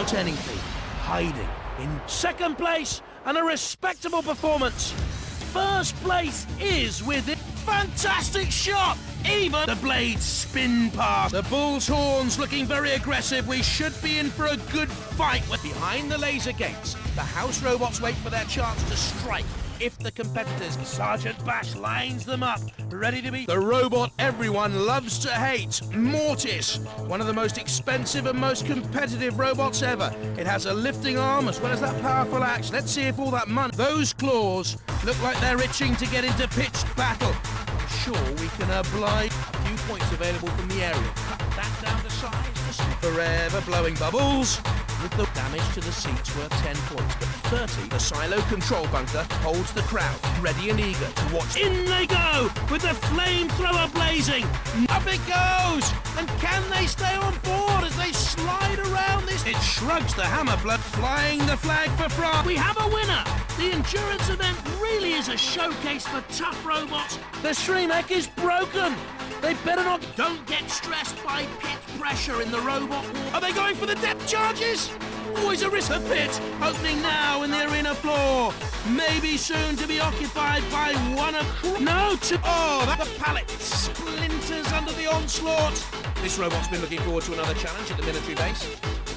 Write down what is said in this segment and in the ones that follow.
without anything, hiding in second place and a respectable performance. First place is with it. Fantastic shot! Even the blades spin past. The bull's horns looking very aggressive. We should be in for a good fight. Behind the laser gates, the house robots wait for their chance to strike. If the competitors, Sergeant Bash lines them up, ready to be the robot everyone loves to hate, Mortis, one of the most expensive and most competitive robots ever. It has a lifting arm as well as that powerful axe. Let's see if all that money, those claws, look like they're itching to get into pitched battle. I'm sure we can oblige. A few points available from the aerial. Cut that down to size. Forever blowing bubbles. With the damage to the seats worth 10 points, but 30, the silo control bunker holds the crowd, ready and eager to watch. In they go, with the flamethrower blazing. Up it goes! And can they stay on board as they slide around this? It shrugs the hammer blow, flying the flag for France. We have a winner! The endurance event really is a showcase for tough robots. The Shremek is broken! They better not. Don't get stressed by pit pressure in the robot war. Are they going for the depth charges? Always a risk. The pit opening now in the arena floor. Maybe soon to be occupied by one of... No, two. Oh, that the pallet splinters under the onslaught. This robot's been looking forward to another challenge at the military base.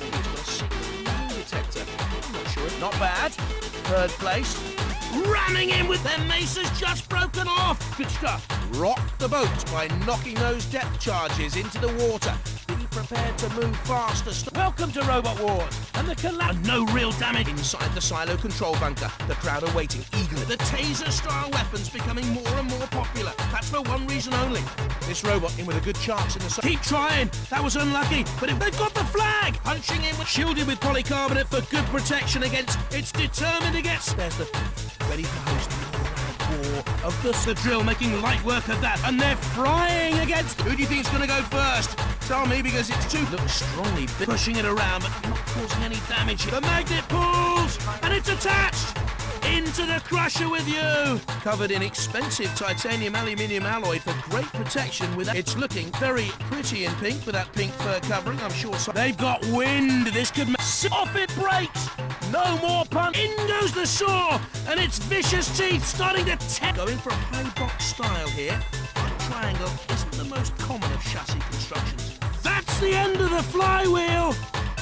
Maybe it's got a secret metal detector. I'm not sure. Not bad. Third place. Ramming in with their maces just broken off. Good stuff. Rock the boat by knocking those depth charges into the water. Be prepared to move faster. Welcome to Robot Wars. And the collapse. No real damage. Inside the silo control bunker, the crowd are waiting eagerly. The taser-style weapons becoming more and more popular. That's for one reason only. This robot in with a good chance in the... Keep trying. That was unlucky. But if they've got the flag. Punching in with shielded with polycarbonate for good protection against... It's determined to get... There's the... Ready to host the war of the drill, making light work of that, and they're flying against... Who do you think's going to go first? Tell me, because it's too... Looks strongly pushing it around, but not causing any damage. The magnet pulls, and it's attached into the crusher with you. Covered in expensive titanium aluminium alloy for great protection. With it's looking very pretty in pink with that pink fur covering. I'm sure they've got wind. This could off it breaks. No more punch. In goes the saw, and its vicious teeth starting to going for a high box style here. That triangle isn't the most common of chassis constructions. That's the end of the flywheel.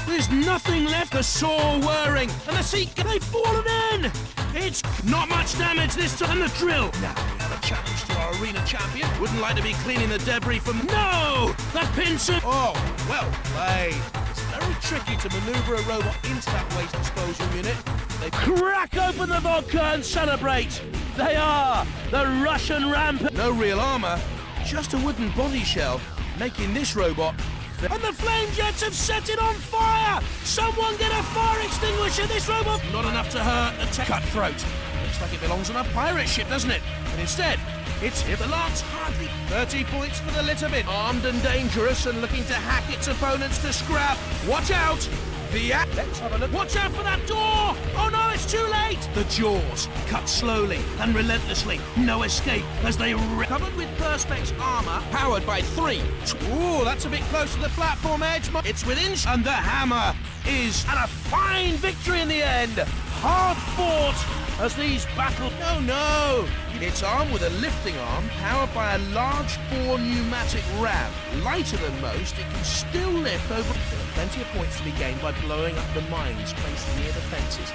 There's nothing left. The saw whirring, and the seat, they've fallen in. It's not much damage this time. And the drill. Now we have a challenge to our arena champion. Wouldn't like to be cleaning the debris from... No! The pincer. Oh, well played. It's very tricky to maneuver a robot into that waste disposal unit. They crack open the vodka and celebrate. They are the Russian ramp. No real armor, just a wooden body shell, making this robot... And the flame jets have set it on fire! Someone get a fire extinguisher! This robot... Not enough to hurt the cutthroat. Looks like it belongs on a pirate ship, doesn't it? But instead, it's hit the lance hardly. 30 points for the litter bit. Armed and dangerous and looking to hack its opponents to scrap. Watch out! Let's have a look. Watch out for that door! Oh no, it's too late! The jaws cut slowly and relentlessly. No escape as they covered with Perspex armor, powered by 3. Ooh, that's a bit close to the platform edge. It's within, and the hammer is, and a fine victory in the end. Hard fought as these battle. No. It's armed with a lifting arm, powered by a large bore pneumatic ram. Lighter than most, it can still lift over. There are plenty of points to be gained by blowing up the mines placed near the fences.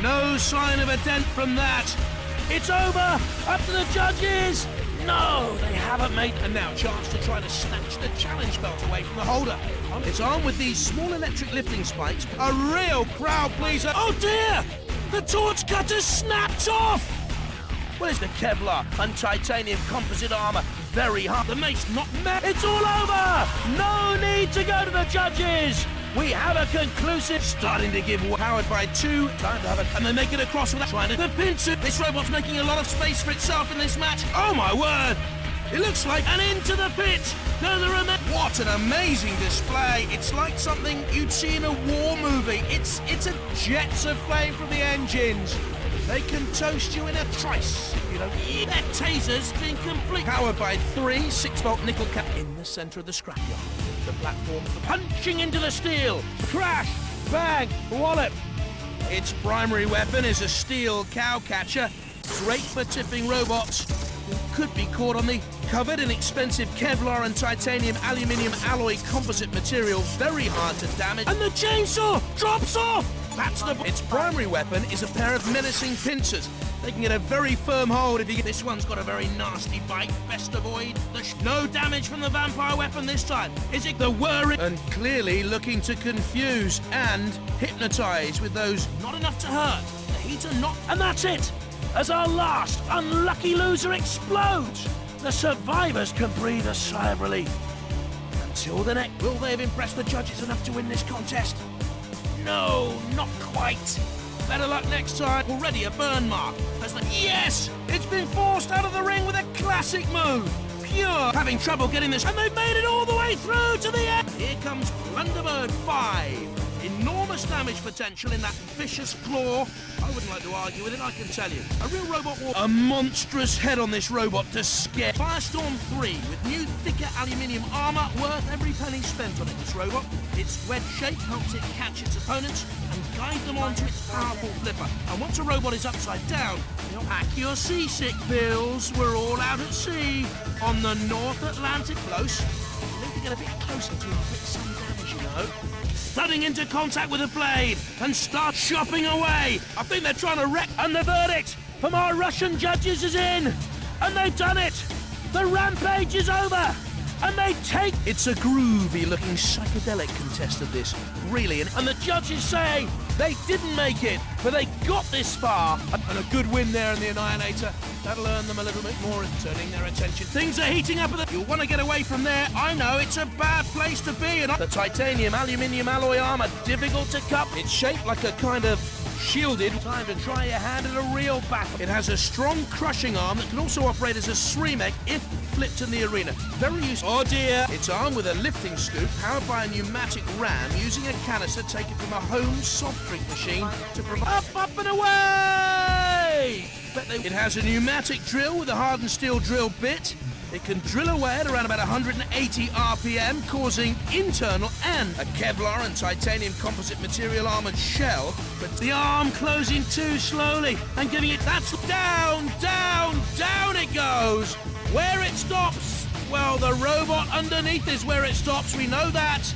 No sign of a dent from that. It's over. Up to the judges. No, they haven't made. And now chance to try to snatch the challenge belt away from the holder. It's armed with these small electric lifting spikes. A real crowd pleaser. Oh dear! The torch cutter snapped off! Where's the Kevlar and titanium composite armor? Very hard. The mace not met. It's all over! No need to go to the judges! We have a conclusive starting to give powered by 2. Time to have it. And they make it across without trying to. The pincer. This robot's making a lot of space for itself in this match. Oh my word! It looks like an into the pit. No, what an amazing display. It's like something you'd see in a war movie. It's a jets of flame from the engines. They can toast you in a trice if you don't eat. Their taser's been complete. Powered by 3 6-volt nickel cap in the center of the scrapyard. the platform, punching into the steel. Crash, bang, wallop. Its primary weapon is a steel cow catcher, great for tipping robots who could be caught on the covered in expensive Kevlar and titanium aluminium alloy composite material, very hard to damage. And the chainsaw drops off! That's the... Its primary weapon is a pair of menacing pincers. They can get a very firm hold if you get... This one's got a very nasty bite. Best avoid no damage from the vampire weapon this time. Is it the worry? And clearly looking to confuse and hypnotize with those not enough to hurt. The heater not... And that's it! As our last unlucky loser explodes, the survivors can breathe a sigh of relief. Until the next... Will they have impressed the judges enough to win this contest? No, not quite. Better luck next time. Already a burn mark. As the... Yes! It's been forced out of the ring with a classic move. Pure. Having trouble getting this... And they've made it all the way through to the end. Here comes Blunderbird 5. Enormous damage potential in that vicious claw. I wouldn't like to argue with it, I can tell you. A real robot war. A monstrous head on this robot to scare. Firestorm 3 with new thicker aluminium armor, worth every penny spent on it. This robot, its wedge shape helps it catch its opponents and guide them onto its powerful flipper. And once a robot is upside down, pack your seasick pills. We're all out at sea on the North Atlantic. Close. I need to get a bit closer to inflict some damage, you know. Thudding into contact with the blade and start chopping away. I think they're trying to wreck. And the verdict from our Russian judges is in. And they've done it. The rampage is over. And they take... It's a groovy-looking psychedelic contest of this, really. And the judges say they didn't make it, but they got this far. And a good win there in the Annihilator. That'll earn them a little bit more, turning their attention. Things are heating up. You'll want to get away from there. I know, it's a bad place to be. And the titanium aluminium alloy armor, difficult to cut. It's shaped like a kind of shielded. Time to try your hand at a real battle. It has a strong crushing arm that can also operate as a streamek if flipped in the arena. Very useful. Oh dear. It's armed with a lifting scoop powered by a pneumatic ram using a canister taken from a home soft drink machine to provide... Up and away! It has a pneumatic drill with a hardened steel drill bit. It can drill away at around about 180 RPM, causing internal and a Kevlar and titanium composite material armored shell, but the arm closing too slowly and giving it... That's down, down, down it goes. Where it stops, well, the robot underneath is where it stops, we know that.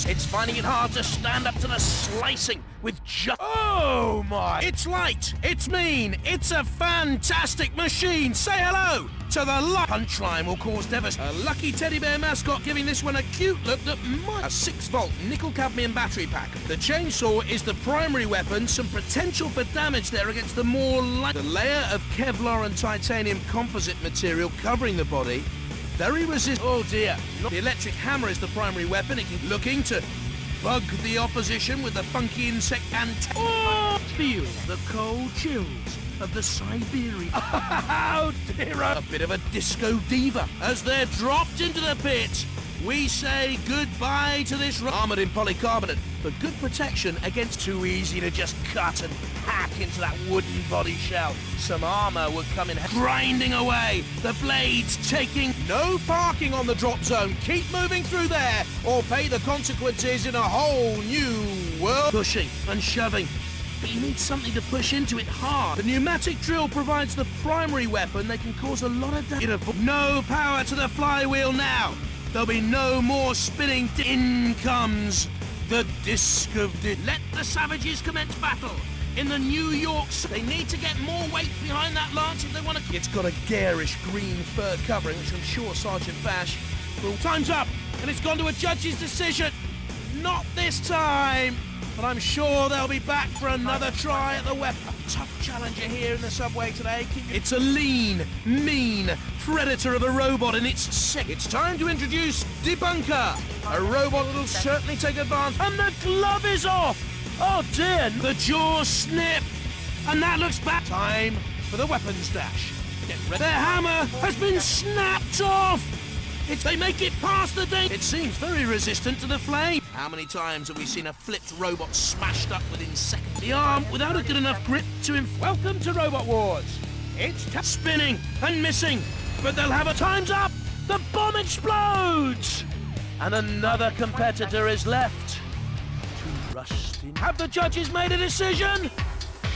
It's finding it hard to stand up to the slicing with just... Oh my! It's light, it's mean, it's a fantastic machine. Say hello to the punchline will cause devastation. A lucky teddy bear mascot giving this one a cute look that might... A 6-volt nickel-cadmium battery pack. The chainsaw is the primary weapon, some potential for damage there against the more light... The layer of Kevlar and titanium composite material covering the body. Very resistant. Oh dear. The electric hammer is the primary weapon. It can looking to bug the opposition with the funky insect and... Oh! Feel the cold chills of the Siberian. Oh dear. A bit of a disco diva. As they're dropped into the pit, we say goodbye to this... Armored in polycarbonate for good protection against too easy to just cut and hack into that wooden body shell. Some armor would come in grinding away. The blades taking... No parking on the drop zone. Keep moving through there or pay the consequences in a whole new world. Pushing and shoving. But you need something to push into it hard. The pneumatic drill provides the primary weapon. They can cause a lot of damage. No power to the flywheel now. There'll be no more spinning. In comes the disc of... Let the savages commence battle. In the New York... They need to get more weight behind that lance if they want to... It's got a garish green fur covering, which I'm sure Sergeant Bash will... Time's up, and it's gone to a judge's decision. Not this time, but I'm sure they'll be back for another try at the weapon. A tough challenger here in the subway today. It's a lean, mean predator of a robot, and it's sick. It's time to introduce Debunker, a robot that'll certainly take advantage. And the glove is off. Oh dear, the jaw snip. And that looks bad. Time for the weapons dash. Get ready. Their hammer has been snapped off. They make it past the day. It seems very resistant to the flame. How many times have we seen a flipped robot smashed up within seconds? The arm without a good enough grip to him. Welcome to Robot Wars. It's spinning and missing, but they'll have a... Time's up. The bomb explodes. And another competitor is left. To Rustin. Have the judges made a decision?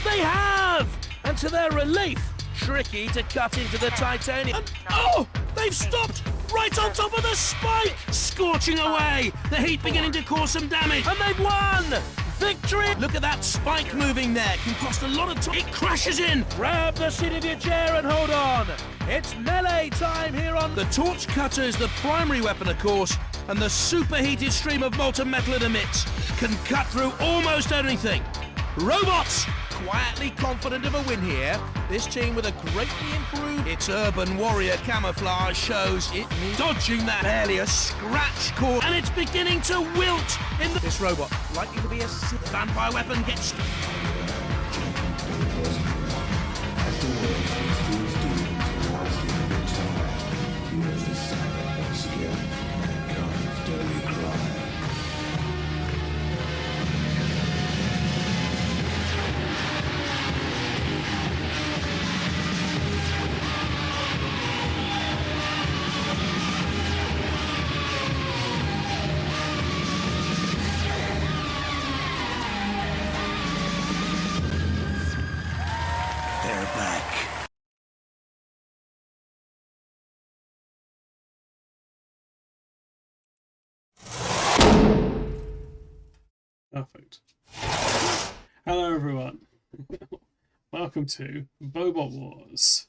They have! And to their relief, tricky to cut into the titanium. And, oh! They've stopped right on top of the spike! Scorching away! The heat beginning to cause some damage. And they've won! Victory! Look at that spike moving there. Can cost a lot of time. It crashes in. Grab the seat of your chair and hold on. It's melee time here on... The torch cutter is the primary weapon, of course, and the superheated stream of molten metal it emits can cut through almost anything. Robots! Quietly confident of a win here. This team with a greatly improved... Its urban warrior camouflage shows it needs... Dodging that, barely a scratch core. And it's beginning to wilt in the... This robot, likely to be a vampire weapon, gets... Perfect. Hello everyone. Welcome to Bobot Wars.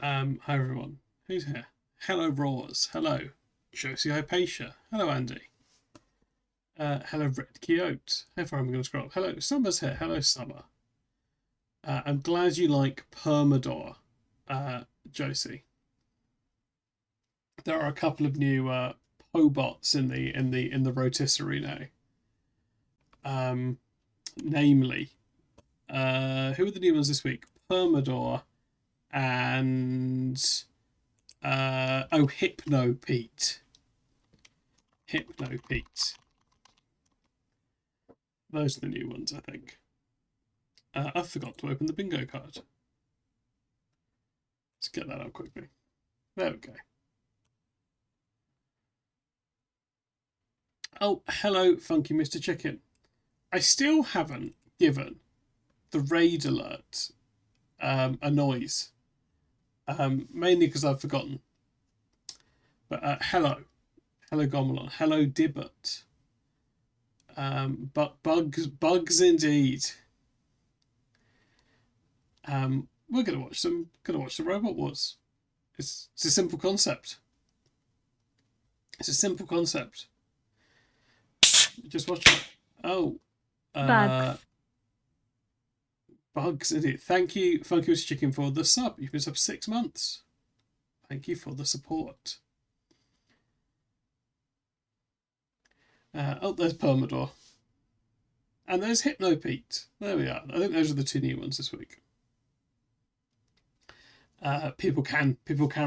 Hi everyone. Who's here? Hello Roars. Hello Josie Hypatia. Hello Andy. Hello Red Quixote. How far am I going to scroll up? Hello Summer's here. Hello Summer. I'm glad you like Permador, Josie. There are a couple of new Bobots in the rotisserie now. Namely, who are the new ones this week? Permador and HypnoPete. HypnoPete. Those are the new ones, I think. I forgot to open the bingo card. Let's get that out quickly. There we go. Oh, hello, Funky Mr. Chicken. I still haven't given the raid alert a noise, mainly because I've forgotten. But hello Gomelon, hello Dibbert. But bugs indeed. We're gonna watch the Robot Wars. It's a simple concept. It's a simple concept. Just watch it. Oh. Bugs indeed. Thank you, Funky Mr. Chicken, for the sub. You've been sub 6 months. Thank you for the support. Oh, there's Permador. And there's HypnoPete. There we are. I think those are the two new ones this week. People can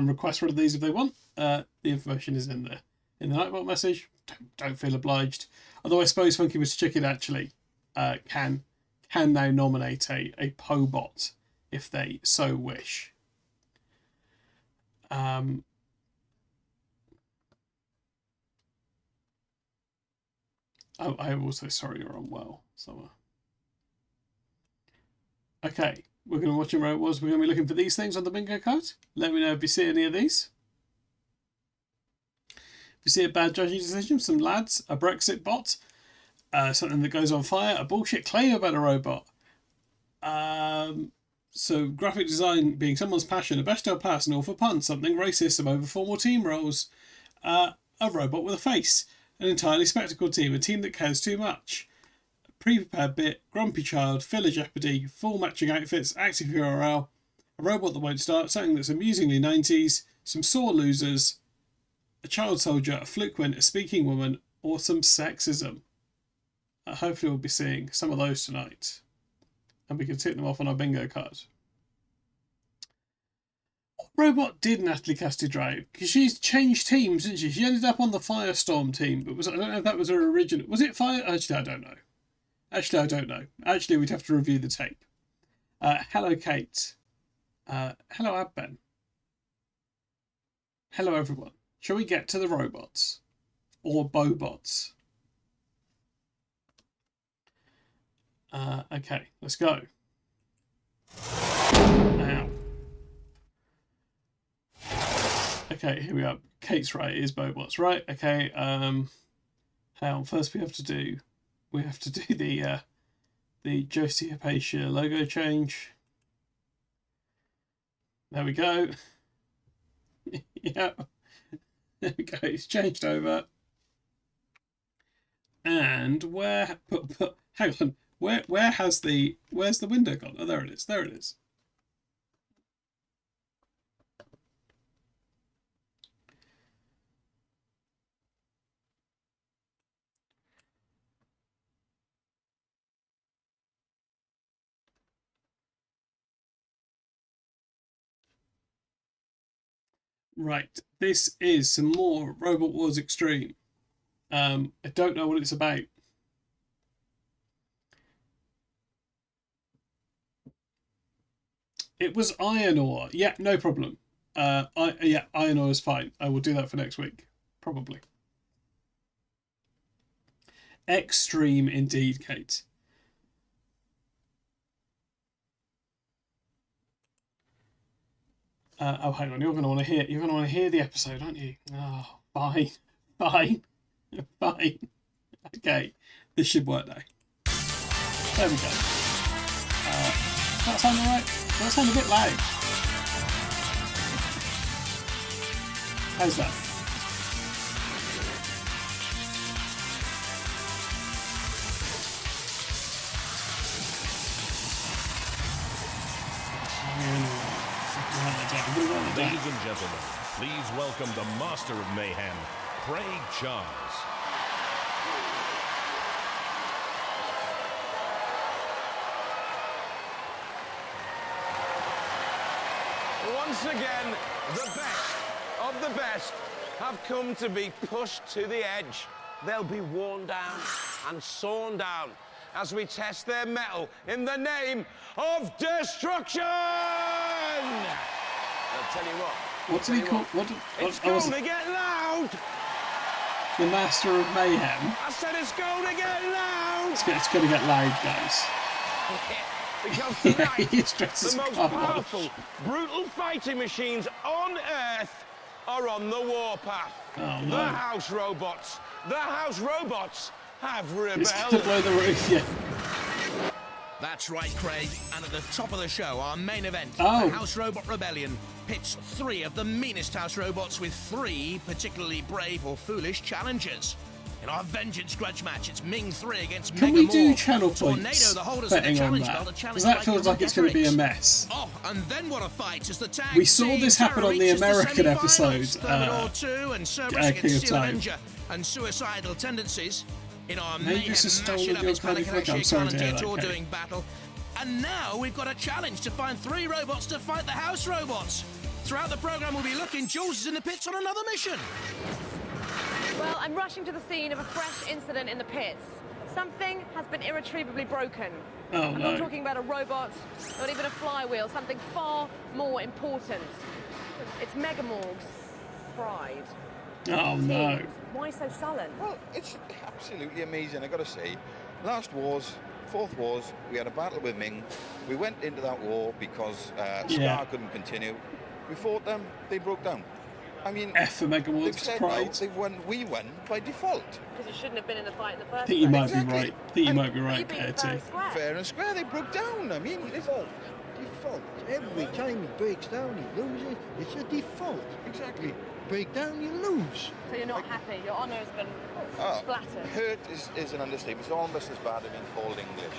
request one of these if they want. The information is in the Nightbot message. Don't feel obliged. Although I suppose Funky Mr. Chicken actually can now nominate a Pobot if they so wish. I am also sorry you're unwell, Summer. Okay, we're going to watch Robot Wars. We're going to be looking for these things on the bingo card. Let me know if you see any of these. If you see a bad judging decision, some lads, a Brexit bot, something that goes on fire, a bullshit claim about a robot. So graphic design being someone's passion, a bestial pass, an awful pun, something racist, some over formal team roles, a robot with a face, an entirely spectacled team, a team that cares too much, a pre-prepared bit, grumpy child, filler jeopardy, full matching outfits, active URL, a robot that won't start, something that's amusingly 90s, some sore losers, a child soldier, a fluke win, a speaking woman, or some sexism. Hopefully we'll be seeing some of those tonight. And we can tick them off on our bingo card. What robot did Natalie Casti drive? Because she's changed teams, didn't she? She ended up on the Firestorm team, but I don't know if that was her original. Was it Fire? Actually, I don't know. Actually, we'd have to review the tape. Hello, Kate. Hello, Abben. Hello, everyone. Shall we get to the robots? Or Bobots? Okay, let's go. Ow. Okay, here we are. Kate's right, it is Bobots. Right, okay, how first we have to do the Josie Hypatia logo change. There we go. Yeah. There we go, it's changed over. And where hang on, where's the window gone? Oh, there it is. There it is. Right, this is some more Robot Wars Extreme. I don't know what it's about. It was iron ore. Yeah, no problem. Yeah, iron ore is fine. I will do that for next week, probably. Extreme indeed, Kate. Oh, hang on. You're going to want to hear the episode, aren't you? Oh, fine, fine, fine. Okay, this should work now. There we go. That sound alright? That sound a bit loud. How's that? Ladies and gentlemen, please welcome the master of mayhem, Craig Charles. Once again, the best of the best have come to be pushed to the edge. They'll be worn down and sawn down as we test their mettle in the name of destruction! I'll tell you what. What did he call? It's going to get loud! The Master of Mayhem. I said it's going to get loud! It's going to get loud, guys. Because tonight, He's dressed as the most Bobot. powerful, brutal fighting machines on Earth are on the warpath. Oh, no. The house robots. The house robots have rebelled. It's going to blow the roof, yeah. That's right, Craig. And at the top of the show, our main event, Oh. the House Robot Rebellion, pits 3 of the meanest house robots with 3 particularly brave or foolish challengers. In our Vengeance grudge match, it's Ming 3 against Can Mega we do Morg. channel Tornado, points the holders of the betting on challenge that? belt, are challenged Because that by feels like it's going to be a mess. Oh, and then what a fight as the tag We saw team this happen terror on the reaches American semi-finals. episode, Thermidor 2 and Cerberus King against of Steel Time. Avenger and suicidal tendencies. In our Maybe mayhem this is mash stolen it up, your it's bloody Panic flick. I'm sorry to hear that, tour Kate. doing battle. And now we've got a challenge to find 3 robots to fight the house robots. Throughout the programme, we'll be looking. Jules is in the pits on another mission. Well, I'm rushing to the scene of a fresh incident in the pits. Something has been irretrievably broken. Oh, I'm no. not talking about a robot, not even a flywheel, something far more important. It's Mega Morg's pride. Oh, no. Why so sullen? Well, it's absolutely amazing, I got to say. Last wars, 4th wars, we had a battle with Ming. We went into that war because Scar couldn't continue. We fought them, they broke down. I mean, F for Mega they've Morg's said pride. now they won, we won by default. Because you shouldn't have been in the fight in the first I think you place. might be Exactly. right. I think you might be You right, beat Katie. fair and square. Fair and square, they broke down. I mean, it's Default. Every time he breaks down, he loses. It's a default. exactly. Break down, you lose. So you're not happy. Your honour has been splattered. Hurt is an understatement. It's almost as bad in Old English.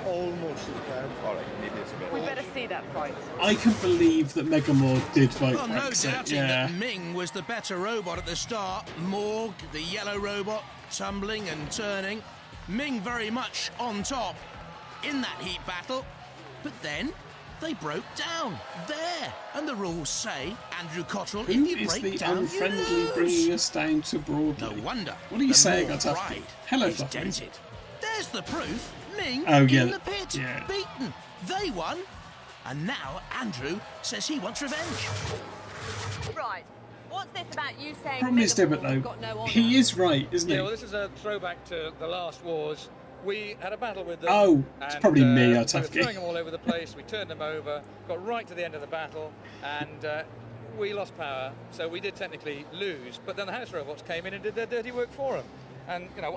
Almost as bad. All right, maybe it's a bit. We better see that fight. I can believe that Mega Morg did vote Well, no Brexit. doubting Yeah. that Ming was the better robot at the start. Morg, the yellow robot, tumbling and turning. Ming very much on top in that heat battle. But then they broke down there. And the rules say, Andrew Cottrell, Who if you is break the down, unfriendly you lose. bringing us down to Broadly? No wonder. What are you the saying, Morg Atafki? pride Hello, is Fluffy. dented. There's the proof. Ming Oh, yeah, in the pit, yeah. beaten. They won. And now Andrew says he wants revenge. Right. What's this about you saying? Problem is, Debbit, though, he is right, isn't he? Yeah, well, this is a throwback to the last wars. We had a battle with them. Oh, it's probably me, We were Atafki. throwing them all over the place. We turned them over, got right to the end of the battle, and we lost power. So we did technically lose. But then the house robots came in and did their dirty work for them. And you know,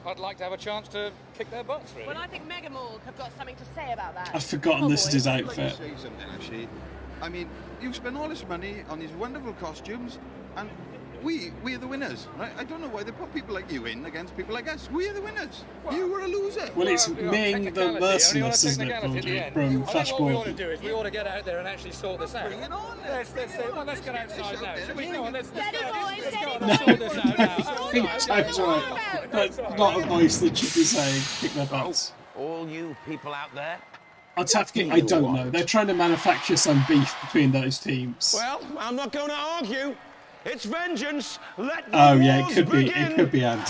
I'd like to have a chance to kick their butts, really. Well, I think Megamorg have got something to say about that. I've forgotten this is his I'd like outfit. to say something, actually. I mean, you spend all this money on these wonderful costumes, and we're the winners, right? I don't know why they put people like you in against people like us. We're the winners. Well, you were a loser. Well, it's Ming the Merciless, isn't it, from I think Flash what we ought to Gordon? do is we ought to get out there and actually sort this out. Bring it on. Let's get outside now. Should we go on? Let's go Steady, on. boys, Let's go on. steady, Let's sort this out now. I think Tag's right. That's not a voice that should be saying kick their butts. All you people out there. Atafki, I don't know. They're trying to manufacture some beef between those teams. Well, I'm not going to argue. It's vengeance. Let the Oh yeah, it wars could be. begin. It could be Andy.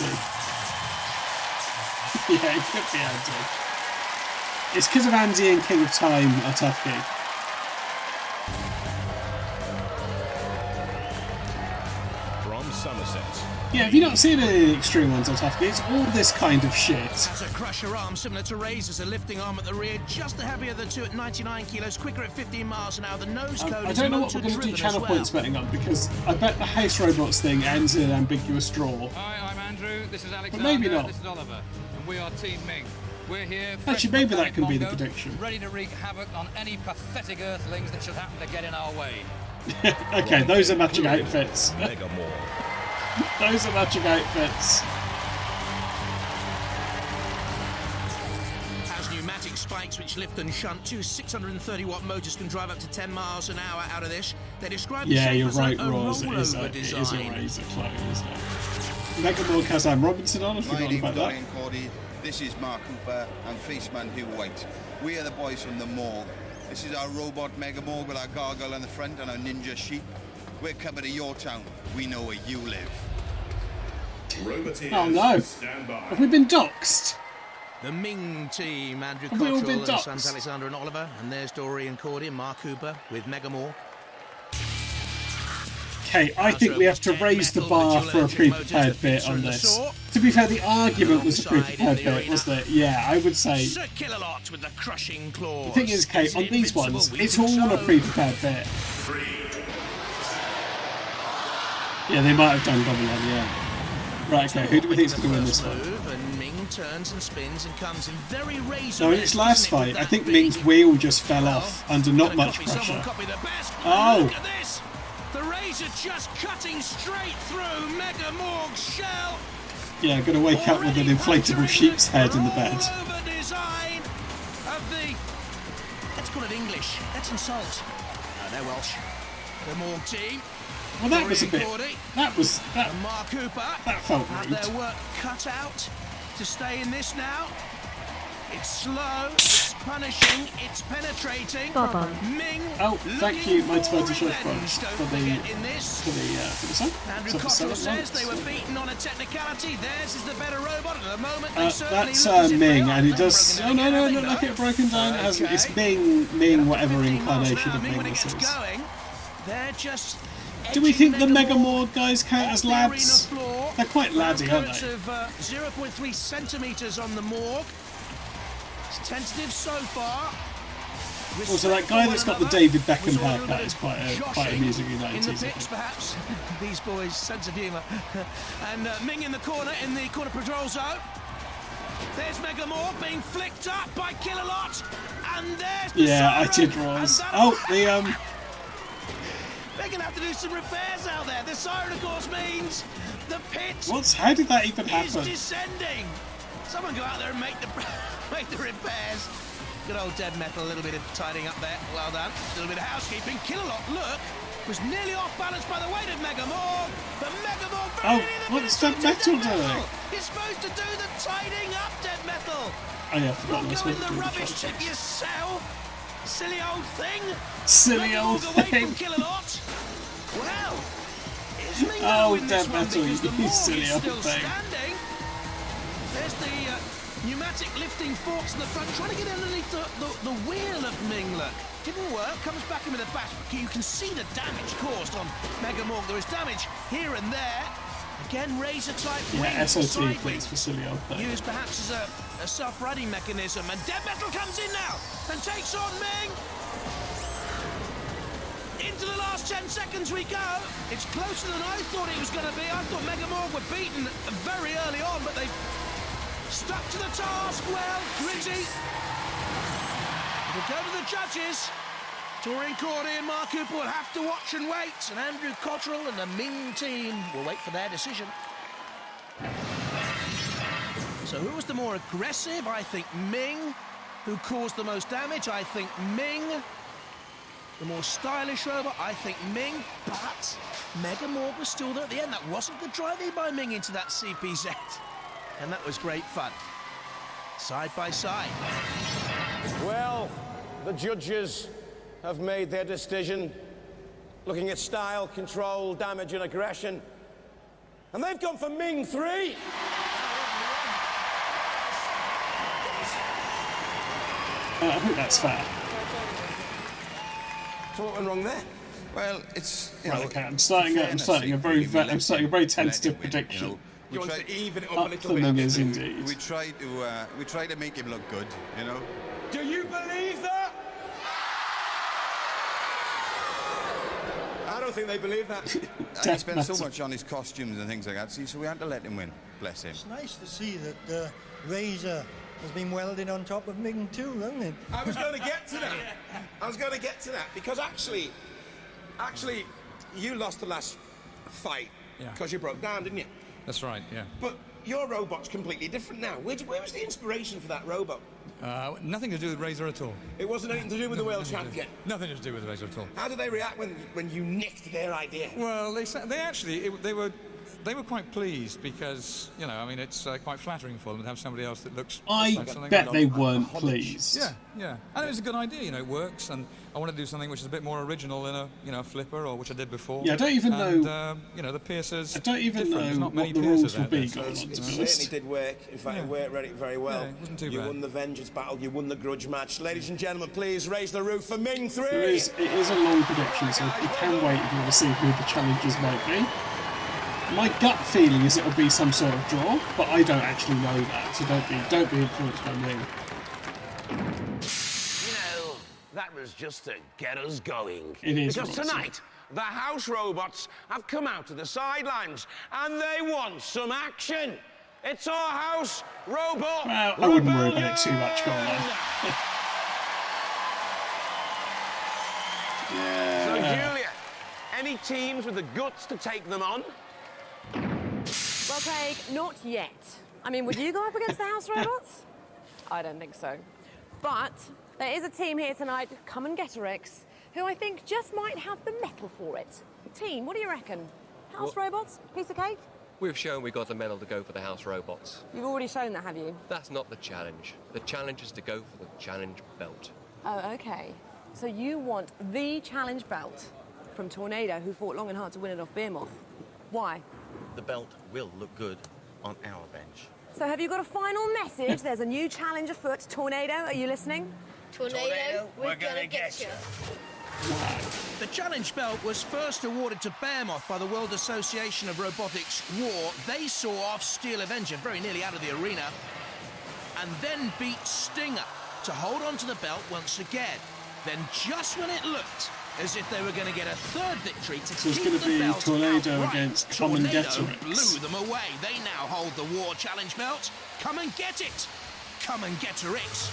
Yeah, it could be Andy. It's because of Andy and King of Time, Atafki. From Somerset. Yeah, have you not seen any of the extreme ones, Atafki? It's all this kind of shit. Has a crusher arm similar to Razor's, a lifting arm at the rear, just the heavier of the two at 99 kilos, quicker at 15 miles an hour. The nose code I is don't know what we're going to do motor-driven channel as well. points betting on, because I bet the House Robots thing ends in an ambiguous draw. Hi, I'm Andrew. This is Alexander. maybe not. This is Oliver. And we are Team Ming. We're here. Actually, maybe that can be the prediction. Ready to wreak havoc on any pathetic earthlings that should happen to get in our way. Okay, those are matching outfits. Megamore. Those are matching outfits. Has pneumatic spikes which lift and shunt. Two 630-watt motors can drive up to 10 miles an hour out of this. They describe the Yeah, shape you're as right, a Roz. It is rollover a design. razor clone, isn't it? Megamorg has Sam Robinson on. I've My forgotten name's about that. Dorian Cordy. This is Mark Cooper and Faceman Hugh White. We are the boys from the morgue. This is our robot Mega Morgue with our gargoyle on the front and our ninja sheep. We're coming to your town. We know where you live. Oh no! Have we been doxed? The Ming team, Andrew Have we all been Cottrell, sons doxed? Alexander and Oliver, and there's Dorian Cordy and Mark Cooper with Megamore. Okay, I think we have to raise the bar for a pre-prepared bit on this. To be fair, the argument was a pre-prepared bit, wasn't it? Yeah, I would say. Sir Killalot with the crushing claws. The thing is, Kate, on these ones, it's all a pre-prepared bit. Yeah, they might have done double on, yeah. Right, okay, who do we think is going to win this one? And Ming turns and spins and comes in very razor. No, in its last fight, I think Ming's wheel just fell off under not much pressure. Oh! Look at this! The razor just cutting straight through Mega Morg's shell. Yeah, going to wake up with an inflatable sheep's head in the bed. Over design of the. Let's call it English. Let's insult. No, they're Welsh. The Morg team. Well, that was a bit. Cordy That and Mark Cooper felt have rude. their work cut out to stay in this now. It's slow, it's punishing, it's penetrating. Ming. Oh, thank you, my looking for 20 short revenge, for don't the forget in this. for the song. Andrew So for Cottrell seven says they months. were beaten on a technicality. Theirs is the better robot. At the moment, they certainly That's look as if they Ming, are. and it They're does. broken Oh down no, again, look I like think, it broken down. It hasn't. It's Okay. Ming, whatever 15 miles an incarnation hour, of Ming, Ming when it this gets is. going, they're just. Do we think the edging Mega Morg Morg guys count off as the lads? arena floor. They're quite laddie, aren't Coats they? of 0.3 centimetres on the Morg. It's tentative so far. Also, that guy that's got the David Beckham haircut is quite amusing in In the 90s. pits, perhaps. These boys' sense of humour. And Ming in the corner patrol zone. There's Mega Morg being flicked up by Killalot. And there's the Yeah, I siren. did, Roz. And Oh, that'll- the They're going to have to do some repairs out there. The siren, of course, means the pit How did that even is happen? descending. Someone go out there and make the make the repairs. Good old dead metal, a little bit of tidying up there. Well done. A little bit of housekeeping. Killalot, look, was nearly off balance by the weight of Mega Morg. But Mega Morg very near the what's bit of Dead Metal Dead doing? You're supposed to do the tidying up, Dead Metal. Oh yeah, I forgot You'll this go one. in the rubbish tip yourself. Silly old thing. Silly Mega old Morg away thing. from Killalot. Well, is Ming Oh, going to win this Dead one Metal, because the you Morg silly is old still thing. standing. There's the pneumatic lifting forks in the front, trying to get underneath the wheel of Ming, look. Didn't work, comes back in with a bash. You can see the damage caused on Mega Morg. There is damage here and there. Again, razor-type wing. SOT, please, for silly old thing. Used perhaps as a self-running mechanism. And Dead Metal comes in now and takes on Ming. Into the last 10 seconds we go. It's closer than I thought it was going to be. I thought Mega Morg were beaten very early on, but they stuck to the task well. Gritty. It'll go to the judges. Taurine Cordy and Mark Cooper will have to watch and wait, and Andrew Cottrell and the Ming team will wait for their decision. So who was the more aggressive? I think Ming. Who caused the most damage? I think Ming. The more stylish robot? I think Ming. But Mega Morg was still there at the end. That wasn't good driving by Ming into that CPZ. And that was great fun. Side by side. Well, the judges have made their decision, looking at style, control, damage and aggression. And they've gone for Ming 3. I think that's fair. So what went wrong there? Well, it's Okay, I'm starting a very tentative prediction. You want to even it up a Up little the bit? Mingers indeed. We try to make him look good, you know. Do you believe that? I don't think they believe that. And he spent so much on his costumes and things like that, see, so we had to let him win. Bless him. It's nice to see that Razor has been welded on top of Ming too, hasn't it? I was going to get to that. I was going to get to that because actually, you lost the last fight because you broke down, didn't you? That's right, yeah. But your robot's completely different now. Where was the inspiration for that robot? Nothing to do with Razor at all. It wasn't anything to do with the world champion. Nothing to do with Razor at all. How did they react when you nicked their idea? Well, they were quite pleased because, you know, I mean, it's quite flattering for them to have somebody else that looks I like something. bet they weren't pleased. Yeah. And it was a good idea, you know, it works, and I want to do something which is a bit more original than a flipper, or which I did before. Yeah, I don't even know. You know, the piercers. I don't even different. There's know not many what the rules piercers will out be there, going so on, It to be certainly honest. did work. In fact, it worked very well. Yeah, it wasn't too You bad. won the vengeance battle. You won the grudge match. Ladies and gentlemen, please raise the roof for Ming 3. It is a long prediction, so you can wait if you want to see who the challengers might be. My gut feeling is it'll be some sort of draw, but I don't actually know that, so don't be influenced by me. You know, that was just to get us going. It is, because Roxy. tonight, the house robots have come out to the sidelines and they want some action. It's our house robot. Well, I wouldn't worry about it too much, go on then. So, Julia, any teams with the guts to take them on? Well, Craig, not yet. I mean, would you go up against the house robots? I don't think so. But there is a team here tonight, Come and Get-a-Rix, who I think just might have the metal for it. Team, what do you reckon? House robots? Piece of cake? We've shown we've got the medal to go for the house robots. You've already shown that, have you? That's not the challenge. The challenge is to go for the challenge belt. Oh, OK. So you want the challenge belt from Tornado, who fought long and hard to win it off Behemoth. Why? The belt will look good on our bench. So have you got a final message? There's a new challenge afoot. Tornado, are you listening? Tornado, we're gonna get you. The challenge belt was first awarded to Behemoth by the World Association of Robotics War. They saw off Steel Avenger very nearly out of the arena and then beat Stinger to hold on to the belt once again. Then just when it looked as if they were going to get a third victory to So it's keep going the to be belt Tornado outright, against Come and Tornado Get-a-Rix. blew them away. They now hold the War Challenge belt. Come and get it. Come and Get-a-Rix.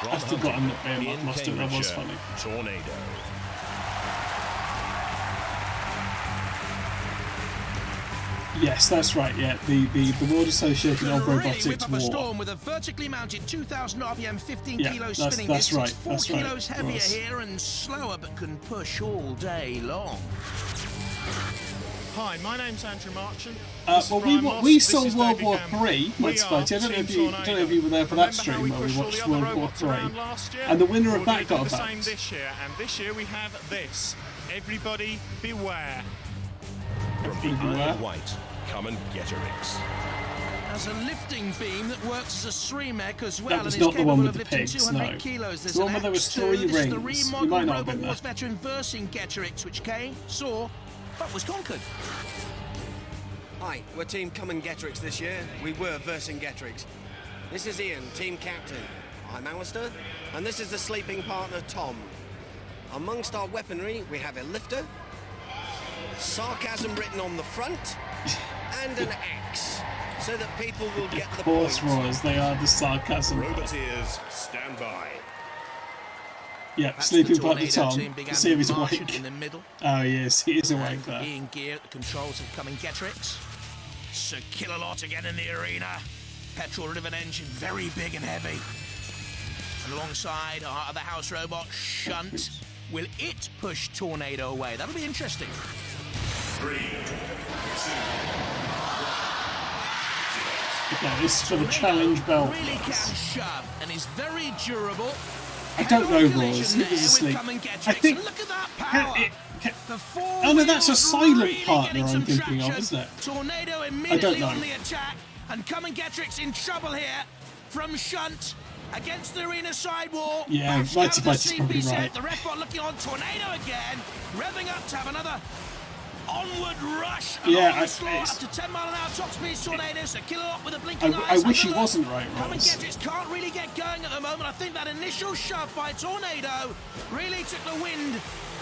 I've forgotten that Behemoth must have, that was funny. Tornado. Yes, that's right, yeah. The World Association of Really Robotics whip up a War. storm with a vertically mounted 2,000 RPM, 15 Yeah, kilos that's- spinning that's disc. right, It's 4 that's right, kilos it heavier was. here and slower, but can push all day long. Hi, my name's Andrew Marchant. Well, we saw World War III, Let's Fight. I don't know if you were there for that stream where we watched World War III. And the winner of that got a the same belt. this year, and this year we have this. Everybody beware. From the Isle of Wight, Come and Get-a-Rix. Now, has a lifting beam that works as a streamek as well. That was and is not the one capable with of the lifting pigs, 200 no. kilos. There's The one an where there was X2. 3 This is the rings. You remodeled might not have Robot been Wars there. veteran Vercingetorix, which came, saw, but was conquered. Hi, we're Team Commongetorix this year. We were Vercingetorix. This is Ian, team captain. I'm Alistair, and this is the sleeping partner, Tom. Amongst our weaponry, we have a lifter, sarcasm written on the front, and an axe, so that people will get the point. Of course, Royals, they are the sarcasm. Roboteers, stand by. Yeah, That's sleeping the partner Tornado Tom. team began See if he's with Martian awake. in the middle. Oh yes, he is awake there. Ian Gear at the controls of Commongetorix. Sir Killalot again in the arena. Petrol-driven engine, very big and heavy. And alongside our other house robot, Shunt. Will it push Tornado away? That'll be interesting. 3, 2, Okay, this is for the challenge belt. Really can shove and is very durable. I don't know, Royals. He was asleep. I think. Look at that power. Oh no, that's a silent partner I'm thinking of, isn't it? Tornado I immediately don't know. on the attack, and Commongetorix in trouble here from Shunt against the arena sidewall. Yeah, Bashed Mighty out of Mighty's the probably CP set. right. The ref bot looking on Tornado again, revving up to have another onward rush. Yeah, up to 10 mile an hour top speed Tornado. So Killalot with a blinking I eyes. wish he Have a look. wasn't right, Royals. Commongetorix can't really get going at the moment. I think that initial shove by Tornado really took the wind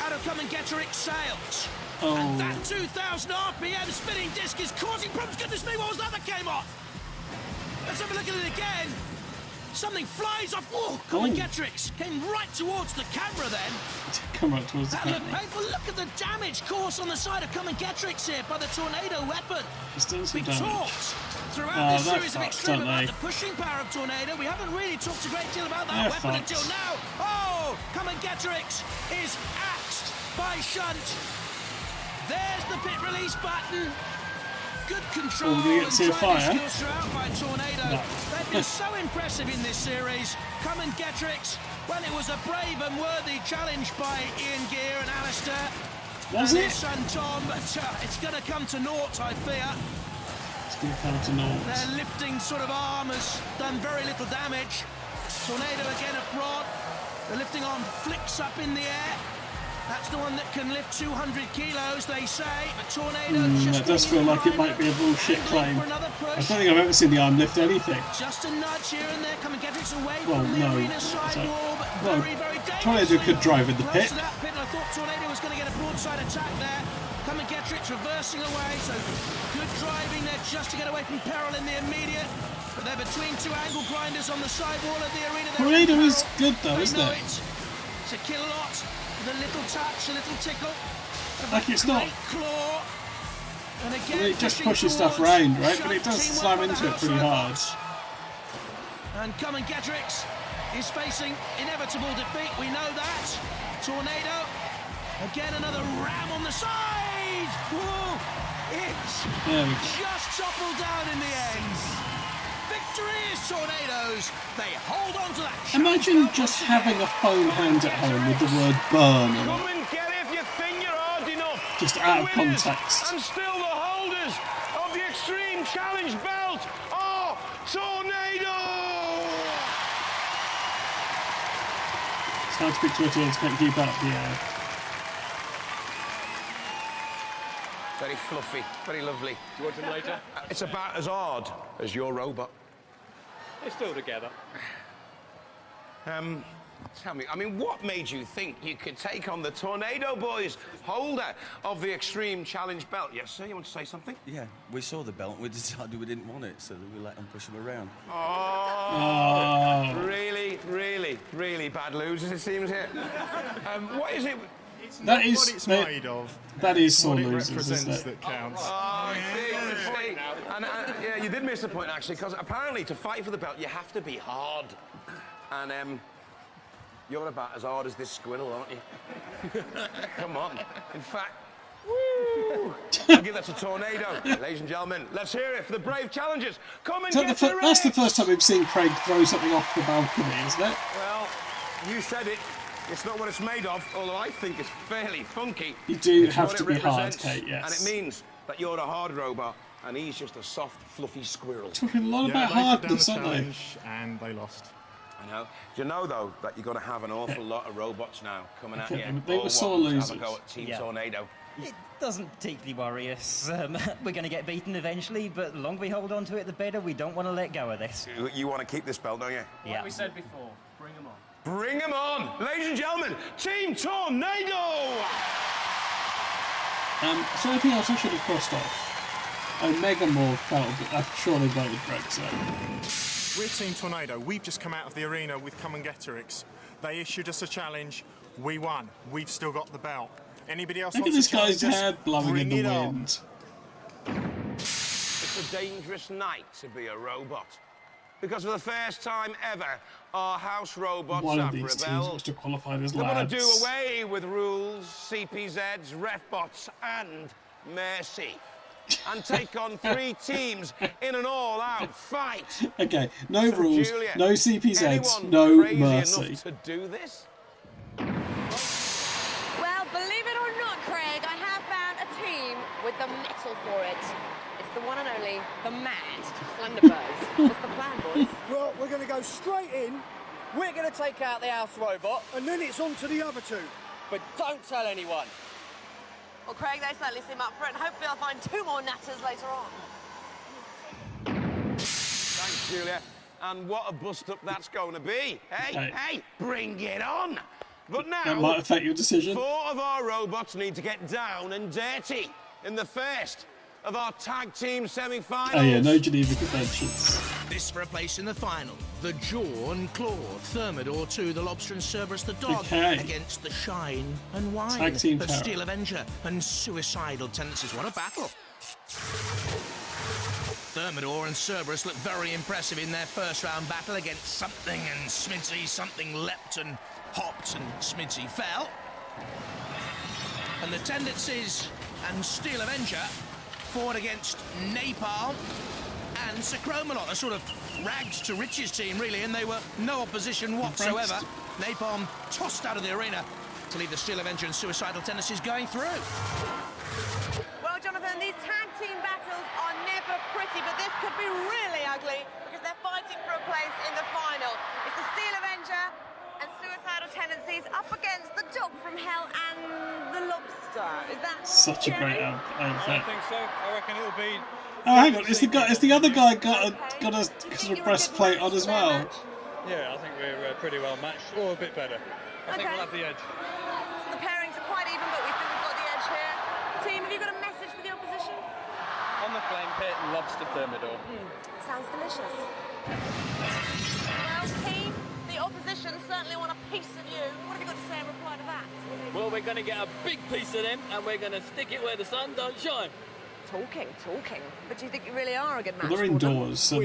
out of Commongetorix's sails. Oh. And that 2,000 RPM spinning disc is causing problems. Goodness me, what was that came off? Let's have a look at it again. Something flies off. Oh, Commongetorix came right towards the camera then. Come right towards the That looked camera. painful. Look at the damage caused on the side of Commongetorix here by the Tornado weapon. He's done some We damage. talked throughout Oh, this they're series of fucked, Extreme aren't about they? the pushing power of Tornado. We haven't really talked a great deal about that They're weapon fucked. until now. Oh, Commongetorix is axed by Shunt. There's the pit release button. Good control Oh, do we get to see a and driving fire? skills throughout by Tornado. No. They've been so impressive in this series. Commongetorix, well, it was a brave and worthy challenge by Ian Gear and Alistair. Was and it? his son Tom, but it's going to come to naught, I fear. It's going to come to naught. Their lifting sort of arm has done very little damage. Tornado again at prod. The lifting arm flicks up in the air. That's the one that can lift 200 kilos, they say. But Tornado just That does feel like it might be a bullshit claim. I don't think I've ever seen the arm lift anything. Just a nudge here and there, Commongetorix away Well, from the no. arena sidewall, but Well, very, very dangerous. Tornado could drive in the Close pit. to that pit, and I thought Tornado was going to get a broadside attack there. Commongetorix reversing away, so good driving there just to get away from peril in the immediate. But they're between two angle grinders on the sidewall of the arena. They're Tornado in is peril. good though, They isn't know it? It's a Killalot with a little touch, a little tickle. Like it's not. Claw. And I again, mean, it just pushing pushes stuff towards round, right? But it Shunt, does teamwork slam by the into it house pretty hard. robots. And Commongetorix is facing inevitable defeat. We know that. Tornado. Again, another ram on the side. Whoa. It's There we go. just toppled down in the end. Victory is Tornadoes. They hold on to that. Imagine just having a phone hand at home with the word burn on Come it. and get it if you think you're hard enough. Just The out of winners context. And still the holders of the Extreme Challenge belt are Tornado. It's hard to pick Twitter and can't keep up, yeah. Very fluffy, very lovely. Do you want them later? It's about as hard as your robot. They're still together. Tell me, I mean, what made you think you could take on the Tornado Boys, holder of the Extreme Challenge belt? Yes, sir, you want to say something? Yeah, we saw the belt and we decided we didn't want it, so we let them push them around. Oh, really, really, really bad losers, it seems here. What is it? That is what it's that- made of. That is It's sore what it losers, represents isn't it? that counts. Oh, see. And yeah, you did miss the point, actually, because apparently to fight for the belt, you have to be hard. And, you're about as hard as this squirrel, aren't you? Come on. In fact, woo! I'll give that to Tornado. Ladies and gentlemen, let's hear it for the brave challengers. Come and Is that get the the that's the race. first time we've seen Craig throw something off the balcony, isn't it? Well, you said it. It's not what it's made of, although I think it's fairly funky. You do It's have what to it be hard, represents, Kate, yes. And it means that you're a hard robot, and he's just a soft, fluffy squirrel. Talking a lot about hardness, aren't they? And they lost. I know. Do you know, though, that you're going to have an awful lot of robots now coming at you? They were sore losers. Have a go at Team Tornado. It doesn't particularly worry us. We're going to get beaten eventually, but the longer we hold on to it, the better. We don't want to let go of this. You want to keep this belt, don't you? Yeah. Like we said before, bring them on. Bring them on! Ladies and gentlemen, Team Tornado! Is there anything else I should have crossed off? Mega More felt a bit... I'm sure they voted Brexit. We're Team Tornado. We've just come out of the arena with Come and Getterix. They issued us a challenge. We won. We've still got the belt. Anybody else Look at wants this guy's to hair blowing in the wind. It's a dangerous night to be a robot. Because for the first time ever, our house robots One of have these teams rebelled. must have qualified as They want lads. to do away with rules, CPZs, refbots, and mercy. And take on 3 teams in an all-out fight. Okay, no rules, Julia, no CPZs, anyone no crazy mercy. enough to do this? Well, believe it or not, Craig, I have found a team with the mettle for it. It's the one and only, the Mad Thunderbirds. What's the plan, boys? Well, we're going to go straight in, We're going to take out the house robot, and then it's on to the other 2. but don't tell anyone. Well, Craig, they certainly seem up for it, and hopefully I'll find 2 more natters later on. Thanks, Julia. And what a bust-up that's going to be. Hey, bring it on! But now, That might affect your decision. 4 of our robots need to get down and dirty in the first of our tag team semi-finals. Oh yeah, no Geneva Conventions. This for a place in the final. The Jaw and Claw, Thermidor 2, the Lobster and Cerberus the Dog, Okay. against the Shine and Wine Tag team of power. Steel Avenger and Suicidal Tendencies. What a battle! Thermidor and Cerberus looked very impressive in their first round battle against Something and Smidsy. Something leapt and hopped and Smidsy fell. And the Tendencies and Steel Avenger fought against Napalm and Sacromalot, a sort of rags to riches team, really, and they were no opposition whatsoever. Napalm tossed out of the arena to leave the Steel Avenger and Suicidal Tendencies going through. Well, Jonathan, these tag team battles are never pretty, but this could be really ugly because they're fighting for a place in the final. It's the Steel Avenger and Suicidal Tendencies up against the Dog from Hell and the Lobster. Is that Such a great I outfit. think so. I reckon it'll be... Oh, hang on, is the other guy got a sort of breastplate on as well? Yeah, I think we're pretty well matched, or a bit better. I think we'll have the edge. So the pairings are quite even, but we think we've got the edge here. Team, have you got a message for the opposition? On the flame pit, lobster thermidor. Sounds delicious. Well, team, the opposition certainly want a piece of you. What have you got to say in reply to that? Well, we're going to get a big piece of them, and we're going to stick it where the sun don't shine. Talking. But do you think you really are a good match Well, they're for them? indoors, so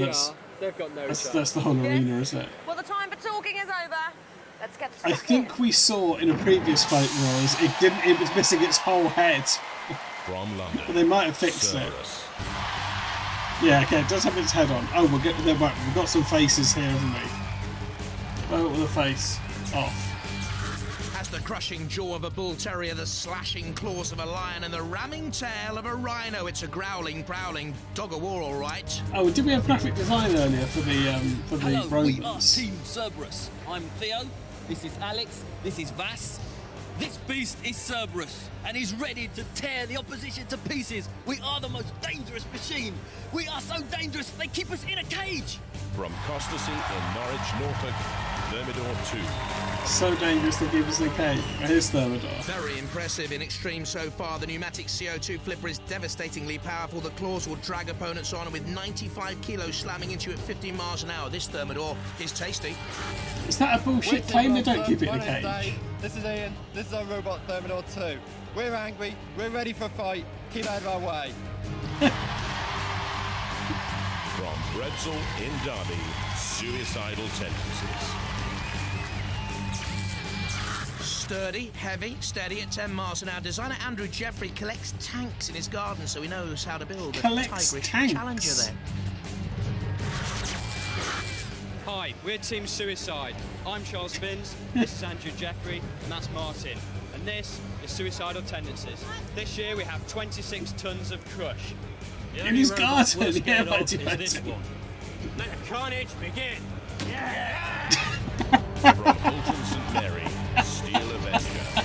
They've got no that's the whole arena, isn't it? Well, the time for talking is over. Let's get I stuck think we saw in a previous fight, Rose, it was missing its whole head. From London, But they might have fixed Cerberus. it. Yeah, okay, it does have its head on. Oh, we've got some faces here, haven't we? Oh, with a face off. Has the crushing jaw of a bull terrier, the slashing claws of a lion, and the ramming tail of a rhino. It's a growling, prowling dog of war, all right. Oh, did we have graphic design earlier for the Hello, we are Romans? Team Cerberus. I'm Theo, this is Alex, this is Vass. This beast is Cerberus, and he's ready to tear the opposition to pieces. We are the most dangerous machine. We are so dangerous, they keep us in a cage. From Costassy in Norwich, Norfolk, Thermidor 2. So dangerous to keep us in a cage. Here's Thermidor. Very impressive in extreme so far. The pneumatic CO2 flipper is devastatingly powerful. The claws will drag opponents on, and with 95 kilos slamming into you at 15 miles an hour, this Thermidor is tasty. Is that a bullshit claim? They don't keep it in a cage. This is Ian. This is our robot Thermidor 2. We're angry. We're ready for a fight. Keep out of our way. From Bretzel in Derby, Suicidal Tendencies. Sturdy, heavy, steady at 10 miles an hour. Designer Andrew Jeffrey collects tanks in his garden, so he knows how to build a Collects tigerish tanks? challenger there. Hi, we're Team Suicide. I'm Charles Finns, this is Andrew Jeffrey, and that's Martin. And this is Suicidal Tendencies. This year we have 26 tons of crush. In his garden, We're yeah, scared by of is this defense. one. Let the carnage begin. From Bolton St. Mary, Steel Avenger.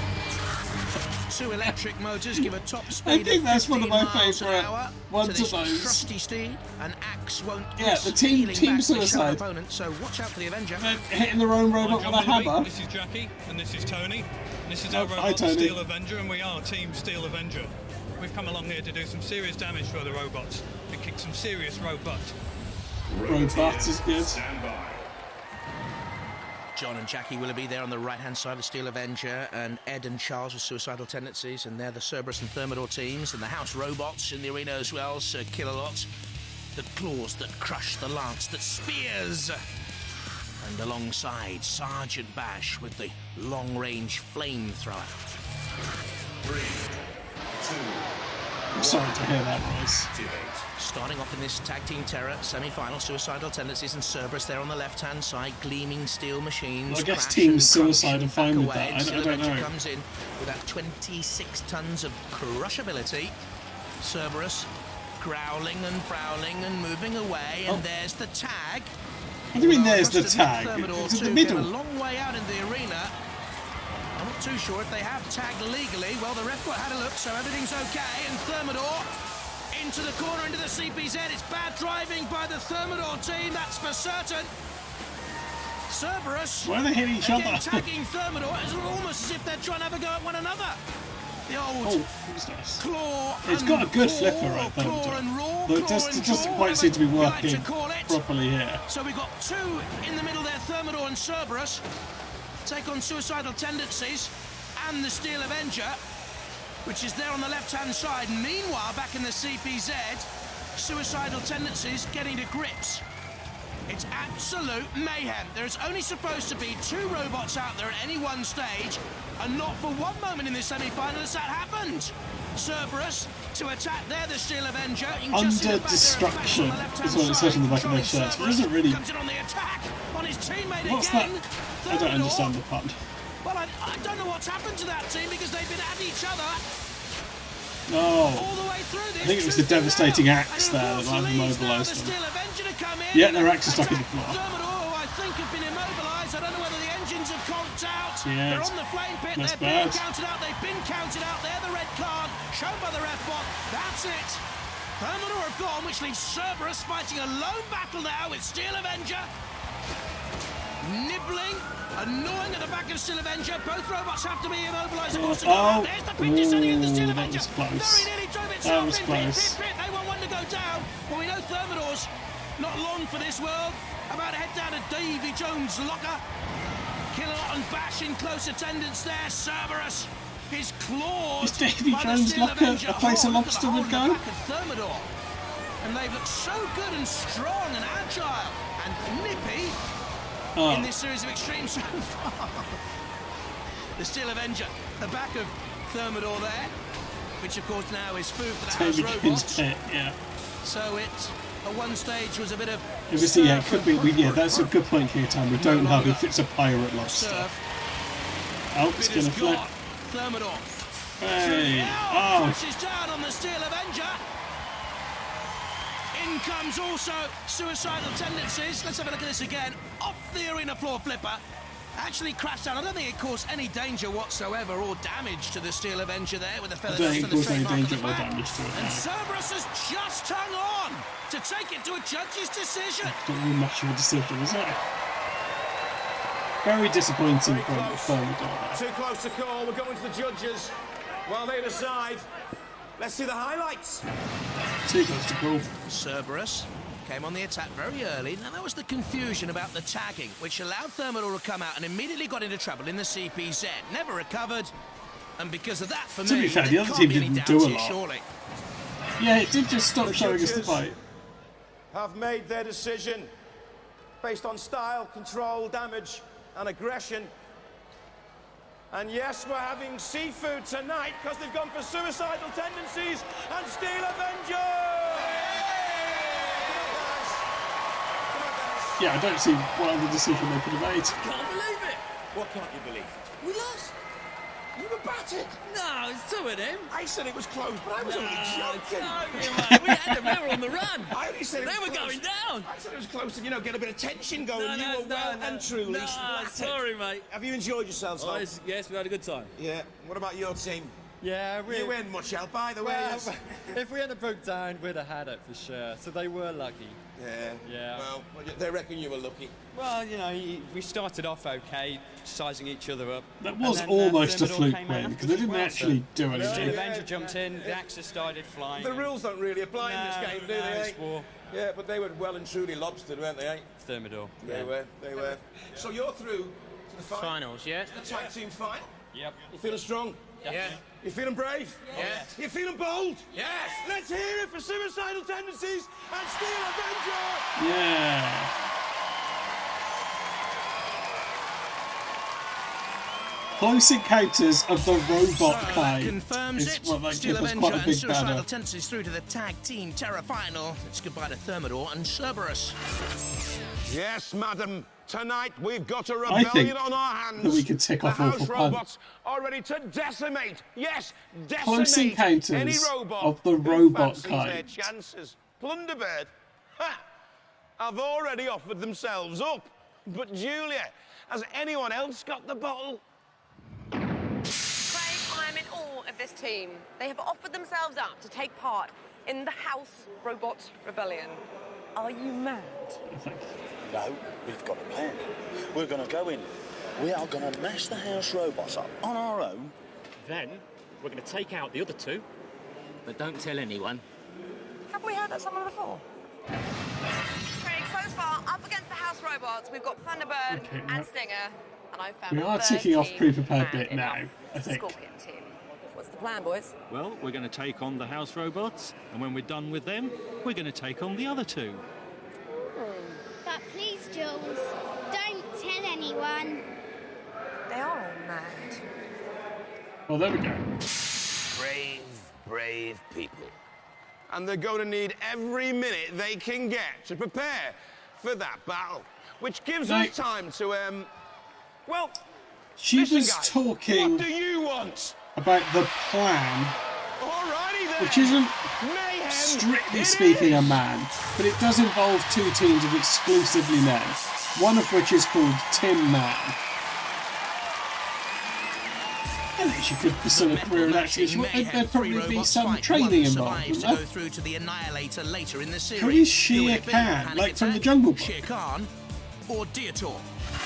Two electric motors give a top I speed think of that's one of 15 my miles an favourite hour ones to this of those. trusty steed. An axe won't Yeah, miss the team peeling back the sharp suicide. opponent, so watch out for the Avenger. Hitting their own robot with a hammer. This is Jackie, and this is Tony. This is Oh, our hi, robot, Tony. Steel Avenger, and we are Team Steel Avenger. We've come along here to do some serious damage to other robots and kick some serious road butt. Robot is good. John and Jackie Willoughby there on the right-hand side of the Steel Avenger, and Ed and Charles with suicidal tendencies, and they're the Cerberus and Thermidor teams, and the House Robots in the arena as well, Sir Killalot. The claws that crush, the lance that spears. And alongside Sergeant Bash with the long-range flamethrower. 3, 2, I'm sorry to hear that noise. Starting off in this tag team terror semi-final, Suicidal Tendencies and Cerberus there on the left-hand side, gleaming steel machines. Well, I guess crash Team and Suicide crunch are fine and with back that. away, I and don't Steel know. Avenger comes in with that 26 tons of crushability. Cerberus growling and prowling and moving away, and there's the tag. What do you mean there's the Must admit, tag? Thermidor It's in the too middle. get a long way out in the arena. I'm not too sure if they have tagged legally. Well, the ref had a look, so everything's okay. And Thermidor into the corner, into the CPZ. It's bad driving by the Thermidor team, that's for certain. Cerberus. Why are they hitting each again other? tagging Thermidor. It's almost as if they're trying to have a go at one another. The old claw. It's got a good flipper right there. Though it doesn't quite seem to be working properly here. So we've got two in the middle there, Thermidor and Cerberus. Take on Suicidal Tendencies and the Steel Avenger, which is there on the left-hand side. Meanwhile, back in the CPZ, Suicidal Tendencies getting to grips. It's absolute mayhem. There's only supposed to be two robots out there at any one stage, and not for one moment in this semi-final has that happened. Cerberus to attack there, the Steel Avenger. You can just see Under the back there, destruction back on the is left-hand what it says on the back of their side. shirts. But it doesn't really. Comes in on the attack on his teammate What's again. that? I don't understand the pun. Well, I don't know what's happened to that team because they've been at each other. No. All the way through this. I think it was the devastating axe there that might have immobilised them. Yeah, their axe is stuck in the floor. Thermidor, who I think have been immobilised. I don't know whether the engines have conked out. Yeah, They're on the flame pit. that's They're being bad. counted out. They've been counted out. They're the red card shown by the ref bot. That's it. Thermidor have gone, which leaves Cerberus fighting a lone battle now with Steel Avenger. Nibbling, annoying at the back of Steel Avenger. Both robots have to be immobilised, of course, to go out. There's the pinch setting in the Steel that Avenger. was close. Very nearly drove That itself was in. close. Pit. They want one to go down. Well, we know Thermidor's not long for this world. About to head down to Davy Jones' locker. Killalot and Bash in close attendance there. Cerberus, his claws. Is Davy by the Jones' Steel locker Avenger. a place a Oh, look at the lobster hole would in the go? back of Thermidor. And they've looked so good and strong and agile and nippy in this series of extremes so far. The Steel Avenger, the back of Thermidor there, which of course now is food for the House Totally Robots. pit, yeah. So it, at one stage, was a bit of Obviously, yeah, it could be. Yeah, that's a good point here, Tom. We don't know if it's a pirate lobster. Oh, it's gonna flip. Thermidor. Hey! Oh! Oh! Crashes down on the Steel Avenger. In comes also Suicidal Tendencies. Let's have a look at this again. Off the arena floor flipper. Actually crashed down. I don't think it caused any danger whatsoever or damage to the Steel Avenger there with the I feather don't dust think and it the caused any trademark on danger the or back. damage to it. And Cerberus has just hung on to take it to a judge's decision. Not really much of a decision, is it? Very disappointing from Thermidor. Too close to call. We're going to the judges while they decide. Let's see the highlights. Too close to call. Cerberus came on the attack very early. Now, that was the confusion about the tagging, which allowed Thermidor to come out and immediately got into trouble in the CPZ. Never recovered, and because of that, for To me, be fair, the there other can't team be any didn't doubt do a here, lot. surely. Yeah, it did just stop showing us the fight. Have made their decision based on style, control, damage, and aggression. And yes, we're having seafood tonight because they've gone for Suicidal Tendencies and Steel Avenger! Yeah, I don't see what other decision they could have made. Can't believe it. What can't you believe? We lost. You were battered. No, it's two of them. I said it was close, but I was only joking. Mate. We had them. They were on the run. I only said they were going down. I said it was close to, get a bit of tension going. You were well and truly splattered. Sorry, mate. Have you enjoyed yourselves, though? Yes, we had a good time. Yeah. What about your team? Yeah, you weren't much help either way. Well, if we hadn't broke down, we'd have had it for sure. So they were lucky. Yeah. Well, they reckon you were lucky. Well, we started off okay, sizing each other up. That was almost a fluke win, because they didn't actually do anything. The Avenger jumped in, the Axis started flying. The rules don't really apply in this game, do they? It's war. Yeah, but they were well and truly lobstered, weren't they? Thermidor. They were. So you're through to the finals, yeah. The tag team final? Yep. You feeling strong? Yeah. You feeling brave? Yes. You feeling bold? Yes. Let's hear it for Suicidal Tendencies and Steel Avenger! Yeah. Close Encounters of the Robot Kind. Confirms is it. what that Steel give us Avenger quite a and big Suicidal banner. Tendencies through to the tag team Terror final. It's goodbye to Thermidor and Cerberus. Yes, madam. Tonight we've got a I think rebellion on our hands. that we could tick off the all house for robots are ready to decimate. Yes, decimate Close Encounters any robot of the who Robot fancies their Kind. chances. Plunderbird, have already offered themselves up. But Julia, has anyone else got the bottle? Craig, I'm in awe of this team. They have offered themselves up to take part in the House Robot Rebellion. Are you mad? No, we've got a plan. We're going to go in. We are going to mash the house robots up on our own. Then we're going to take out the other two. But don't tell anyone. Have we heard that somewhere before? Craig, so far, up against the House Robots, we've got Thunderbird and Stinger, and I've found We are a third ticking off team pre-prepared and bit now, enough I think. Scorpion team. What's the plan, boys? Well, we're going to take on the house robots, and when we're done with them, we're going to take on the other two. But please, Jules, don't tell anyone. They are all mad. Well, there we go. Brave, brave people. And they're going to need every minute they can get to prepare for that battle, which gives us time to, well, She listen, was guys, talking what do you want? about the plan, Alrighty then. which isn't, Mayhem. strictly It speaking, a is. man, but it does involve two teams of exclusively men, one of which is called Tin Man. I think she could pursue a career in acting. There'd probably be some training involved, To wouldn't go there? through to the Annihilator later in the series. Who is Shere Who would it be? Khan, Panic like from the Attack, Jungle Book? Shere Khan or Deator?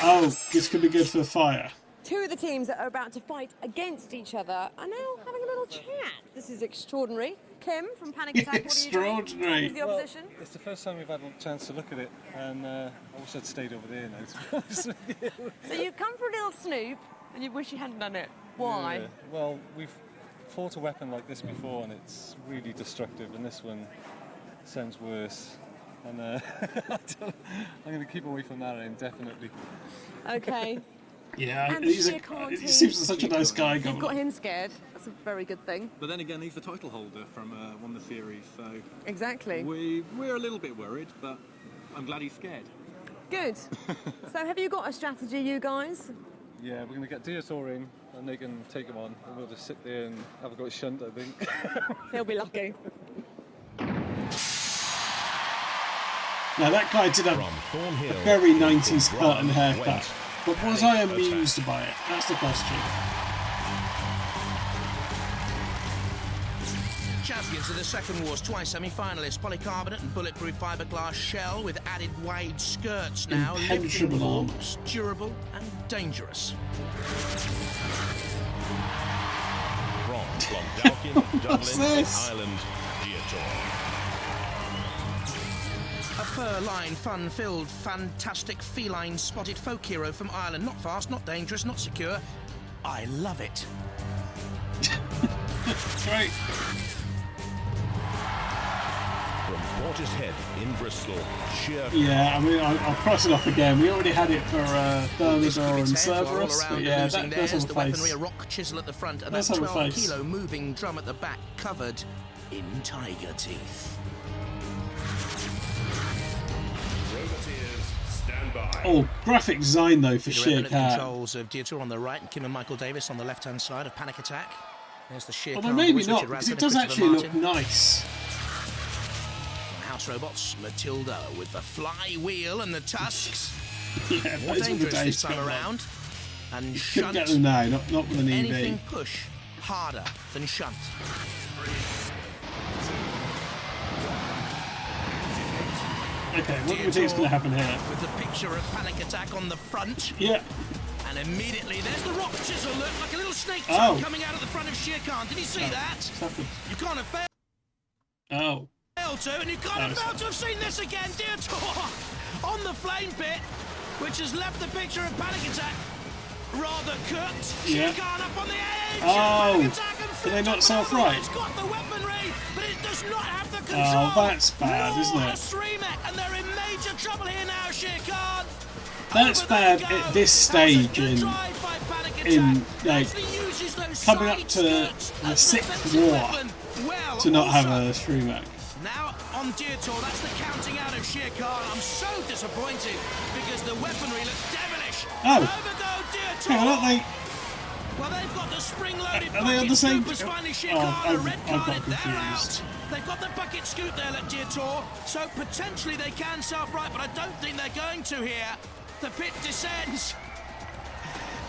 Oh, this could be good for the fire. Two of the teams that are about to fight against each other are now having a little chat. This is extraordinary. Kim from Panic Attack, what are you doing? Extraordinary. Who's the opposition? It's the first time we've had a chance to look at it, and I wish I'd stayed over there now, to be honest with you. So you've come for a little snoop, and you wish you hadn't done it. Why? Yeah. Well, we've fought a weapon like this before, and it's really destructive, and this one sounds worse. And I'm going to keep away from that indefinitely. Okay. Yeah, And he's Shere Khan he team. seems such a nice guy. You've Going got him scared. That's a very good thing. But then again, he's the title holder from one of the series, so Exactly. we're a little bit worried, but I'm glad he's scared. Good. So have you got a strategy, you guys? Yeah, we're going to get Deator in, and they can take him on, and we'll just sit there and have a go at Shunt, I think. He'll be lucky. Now that guy did have a very 90s Spartan haircut, but was I amused by it? That's the question. Champions of the Second War's twice semi-finalists, polycarbonate and bulletproof fiberglass shell with added wide skirts now, lifting Impenetrable armor. forms, durable and dangerous. From Clondalkin, What's Dublin, and this? Ireland, Deator. A fur-lined, fun-filled, fantastic feline spotted folk hero from Ireland. Not fast, not dangerous, not secure. I love it. Great. From Portishead in Bristol, sheer Yeah, I mean, I'll cross it off again. We already had it for Thermidor and Its heads are all Cerberus, around but and yeah, losing that does theirs. have The a weaponry, face. a rock chisel at the front, and Does that have a face. 12-kilo moving drum at the back, covered in tiger teeth. Roboteers, stand by. Oh, graphic design though for Peter sheer Redmond at the cat. controls of Deirdre on the right, and Kim and Michael Davis on the left-hand side of Panic Attack. There's the sheer Although car maybe boys, not, Richard because it Radford does and actually Christopher look Martin. nice. House Robots, Matilda with the flywheel and the tusks. Yeah, More those were the dangerous days this time gone by. around. And Couldn't Shunt. get them now, not with an EV. Anything push harder than Shunt. Okay, what do we think is going to happen here? With the picture of Panic Attack on the front. Yeah. And immediately there's the rock chisel, look, like a little snake Oh. tongue coming out of the front of Shere Khan. Did you see that? You can't have failed. Oh. To, and you can't have failed to have seen this again, Deirdre, on the flame pit, which has left the picture of Panic Attack rather cooked. Yeah. Shere Khan up on the edge. Oh. Panic Attack and Do they not flipped self over. right? It's got the weaponry, but it does not have the control. Oh, that's bad, isn't Nor it? a Sremek, and they're in major trouble here now, Shere Khan. That's bad at this stage in like coming up to the 6th war to not have a Shriemak. Now on Deirdre, that's the counting out of Shere Khan. I'm so disappointed because the weaponry looks devilish. Oh. Overgo Deirdre. Hang on, aren't they? Well, they've got the spring-loaded Are they on the bucket same? scoop as finally Shere Oh, Khan are red I got carded. They're confused. out. They've got the bucket scoop there at Deirdre, so potentially they can self-right, but I don't think they're going to here. The pit descends.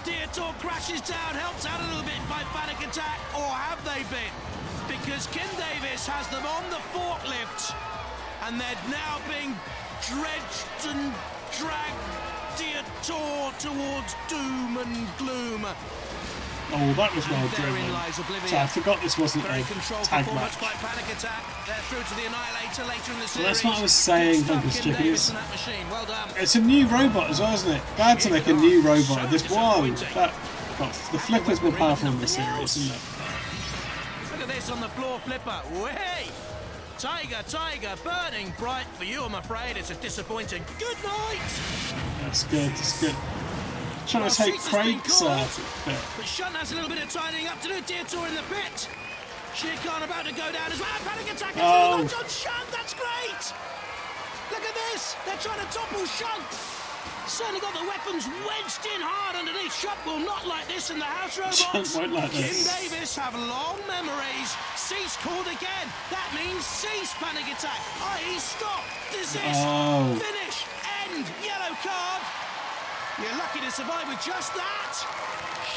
Deirdre crashes down, helped out a little bit by Panic Attack, or have they been? Because Kim Davis has them on the forklift, and they're now being dredged and dragged Deirdre towards doom and gloom. Oh, that was well Therein driven. lies oblivion. So I forgot this wasn't Very a controlled tag performance match. by Panic Attack. They're through to the Annihilator later in the series. Well, that's what I was saying, Good stuff, Focus Kim Chicken. Davis and that machine. Well done. It's a new robot as well, isn't it? Bad to make a new robot. This one, the flipper's more powerful in this series, isn't it? Look at this on the floor flipper. Way! Tiger, burning bright for you, I'm afraid. It's a disappointing good night. That's good, that's good. Trying to take Craig's bit. But Shunt has a little bit of tidying up to do. Deirdre in the pit. Shere Khan about to go down as well. Panic Attack has Oh. on Shunt. That's great. Look at this. They're trying to topple Shunt. Certainly got the weapons wedged in hard underneath. Shunt will not like this in the House Robots. Shunt won't like Kim this. Davis have long memories. Cease called again. That means cease Panic Attack. I.e. stop, desist, Oh. finish, end, yellow card. You're lucky to survive with just that.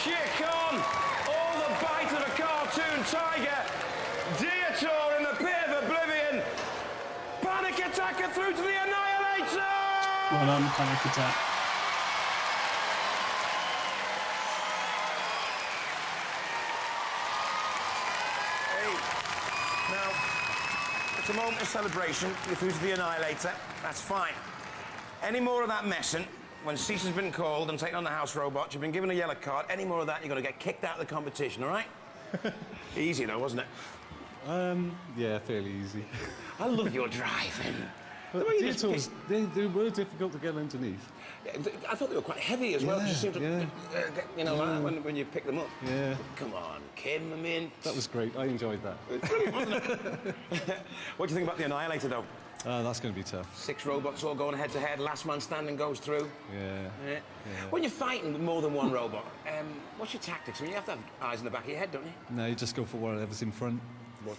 Shere Khan, all the bite of a cartoon tiger. Deirdre in the pit of oblivion. Panic Attacker through to the Annihilator. Well done, Panic Attack. Hey, now, it's a moment of celebration. You're through to the Annihilator. That's fine. Any more of that messing, when cease has been called and taken on the House Robots, you've been given a yellow card, any more of that, you're going to get kicked out of the competition, all right? Easy, though, wasn't it? Yeah, fairly easy. I love your driving. But The way you just Deirdre's, they were difficult to get underneath. I thought they were quite heavy as well. Yeah, It just seemed to, yeah. you know, when you pick them up. Yeah. Come on, Kim, I mean... That was great. I enjoyed that. What do you think about the Annihilator, though? That's going to be tough. 6 robots all going head-to-head, last man standing goes through. Yeah. When you're fighting with more than one robot, what's your tactics? I mean, you have to have eyes in the back of your head, don't you? No, you just go for whatever's in front.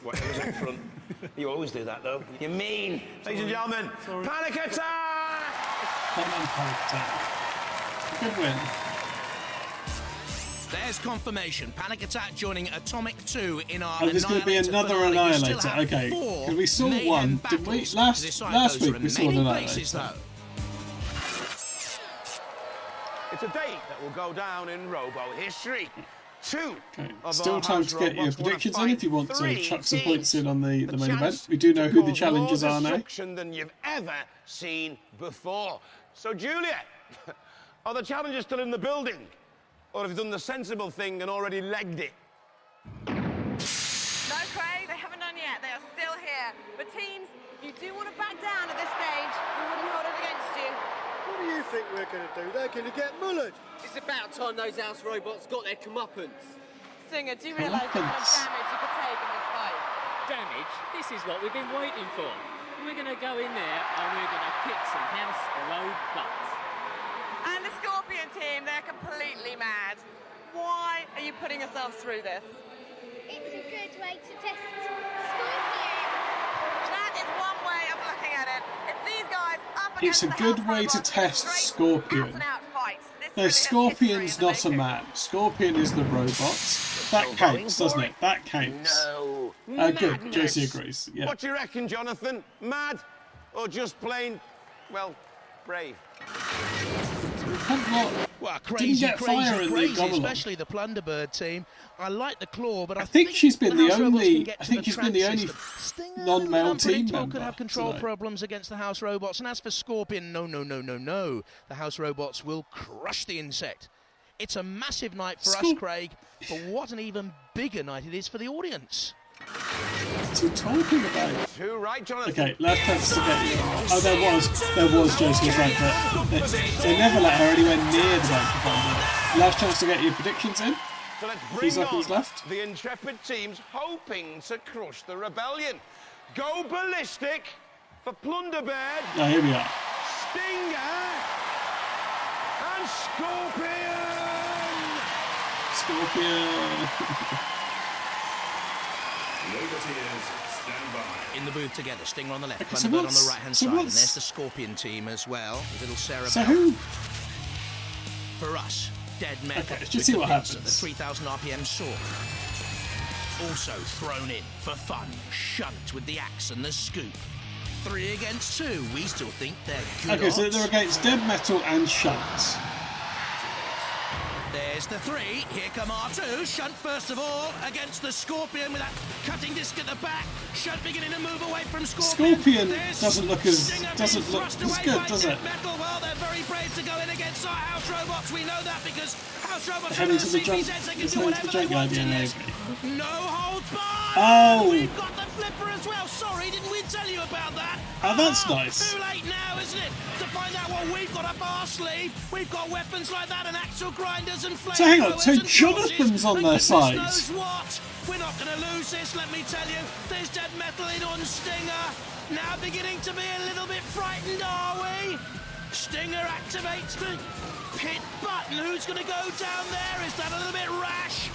Whatever's in front. You always do that, though. You're mean. Ladies and gentlemen, Panic Attack! Panic Attack. Good win. There's confirmation. Panic Attack joining Atomic 2 in our Oh, there's going to be another finale. You still Annihilator. have Okay, 4 because we saw Mayhem one, didn't we? battles. Last Those week are we saw an remaining places, Annihilator. It's a date that will go down in robo history. 2 of Still our time house to get your robots wanna predictions in if you want to fight chuck some 3 points in on the main chance event. We do know who the cause challenges more are now. destruction than you've ever seen before. So, Julia, are the challenges still in the building? Or have you done the sensible thing and already legged it? No, Craig, they haven't done yet. They are still here. But teams, if you do want to back down at this stage, we wouldn't hold it against you. What do you think we're going to do? They're going to get mullered. It's about time those house robots got their comeuppance. Stinger, do you realise how much damage you could take in this fight? Damage? This is what we've been waiting for. We're going to go in there and we're going to kick some house road butts. ourselves through this? It's a good way to test Scorpion. That is one way of looking at it. If these guys up It's against a the good house way to robots, test straight Scorpion. out-and-out fights. This No, really is Scorpion's history in the not a making. man. Scorpion is the robot. That counts, doesn't it? That counts. No. Good. Madness. Josie agrees. Yeah. What do you reckon, Jonathan? Mad? Or just plain, well, brave? Well, Didn't crazy, get fire in the crazy, Gobble-on. especially the Plunderbird team. I like the claw, but I think she's been the House Robots only. can get I to think she's been the only non-male team member. Could have control tonight. problems against the House Robots, and as for Scorpion, no. The House Robots will crush the insect. It's a massive night for us, Craig, but what an even bigger night it is for the audience. What's he talking about? Too right, Jonathan. Okay, last chance to get you. Oh, there was. Josie was right, but they never let her anywhere near the microphone. Last chance to get your predictions in. So let's A few bring seconds on left. the intrepid teams hoping to crush the rebellion. Go ballistic for Plunderbird. Oh, here we are. Stinger and Scorpion. Stand by. In the booth together, Stinger on the left, Okay, so Plunderbird on what's- the right-hand so side, and what's- there's the Scorpion team as well, with little Sarah So Bell. who? For us, Dead Metal Okay, let's just with see the what Pincer, happens. the 3,000 RPM sword. Also thrown in for fun, Shunt with the axe and the scoop. 3 against 2, we still think they're good Okay, so odds. they're against Dead Metal and Shunt. There's the 3. Here come R2. Shunt first of all against the Scorpion with that cutting disc at the back. Shunt beginning to move away from Scorpion. Scorpion There's doesn't look as Stinger being doesn't look thrust as away good, by does Dead it? Metal. Well, they're very brave to go in against our House Robots. We know that because House Robots are Heading to the CPZs. junk. They can He's do heading to the whatever they junk want idea, in this. maybe. No holds barred. Oh. We've got the flipper as well. Sorry, didn't we tell you about that? Oh, that's nice. Too late now, isn't it? To find out what we've got up our sleeve. We've got weapons like that and axle grinders and flamethrowers. So hang on, so and Jonathan's torches, on and their goodness side. knows what? We're not going to lose this, let me tell you. There's Dead Metal in on Stinger. Now beginning to be a little bit frightened, are we? Stinger activates the pit button. Who's going to go down there? Is that a little bit rash?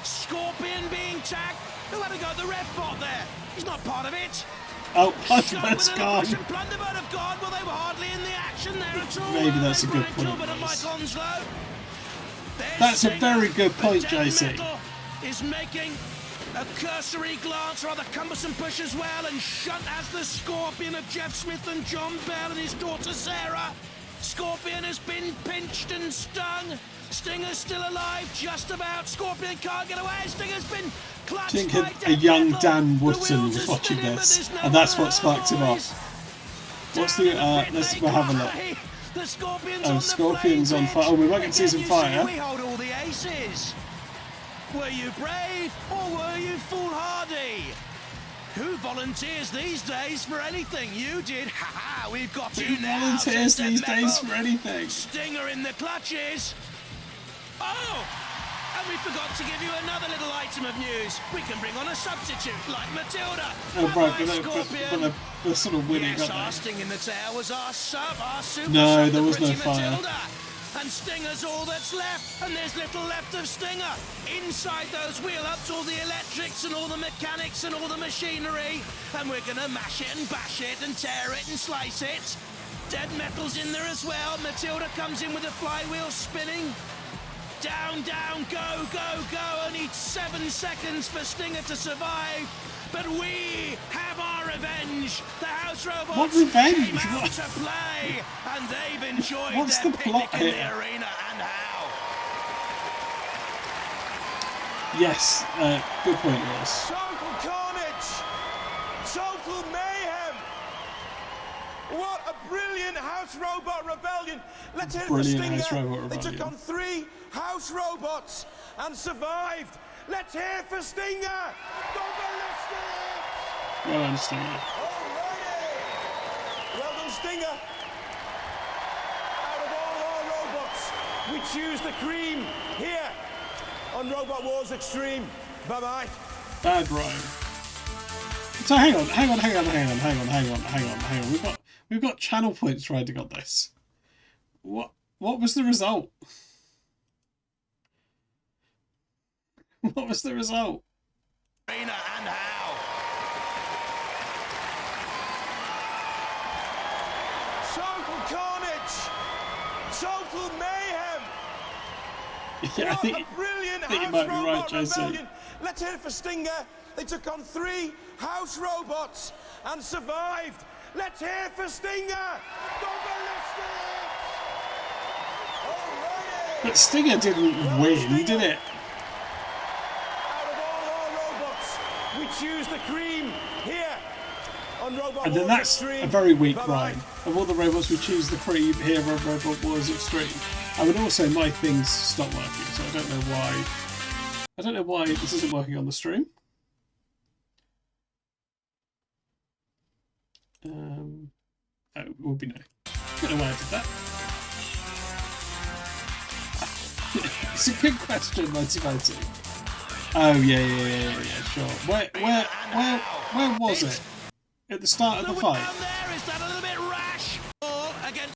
Scorpion being tagged. Who had to go at the red bot there? He's not part of it. Oh, Plunderbird's Plunderbird's gone. Plunderbird have gone. Well, they were hardly in the action there at all. Maybe that's a good Brian point, Gilbert and Liz. Mike Onslow. There's That's a Stinger, very good but point, Dead JC. Metal is making a cursory glance, rather cumbersome push as well, and Shunt has the Scorpion of Jeff Smith and John Bell and his daughter Sarah. Scorpion has been pinched and stung. Stinger's still alive, just about. Scorpion can't get away. Stinger's been I clutched think by a young Dead Dan Metal. The Wootton wheels was are watching spinning, but this, there's no and that's one what sparked him boys. off. What's the? We'll have a look. The Scorpion's Oh, on the Scorpion's on flame fire. Oh, we might get to see some Again, you fire. We hold all the aces. Were you brave or were you foolhardy? Who volunteers these days for anything? You did. Ha ha, we've got Who you now. volunteers says these Dead days Metal. for anything? Stinger in the clutches. Oh! And we forgot to give you another little item of news. We can bring on a substitute like Matilda. Oh, right, Bye-bye, but they're sort of winning, yes, our aren't sting in the tail was our sub, our super No, sub, there the was no pretty fire. Matilda. And Stinger's all that's left, and there's little left of Stinger. Inside those wheel-ups, all the electrics and all the mechanics and all the machinery. And we're gonna mash it and bash it and tear it and slice it. Dead Metal's in there as well. Matilda comes in with the flywheel spinning. Down, down, go, go, go. Only 7 seconds for Stinger to survive. But we have our revenge. The House Robots What revenge? came out What? to play, and they've enjoyed What's their the plot picnic in here? the arena. And how? Yes, good point, Liz. Total carnage! Total mayhem! What a brilliant House Robot rebellion! Let's hear it for Brilliant Stinger. House Robot They took rebellion. on 3 House Robots and survived. Let's hear it for Stinger! Go ballistic! Well done, Stinger. Well done, Stinger. Out of all our robots, we choose the cream here on Robot Wars Extreme. Bye-bye. Bad rhyme. So hang on. We've got channel points trying to got this. What was the result? What was the result? Arena and how. Total carnage! Total mayhem! Yeah, I think a brilliant you house might be right, robot Jesse. rebellion. Let's hear it for Stinger. They took on 3 house robots and survived. Let's hear it for Stinger. Go ballistic! But Stinger didn't win, did it? Out of all our robots, we choose the cream here on Robot And then Wars that's Extreme. a very weak Bye-bye. rhyme. Of all the robots we choose the cream here on Robot Wars Extreme. I would also my things stopped working, so I don't know why. I don't know why this isn't working on the stream. Oh, it will be no. Don't know why I did that. It's a good question, Mighty Mighty. Oh yeah, sure. Where was it? At the start of the fight? Is that a little bit rash? Or against...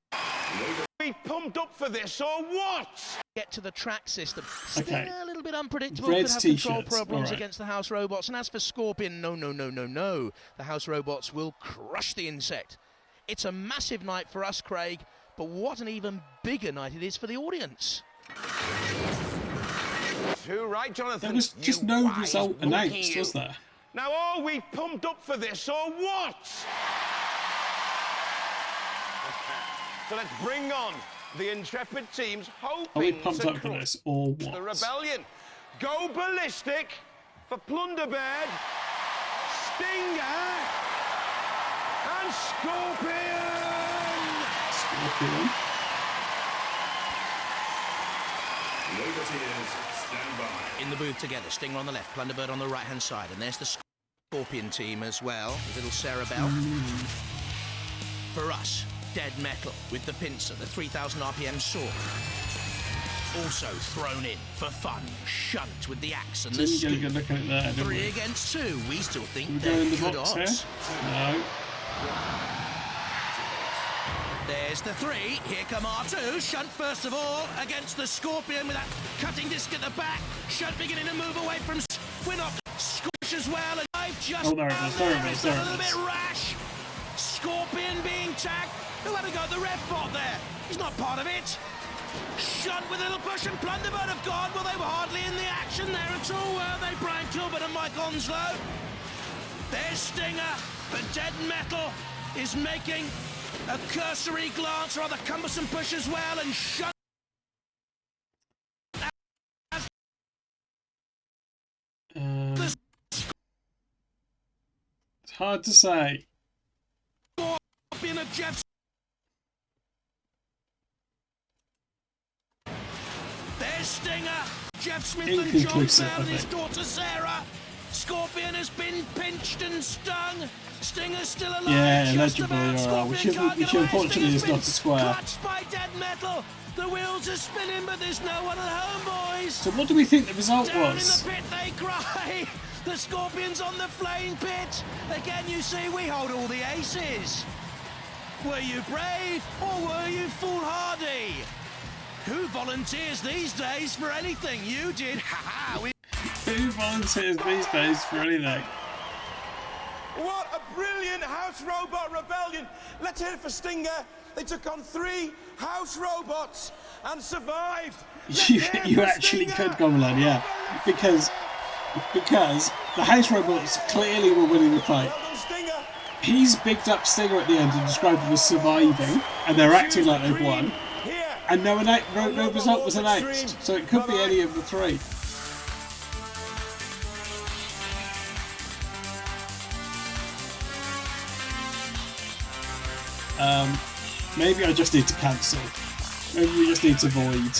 We pumped up for this, or what? Get to the track system. Okay. Stinger a little bit unpredictable. Red Could have control t-shirts, problems alright. against the house robots. And as for Scorpion, no. The house robots will crush the insect. It's a massive night for us, Craig, but what an even bigger night it is for the audience. Too right, Jonathan. There was just no result announced, was there? Now, are we pumped up for this, or what? So let's bring on the intrepid teams hoping Are we pumped to up for crush this, or the what? rebellion. Go ballistic for Plunderbird, Stinger, and Scorpion! Scorpion. Roboteers, stand by. In the booth together, Stinger on the left, Plunderbird on the right-hand side, and there's the Scorpion team as well, with little Sarah Bell. For us, Dead Metal with the pincer, the 3,000 RPM sword. Also thrown in for fun, Shunt with the axe and the Didn't get a scoop. good look at it there, did 3 we? against 2. We still think Can we go they're in the good box odds. here? No. There's the 3. Here come R2. Shunt first of all against the Scorpion with that cutting disc at the back. Shunt beginning to move away from. We're not Scorch as well, and I've just. Oh, there it is, there it is, It's there a it little is. bit rash. Scorpion being tagged. Who had a go at the ref bot there? He's not part of it. Shunt with a little push, and Plunderbird have gone. Well, they were hardly in the action there at all, were they? Brian Kilbert and Mike Onslow. There's Stinger, but Dead Metal is making a cursory glance, rather cumbersome push as well, and Shunt. It's hard to say. Scorpion of Jeff. There's Stinger, Jeff Smith and John Inconclusive, Bell I and his think. daughter Sarah. Scorpion has been pinched and stung. Stinger's still alive. Yeah, just legible, about. you're right. Scorpion can't Which get away. unfortunately Stinger's is not been a square. clutched by Dead Metal. The wheels are spinning, but there's no one at home, boys. So what do we think the result Down was? in the pit they cry. The Scorpion's on the flame pit. Again, you see, we hold all the aces. Were you brave or were you foolhardy? Who volunteers these days for anything? You did. Ha ha. Who volunteers these days for anything? What a brilliant house robot rebellion. Let's hear it for Stinger. They took on 3 house robots and survived. You actually could, Gomelin, yeah. Because the house robots clearly were winning the fight. He's bigged up Stinger at the end and described them as surviving, and they're acting like they've won. And no result was announced, so it could be any of the 3. Maybe I just need to cancel. Maybe we just need to void.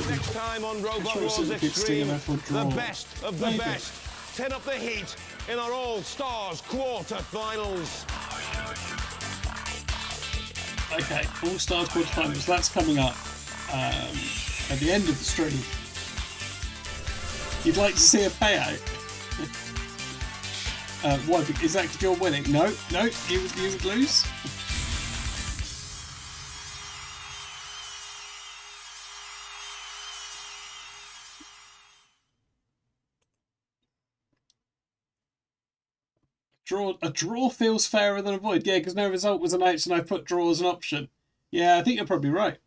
Next time on Robot Wars Extreme, the best of the best. Turn up the heat in our All-Stars quarter-finals. Okay, All Stars quarterfinals. That's coming up at the end of the stream. You'd like to see a payout? Why? Is that because you're winning? No, you would lose. A draw feels fairer than a void. Yeah, because no result was announced and I put draw as an option. Yeah, I think you're probably right.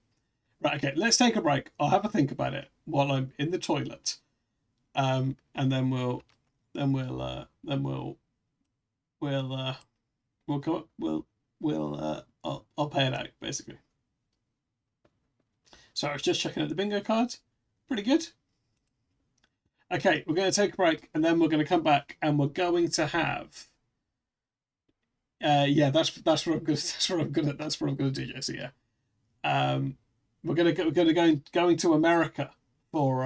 Right, okay, let's take a break. I'll have a think about it while I'm in the toilet. And then I'll pay it out, basically. So I was just checking out the bingo cards. Pretty good. Okay, we're going to take a break and then we're going to come back and we're going to have yeah, that's what I'm gonna do, Jesse. Yeah, we're gonna going to America for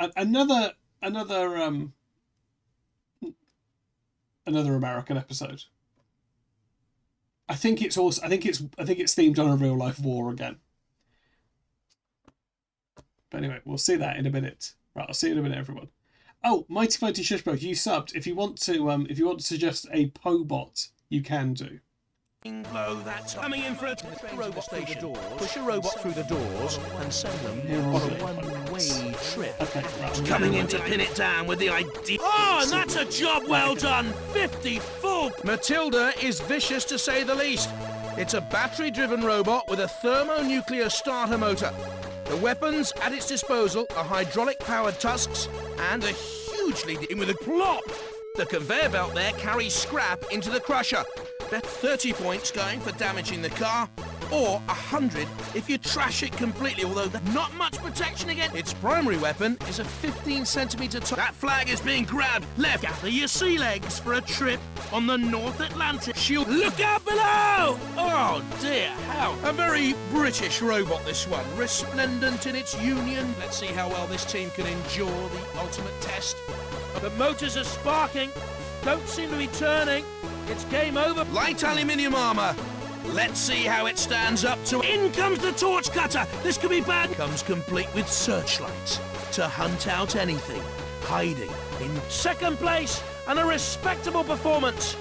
another American episode. I think it's themed on a real life war again. But anyway, we'll see that in a minute. Right, I'll see you in a minute, everyone. Oh, Mighty Shushbro, you subbed. If you want to suggest a Bobot, you can do. That's coming in for a robot station. Push a robot through the doors and send them on a one-way trip. Okay, right. Coming in to pin it down with the idea. Oh, and that's a job well done. 50 full. Matilda is vicious to say the least. It's a battery-driven robot with a thermonuclear starter motor. The weapons at its disposal are hydraulic-powered tusks and a hugely with a plop. The conveyor belt there carries scrap into the crusher. Bet 30 points going for damaging the car, or 100 if you trash it completely, although not much protection against. Its primary weapon is a 15-centimetre That flag is being grabbed. Left. Gather your sea legs for a trip on the North Atlantic. Look out below! Oh dear, how? A very British robot, this one. Resplendent in its union. Let's see how well this team can endure the ultimate test. The motors are sparking. Don't seem to be turning. It's game over. Light aluminium armour. Let's see how it stands up to... In comes the torch cutter. This could be bad. Comes complete with searchlights to hunt out anything hiding in second place and a respectable performance.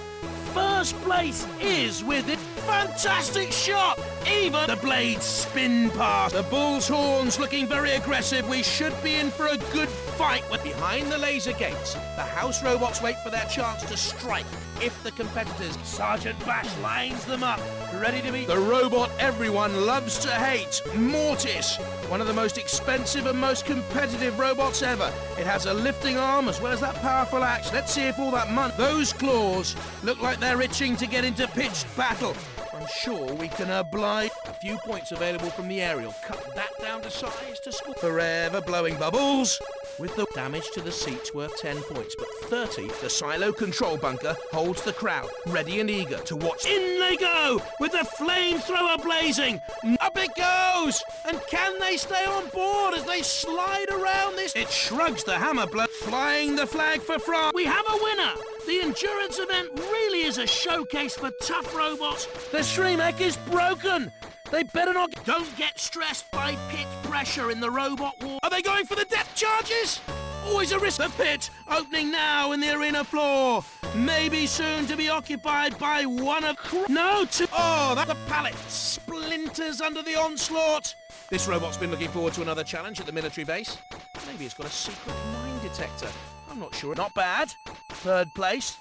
First place is with it. Fantastic shot. Even the blades spin past. The bull's horns looking very aggressive. We should be in for a good fight. Behind the laser gates, the house robots wait for their chance to strike. If the competitors, Sergeant Bash lines them up, ready to meet the robot everyone loves to hate, Mortis. One of the most expensive and most competitive robots ever. It has a lifting arm as well as that powerful axe. Let's see if all that money... Those claws look like they're itching to get into pitched battle. I'm sure we can oblige. A few points available from the aerial. Cut that down to size to score. Forever blowing bubbles. With the damage to the seats worth 10 points, but 30, the silo control bunker holds the crowd, ready and eager to watch. In they go, with the flamethrower blazing. Up it goes! And can they stay on board as they slide around this? It shrugs the hammer blow, flying the flag for France. We have a winner! The endurance event really is a showcase for tough robots. The Shremek is broken. They better not... Don't get stressed by pit pressure in the robot war. Are they going for the depth charges? Always a risk. The pit opening now in the arena floor. Maybe soon to be occupied by one of... No, two... Oh, that the pallet splinters under the onslaught. This robot's been looking forward to another challenge at the military base. Maybe it's got a secret mine detector. I'm not sure. Not bad. Third place.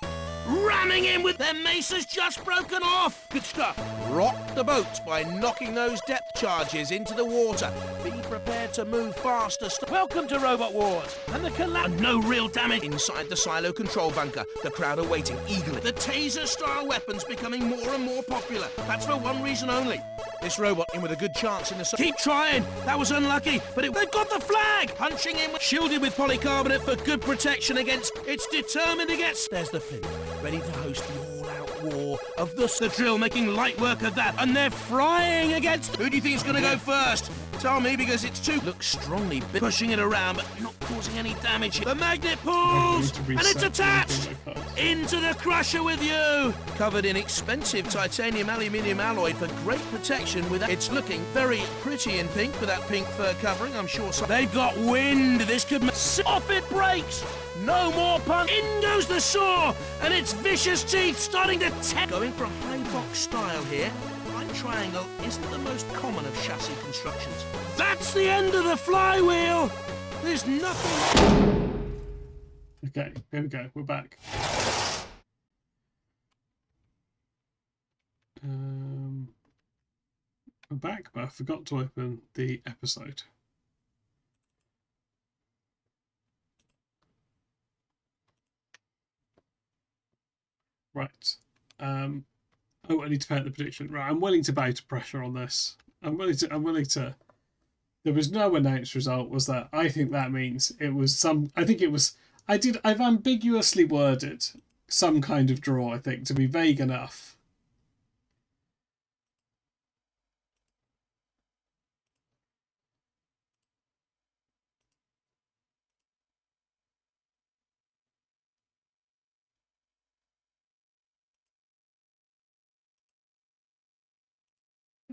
Ramming in with their mace has just broken off. Good stuff. Rock the boat by knocking those depth charges into the water. Be prepared to move faster. Welcome to Robot Wars. And the collapse. No real damage. Inside the silo control bunker, the crowd are waiting eagerly. The taser-style weapons becoming more and more popular. That's for one reason only. This robot in with a good chance in the... Keep trying. That was unlucky, but they've got the flag. Punching in, shielded with polycarbonate for good protection against... It's determined to get... There's the pin. Ready to host the all-out war of the drill, making light work of that, and they're frying against... Who do you think is going to go first? Tell me, because it's too... Looks strongly pushing it around, but not causing any damage. The magnet pulls, and it's attached into the crusher with you. Covered in expensive titanium aluminium alloy for great protection. With it's looking very pretty in pink with that pink fur covering. I'm sure they've got wind. This could off. It breaks. No more pun. In goes the saw, and its vicious teeth starting to tear. Going for a high box style here. Triangle isn't the most common of chassis constructions. That's the end of the flywheel! There's nothing... Okay, here we go. We're back. We're back, but I forgot to open the episode. Right. Oh, I need to pay out the prediction. Right, I'm willing to bow to pressure on this. I'm willing to. There was no announced result, was there? I think that means it was some. I think it was. I've ambiguously worded some kind of draw. I think to be vague enough.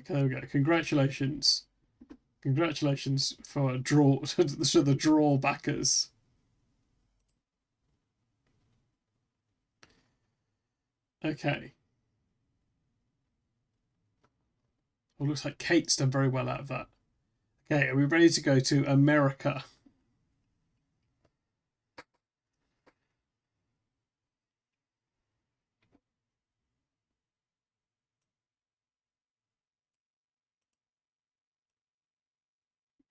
Okay, there we go. Congratulations. Congratulations for a draw to the draw backers. Okay. Well, looks like Kate's done very well out of that. Okay, are we ready to go to America?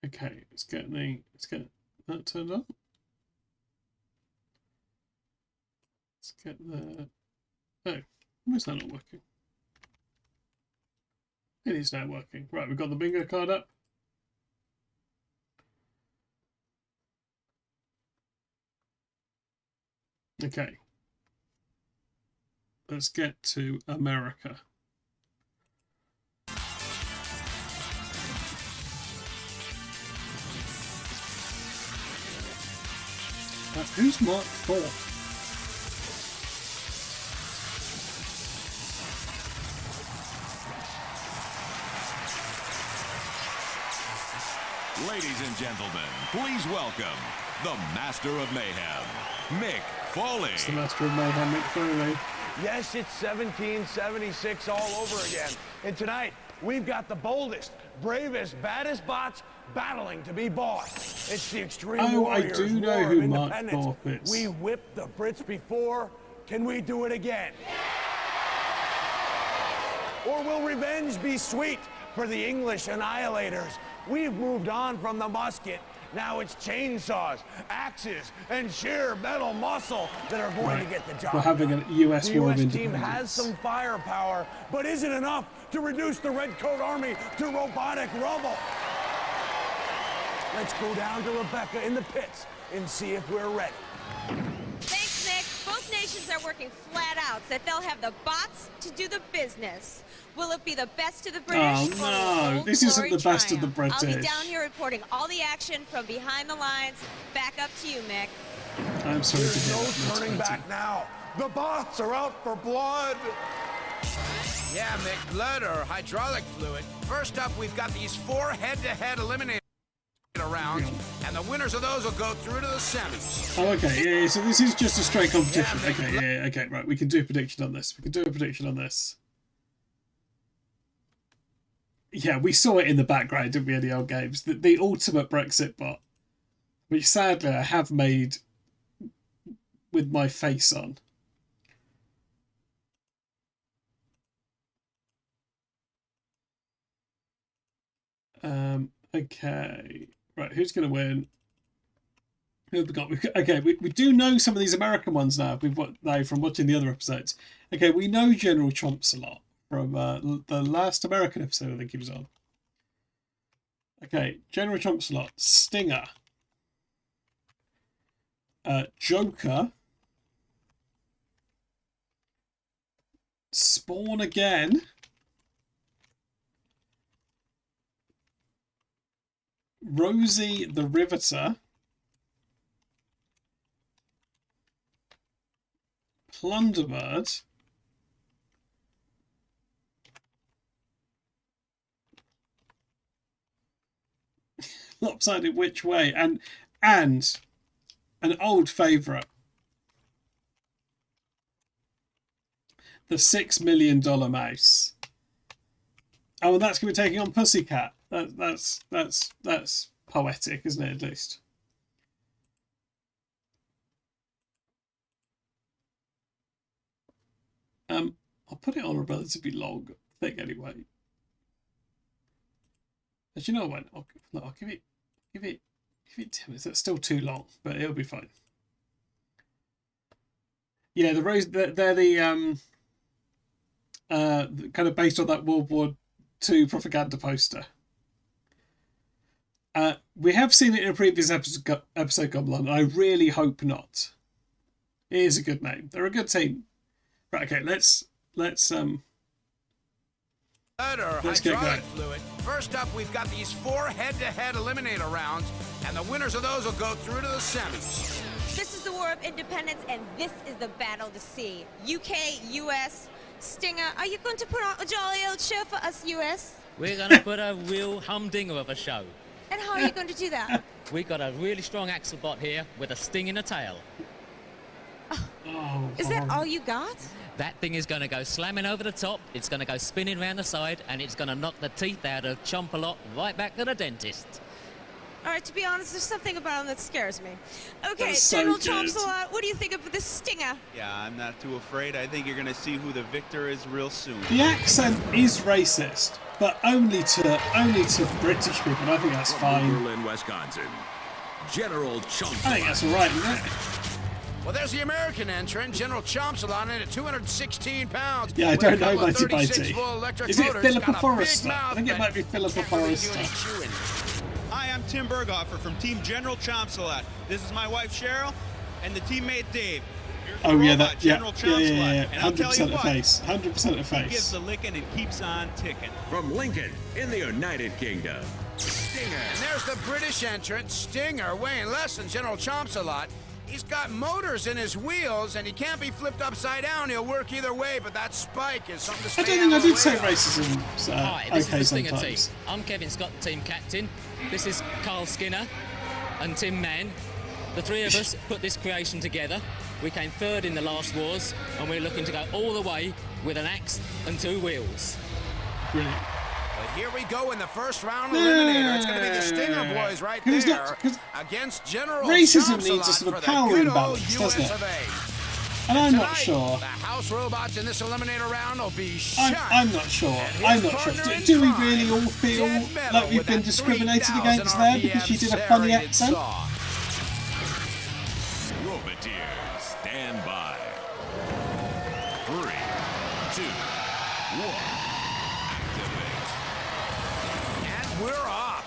Okay, let's get that turned on. Let's get the. Oh, why is that not working? It is now working. Right, we've got the bingo card up. Okay. Let's get to America. Who's Mark 4? Ladies and gentlemen, please welcome the Master of Mayhem, Mick Foley. It's the Master of Mayhem, Mick Foley. Yes, it's 1776 all over again. And tonight, we've got the boldest, bravest, baddest bots battling to be bought. It's the Extreme Warriors. I do know War who of Mark Independence. Thorpe is. We whipped the Brits before. Can we do it again? Or will revenge be sweet for the English annihilators? We've moved on from the musket. Now it's chainsaws, axes, and sheer metal muscle that are going to get the job. We're having a U.S. The war of U.S. team independence. has some firepower, but is it enough to reduce the Red Coat Army to robotic rubble? Let's go down to Rebecca in the pits and see if we're ready. Thanks, Nick. Both nations are working flat out so that they'll have the bots to do the business. Will it be the best of the British? Oh no, this isn't the best of the British. I'll be down here reporting all the action from behind the lines. Back up to you, Mick. I'm sorry to hear There's that. no turning back now. The bots are out for blood. Yeah, Mick, blood or hydraulic fluid. First up, we've got these 4 head-to-head eliminator rounds, and the winners of those will go through to the semis. Oh, okay, yeah, so this is just a straight competition. Okay, right, we can do a prediction on this. We can do a prediction on this. Yeah, we saw it in the background, didn't we, in the old games? The ultimate Brexit bot, which sadly I have made with my face on. Okay. Right, who's going to win? Who have we got? Okay, we do know some of these American ones now. From watching the other episodes. Okay, we know General Chomps a lot from the last American episode I think he was on. Okay, General Chomps a lot. Stinger. Joker. Spawn again. Rosie the Riveter, Plunderbird, Lopsided Which Way, and an old favourite, the $6 Million Mouse. Oh, and that's going to be taking on Pussycat. That's poetic, isn't it? At least. I'll put it on a relatively long thing anyway. But you know what? I'll give it 10 minutes. That's still too long, but it'll be fine. Yeah, the Rose. They're the kind of based on that World War II propaganda poster. We have seen it in a previous episode Goblin. I really hope not. It is a good name. They're a good team. Right, okay, let's get going. Fluid. First up, we've got these 4 head-to-head eliminator rounds, and the winners of those will go through to the semis. This is the War of Independence, and this is the battle to see. UK, US, Stinger, are you going to put on a jolly old show for us, US? We're going to put a real humdinger of a show. And how are you going to do that? We got a really strong axolotl here with a sting in a tail. Oh, is that all you got? That thing is going to go slamming over the top, it's going to go spinning around the side, and it's going to knock the teeth out of Chomp-a-Lot right back to the dentist. All right, to be honest, there's something about him that scares me. Okay, That's so General good. Chomp-a-Lot, what do you think of this Stinger? Yeah, I'm not too afraid. I think you're going to see who the victor is real soon. The accent is racist, but only to British people. And I think that's fine. Berlin, Wisconsin. General Chomp. I think that's all right, isn't it? Well, there's the American entrant, General Chomp-a-Lot, in at 216 pounds. Yeah, I don't know, With a couple of Mighty 36 volt electric Is it motors, Philippa got a big Forrester? mouth, I think it might be Philippa can't really do Forrester. any chewing. Hi, I'm Tim Berghofer from Team General Chomp-a-Lot. This is my wife Cheryl and the teammate Dave. Here's the Oh yeah, robot, that yeah, General yeah, Chomp-a-Lot. yeah. And I'll tell you 100% of what, face. 100% of he gives face. the licking and keeps on ticking. From Lincoln in the United Kingdom. Stinger. And there's the British entrant, Stinger, weighing less than General Chomp-a-Lot. He's got motors in his wheels, and he can't be flipped upside down. He'll work either way, but that spike is something to stay I don't think I out of the did say way of. racism. Hi, this Okay, is the Stinger sometimes. team. I'm Kevin Scott, team captain. This is Carl Skinner and Tim Mann. The three of us put this creation together. We came third in the last wars, and we're looking to go all the way with an axe and 2 wheels. Brilliant. But here we go in the first round eliminator. It's going to be the Stinger boys right Who's there that? 'Cause against General racism Chomp-a-Lot needs a sort of for the power good imbalance, old doesn't it? US of A. And I'm not Tonight, sure. The house robots in this eliminator round will be shot. I'm not sure. And I'm his not sure. partner in Do we crime, really all feel Dead Metal like we've with been that discriminated 3,000 against there because she did a funny serrated accent? saw. Roboteers, stand by. 3, 2, 1. And we're off.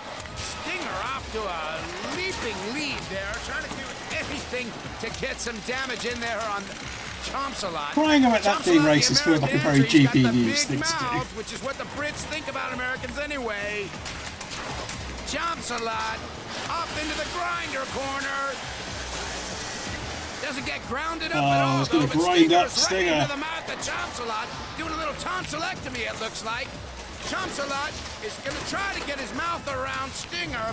Stinger off to a leaping lead there, trying to do anything to get some damage in there on Chomp-a-Lot. Crying about that being Chomp-a-Lot, the racist feels like a American very entry, he's got GB the News big thing to do. mouth, which is what the Brits think about Americans anyway. Chomp-a-Lot up into the grinder corner. Doesn't get grounded up at all. It's going though, to but grind up Stinger's Stinger. right into the mouth of Chomp-a-Lot, doing a little tonsillectomy, it looks like. Chomp-a-Lot is going to try to get his mouth around Stinger.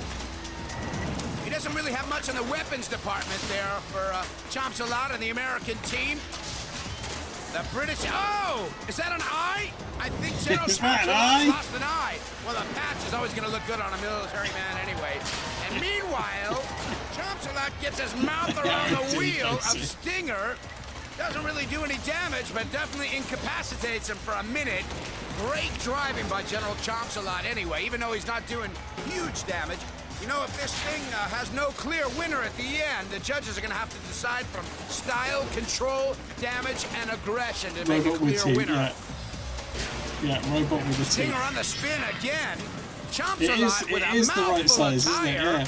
He doesn't really have much in the weapons department there for Chomp-a-Lot and the American team. The British... Oh! Is that an eye? I think General Is that an Chomp-a-Lot eye? lost an eye. Well, the patch is always going to look good on a military man anyway. And meanwhile, Chomp-a-Lot gets his mouth around the wheel of Stinger. Doesn't really do any damage, but definitely incapacitates him for a minute. Great driving by General Chomp-a-Lot anyway, even though he's not doing huge damage. You know, if this thing has no clear winner at the end, the judges are going to have to decide from style, control, damage, and aggression to make a Robot clear with team, winner. yeah, robot with a team. Stinger on the spin again. It Chomp-a-Lot is with a the right mouthful size, of isn't it? tire. Yeah.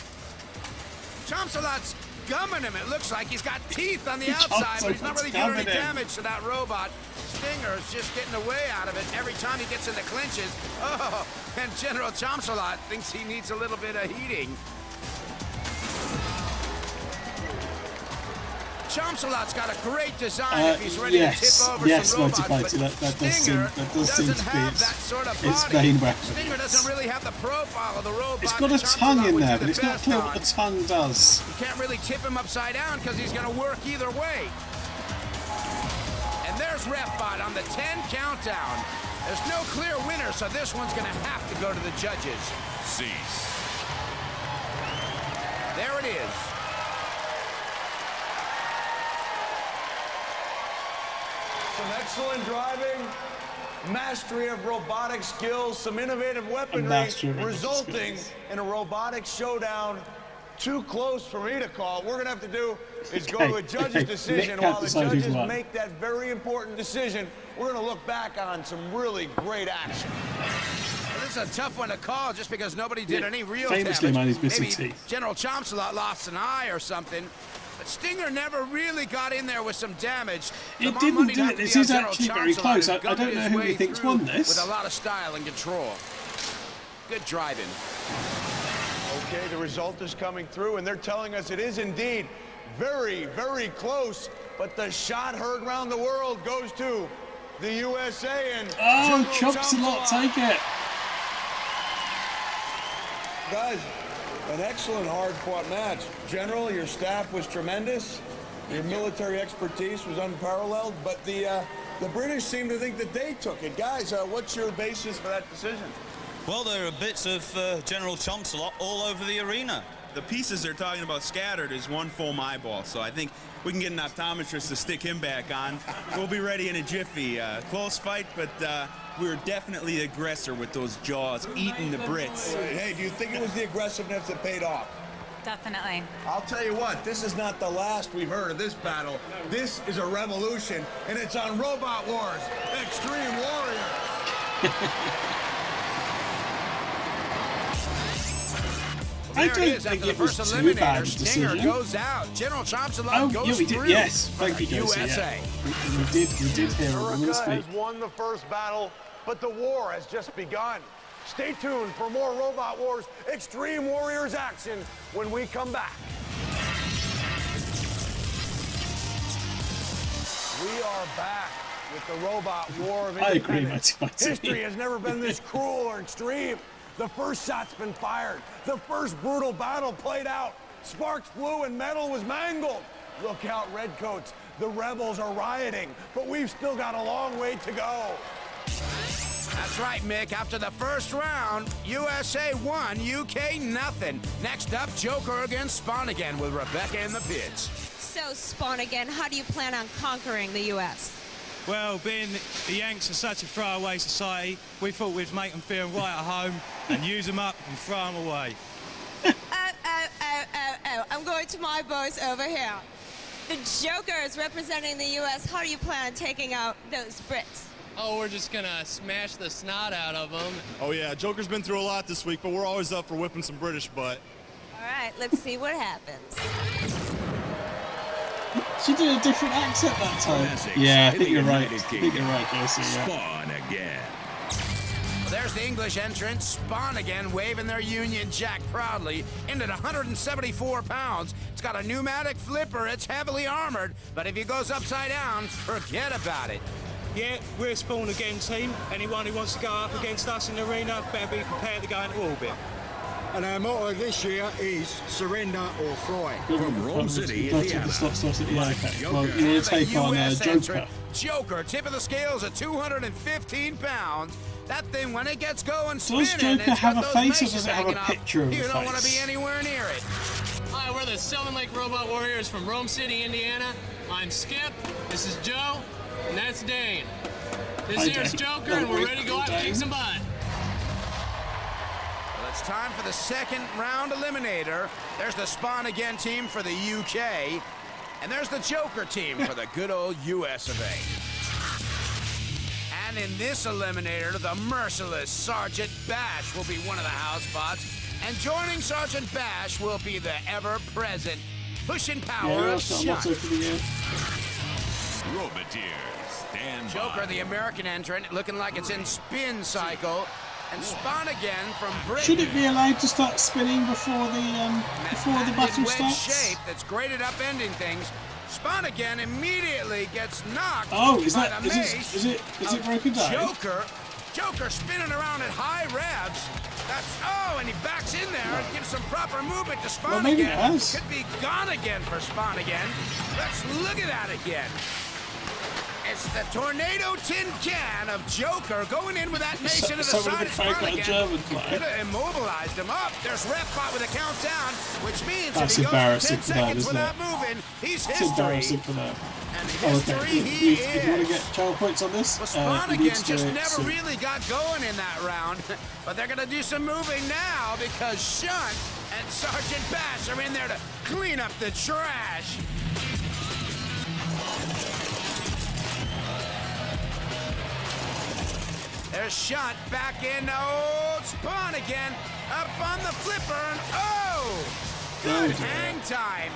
Chomp-a-Lot's gumming him. It looks like he's got teeth on the John's outside, but he's not really doing any gumming him. damage to that robot. Stinger is just getting away out of it every time he gets in the clinches. Oh, and General Chomsalot thinks he needs a little bit of heating. Chomsalot's got a great design if he's ready to tip over some robots, but Stinger doesn't have that sort of body. Stinger doesn't really have the profile of the robot. It's got a tongue in there, but it's not clear what the tongue does. You can't really tip him upside down because he's going to work either way. And there's RefBot on the 10 countdown. There's no clear winner, so this one's going to have to go to the judges. Cease. There it is. Some excellent driving, mastery of robotic skills, some innovative weaponry, resulting in a robotic showdown. Too close for me to call. What we're gonna have to do is go to a judge's decision. While the judges make that very important decision, we're gonna look back on some really great action. Well, this is a tough one to call just because nobody did any real famously, damage. man, he's missing Maybe teeth. General Chomsalot lost an eye or something. But Stinger never really got in there with some damage. It didn't do it. This is actually very close. I don't know who he thinks won this. With a lot of style and control. Good driving. Okay, the result is coming through, and they're telling us it is indeed very, very close. But the shot heard around the world goes to the USA and Chomsalot, take it. Guys, an excellent hard-fought match. General, your staff was tremendous. Your military expertise was unparalleled, but the British seem to think that they took it. Guys, what's your basis for that decision? Well, there are bits of General Chomsalot all over the arena. The pieces they're talking about scattered is one foam eyeball, so I think we can get an optometrist to stick him back on. We'll be ready in a jiffy. Close fight, but we were definitely the aggressor with those jaws, eating the Brits. Hey, do you think it was the aggressiveness that paid off? Definitely. I'll tell you what, this is not the last we've heard of this battle. This is a revolution, and it's on Robot Wars Extreme Warriors. I don't think it was too bad a Stinger decision. goes out. General Chomsalot goes yeah, we did. through. Yes, for thank you, the Josie. USA. Yeah. We did hear a woman America speak. has won the first battle, but the war has just begun. Stay tuned for more Robot Wars Extreme Warriors action when we come back. We are back with the Robot War of I agree, Independence. Matty. History has never been this cruel or extreme. The first shot's been fired. The first brutal battle played out. Sparks flew and metal was mangled. Look out, Redcoats. The rebels are rioting, but we've still got a long way to go. That's right, Mick. After the first round, USA won, UK nothing. Next up, Joker against Spawn again with Rebecca in the pits. So, Spawn again, how do you plan on conquering the U.S.? Well, being the Yanks are such a throwaway society, we thought we'd make them feel right at home and use them up and throw them away. Oh, I'm going to my boys over here. The Joker is representing the U.S. How do you plan on taking out those Brits? Oh, we're just gonna smash the snot out of them. Oh yeah, Joker's been through a lot this week, but we're always up for whipping some British butt. All right, let's see what happens. She did a different accent that time. Yeah, I think you're right. I think you're right, Josie. Yeah. Spawn again. Well, there's the English entrant, Spawn again, waving their Union Jack proudly. In at 174 pounds. It's got a pneumatic flipper. It's heavily armored. But if he goes upside down, forget about it. Yeah, we're a Spawn again team. Anyone who wants to go up against us in the arena better be prepared to go into orbit. And our motto this year is surrender or fly. From Rome City, Indiana. Yeah, okay. Well, you want to take on Joker. Joker, tip of the scales at 215 pounds. That thing, when it gets going, Does spinning, Joker it's have got a those face or meshes does it have a hanging off. picture of a You don't want to face? be anywhere near it. Hi, we're the Sylvan Lake Robot Warriors from Rome City, Indiana. I'm Skip, this is Joe, and that's Dane. This Hi, here's Dane. Joker, and we're ready to go out and kick some butt. Well, it's time for the second round eliminator. There's the Spawn Again team for the UK, and there's the Joker team for the good old US of A. And in this eliminator, the merciless Sergeant Bash will be one of the house bots, and joining Sergeant Bash will be the ever-present pushing power Yeah, of that's got a motto Shunt. for the year. Roboteers, stand Joker, by. the American entrant, looking like it's in spin cycle. And Spawn again from Britain. Should it be allowed to start spinning before the battle wedge starts? shape that's great at upending things. Spawn again immediately gets knocked. Oh, is by that the is mace it broken down? Joker spinning around at high revs. And he backs in there and gives some proper movement to Spawn Well, maybe again. it has. Could be gone again for Spawn again. Let's look at that again. It's the tornado tin can of Joker going in with that mace into the Someone side in of the crowd Spawn got a again. German flag. Could have immobilized him up. There's Refbot with a countdown, which means That's if he goes embarrassing 10 for that, seconds isn't without it? moving, he's It's history. embarrassing for that. And Oh, history okay. he If you want to is. get channel points on this, Well, Spawn you need again to do just it never soon. really got going in that round, but they're going to do some moving now because Shunt and Sergeant Bash are in there to clean up the trash. There's Shunt back in old Spawn again, up on the flipper, and good hang time.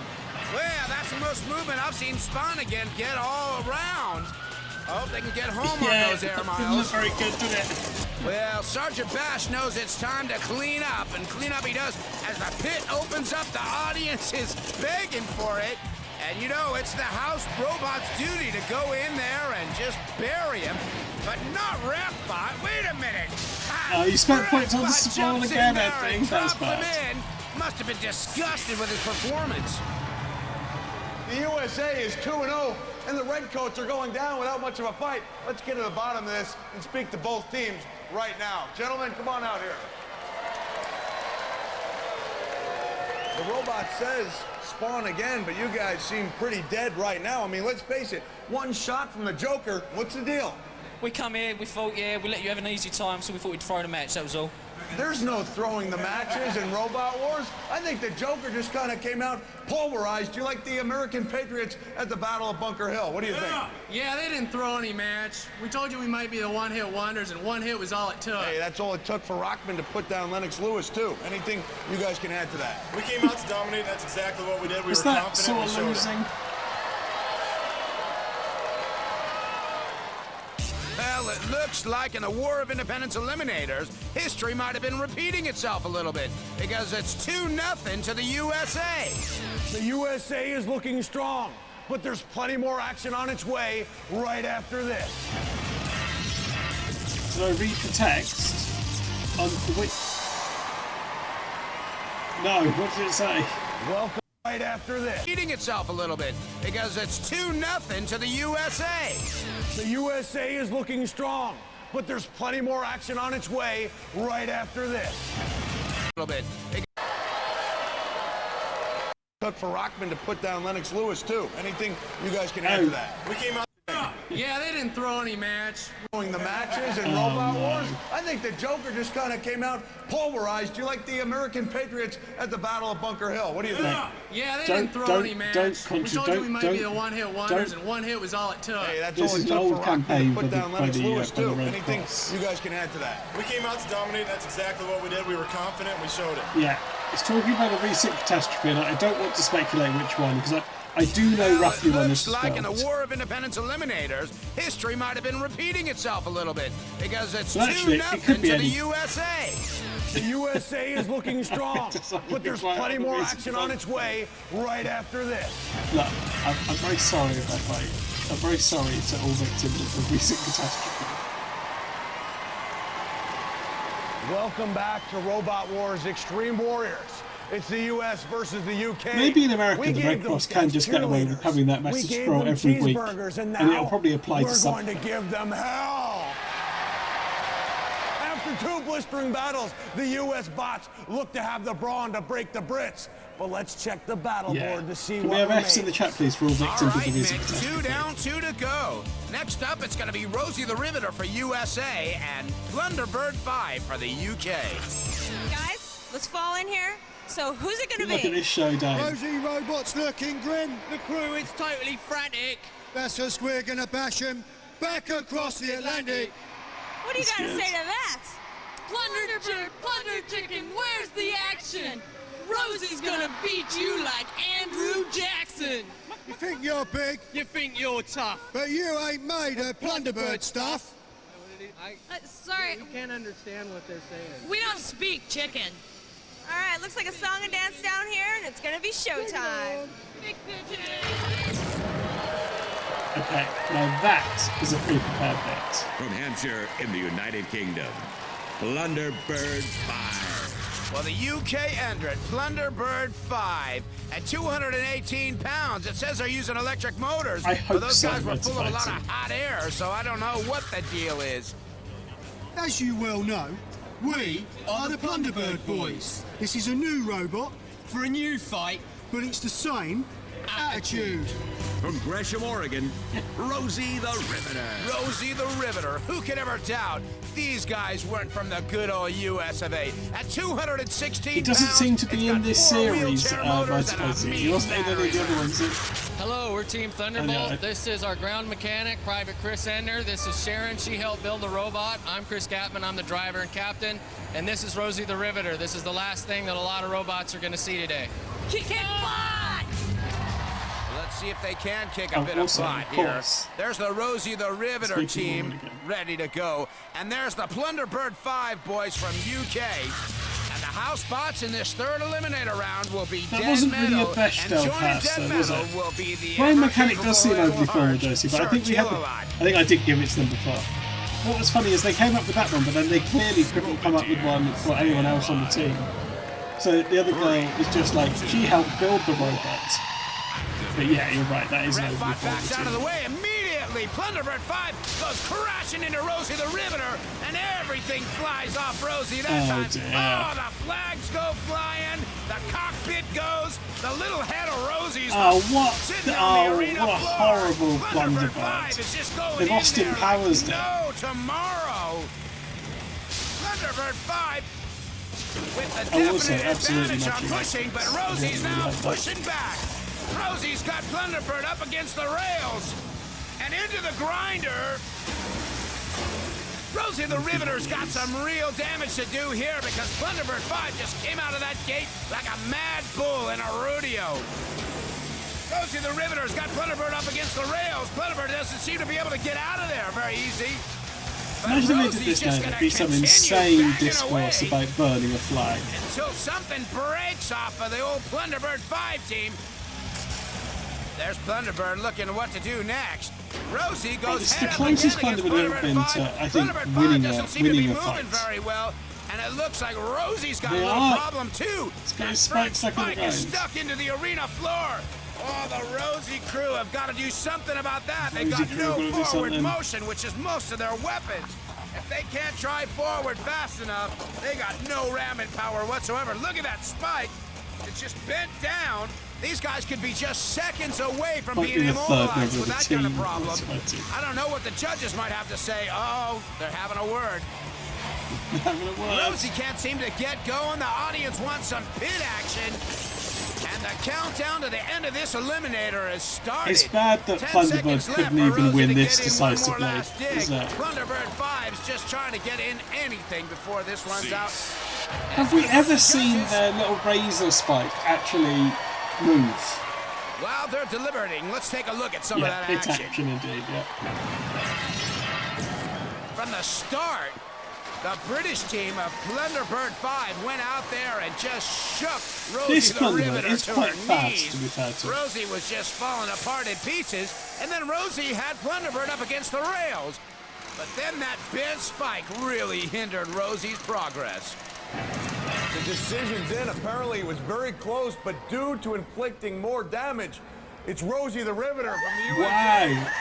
Well, that's the most movement I've seen Spawn again get all around. I hope they can get home on those air miles. Didn't look very good, did it? Well, Sergeant Bash knows it's time to clean up, and clean up he does. As the pit opens up, the audience is begging for it. And you know, it's the house robot's duty to go in there and just bury him. But not Refbot. Wait a minute. You spent points on the Refbot Spawn jumps in again, I there think. and That's drops him bad. in. Must have been disgusted with his performance. The USA is 2-0, and the Redcoats are going down without much of a fight. Let's get to the bottom of this and speak to both teams right now. Gentlemen, come on out here. The robot says Spawn again, but you guys seem pretty dead right now. I mean, let's face it, one shot from the Joker. What's the deal? We come here, we thought, we let you have an easy time, so we thought we'd throw the match, that was all. There's no throwing the matches in Robot Wars. I think the Joker just kind of came out, pulverized you like the American Patriots at the Battle of Bunker Hill. What do you think? Yeah, they didn't throw any match. We told you we might be the one-hit wonders, and one hit was all it took. Hey, that's all it took for Rockman to put down Lennox Lewis, too. Anything you guys can add to that? We came out to dominate. That's exactly what we did. We Is were that confident. sort We of showed it. losing? Well, it looks like in the War of Independence Eliminators, history might have been repeating itself a little bit because it's 2-0 to the USA. The USA is looking strong, but there's plenty more action on its way right after this. Did I read the text? On which? No, what did it say? Welcome right after this. Repeating itself a little bit because it's 2-0 to the USA. The USA is looking strong, but there's plenty more action on its way right after this. A little bit. Took for Rockman to put down Lennox Lewis, too. Anything you guys can add to that? We came out. Yeah, they didn't throw any match. The matches in Robot Wars, I think the Joker just kind of came out, pulverized you like the American Patriots at the Battle of Bunker Hill. What do you think? Yeah, they didn't throw any match. We told you we might be the one-hit wonders, and one hit was all it took. Hey, that's This all it is took an old for Rockman campaign to put down Lennox Lewis, by the too. Red Anything Cross. you guys can add to that? We came out to dominate. That's exactly what we did. We were confident. We showed it. Yeah, it's talking about a recent catastrophe, and I don't want to speculate which one because I do know roughly when this Looks like in the started. War of Independence Eliminators, history might have been repeating itself a little bit because it's Well, actually, 2-0 it could be to the any- USA. The USA is looking strong, but there's plenty more recent action on its way right after this. Look, I'm very sorry about that. I'm very sorry to all victims of the recent catastrophe. Welcome back to Robot Wars Extreme Warriors. It's the U.S. versus the U.K. Maybe in America, We the gave Red Cross those can guys just get away with having that We message gave scroll them every week, cheeseburgers, and and now it'll probably apply to we're some. going to give them hell. After 2 blistering battles, the U.S. bots look to have the brawn to break the Brits. But let's check the battle board to see Can what we have remains. F's in the chat, please, for all All victims of right, the recent Mick, catastrophe? 2 down, 2 to go. Next up, it's going to be Rosie the Riveter for USA and Blunderbird 5 for the UK. Guys, let's fall in here. So who's it going to Look be? at this showdown. Rosie Robot's looking grim. The crew is totally frantic. That's us, we're gonna bash him back across the Atlantic. What do you got to say to that? Plunder chicken, where's the action? Rosie's gonna beat you like Andrew Jackson. You think you're big, You think you're tough. but you ain't made of Plunderbird stuff. Sorry, You can't understand what they're saying. we don't speak chicken. All right, looks like a song and dance down here, and it's gonna be showtime. Big Okay, now that is a pre-prepared bit. From Hampshire in the United Kingdom, Plunderbird 5. Well, the UK entrant, Plunderbird 5, at 218 pounds. It says they're using electric motors. I hope but those so, guys were full of a lot Motivated. of hot air, so I don't know what the deal is. As you well know, we are the Plunderbird Boys. This is a new robot For a new fight, but it's the same attitude. From Gresham, Oregon, Rosie the Riveter. Rosie the Riveter. Who could ever doubt these guys weren't from the good old US of A? At 216 He doesn't pounds, seem to be it's in got this 4 series, wheelchair motors and a Motivated. He mean wasn't in any of the other ones. Hello, we're Team Thunderbolt. I know. This is our ground mechanic, Private Chris Ender. This is Sharon. She helped build the robot. I'm Chris Gatman. I'm the driver and captain. And this is Rosie the Riveter. This is the last thing that a lot of robots are going to see today. Kick butt! Let's see if they can kick a Oh, bit of also, butt of here. course. There's the Rosie the Riveter Speaking team of again. ready to go. And there's the Plunderbird 5 boys from UK. And the house spots in this third eliminator round will be That Dead wasn't really Metal. a Bechdel and joining pass, Dead though, was Metal it? will be the Brain Mechanic does seem overly formal, large Josie, but I Sir think we had. Killalot. I think I did give it to them before. What was funny is they came up with that one, but then they clearly couldn't come up with one for anyone else on the team. So the other girl is just like, she helped build the robot. But yeah, you're right, that is an Red overly Bot backs out of the formal way immediately. Plunderbird 5 goes crashing into Rosie the Riveter, and everything flies off Rosie that Oh, time. dear. Oh, the flags go flying, the cockpit goes, the little head of Rosie's Oh, what? sitting on the arena What a floor. horrible Plunderbird 5 Plunderbird. is just going They've in Austin there Powers like now. no tomorrow. Plunderbird 5 with the Oh, also, definite absolutely advantage on nothing like pushing, but this. Rosie's Yeah, now like that. pushing back. Rosie's got Plunderbird up against the rails and into the grinder. Rosie the Riveter's got some real damage to do here because Plunderbird 5 just came out of that gate like a mad bull in a rodeo. Rosie the Riveter's got Plunderbird up against the rails. Plunderbird doesn't seem to be able to get out of there very easy. But Imagine they did Rosie's this now, just there'd gonna be some continue insane backing discourse away about burning a flag. until something breaks off of the old Plunderbird 5 team. There's Plunderbird looking what to do next. Rosie goes It's head the up closest again against Plunderbird have been Plunderbird 5. to, I think, Plunderbird 5 winning doesn't seem to be a moving fight. very well, and it looks like Rosie's got They a little are. problem too. It's got That his front spike stuck in the spike is ground. stuck into the arena floor. Oh, the Rosie crew have got to do something about that. They've Rosie got crew no gotta do forward something. motion, which is most of their weapons. If they can't drive forward fast enough, they got no ramming power whatsoever. Look at that spike. It's just bent down. These guys could be just seconds away from Might being be the third immobilized member with of the that kind of team. problem. That's my team. I don't know what the judges might have to say. Oh, they're having a word. Having a word. Rosie can't seem to get going. The audience wants some pit action. And the countdown to the end of this eliminator has started. It's bad that 10 Plunderbird seconds left couldn't for even Rosie win to this get in one more decisively. last dig. Is that? Plunderbird 5's just trying to get in anything before this runs out. Have we ever seen their little razor spike actually move? While they're deliberating, let's take a look at some Yeah, of that it's action. action indeed, yeah. From the start, the British team of Plunderbird 5 went out there and just shook Rosie This the Plunderbird Riveter is to quite her fast, knees. to be fair to him. Rosie was just falling apart in pieces, and then Rosie had Plunderbird up against the rails. But then that bent spike really hindered Rosie's progress. The decision's in. Apparently it was very close, but due to inflicting more damage, it's Rosie the Riveter from the USA. Wow.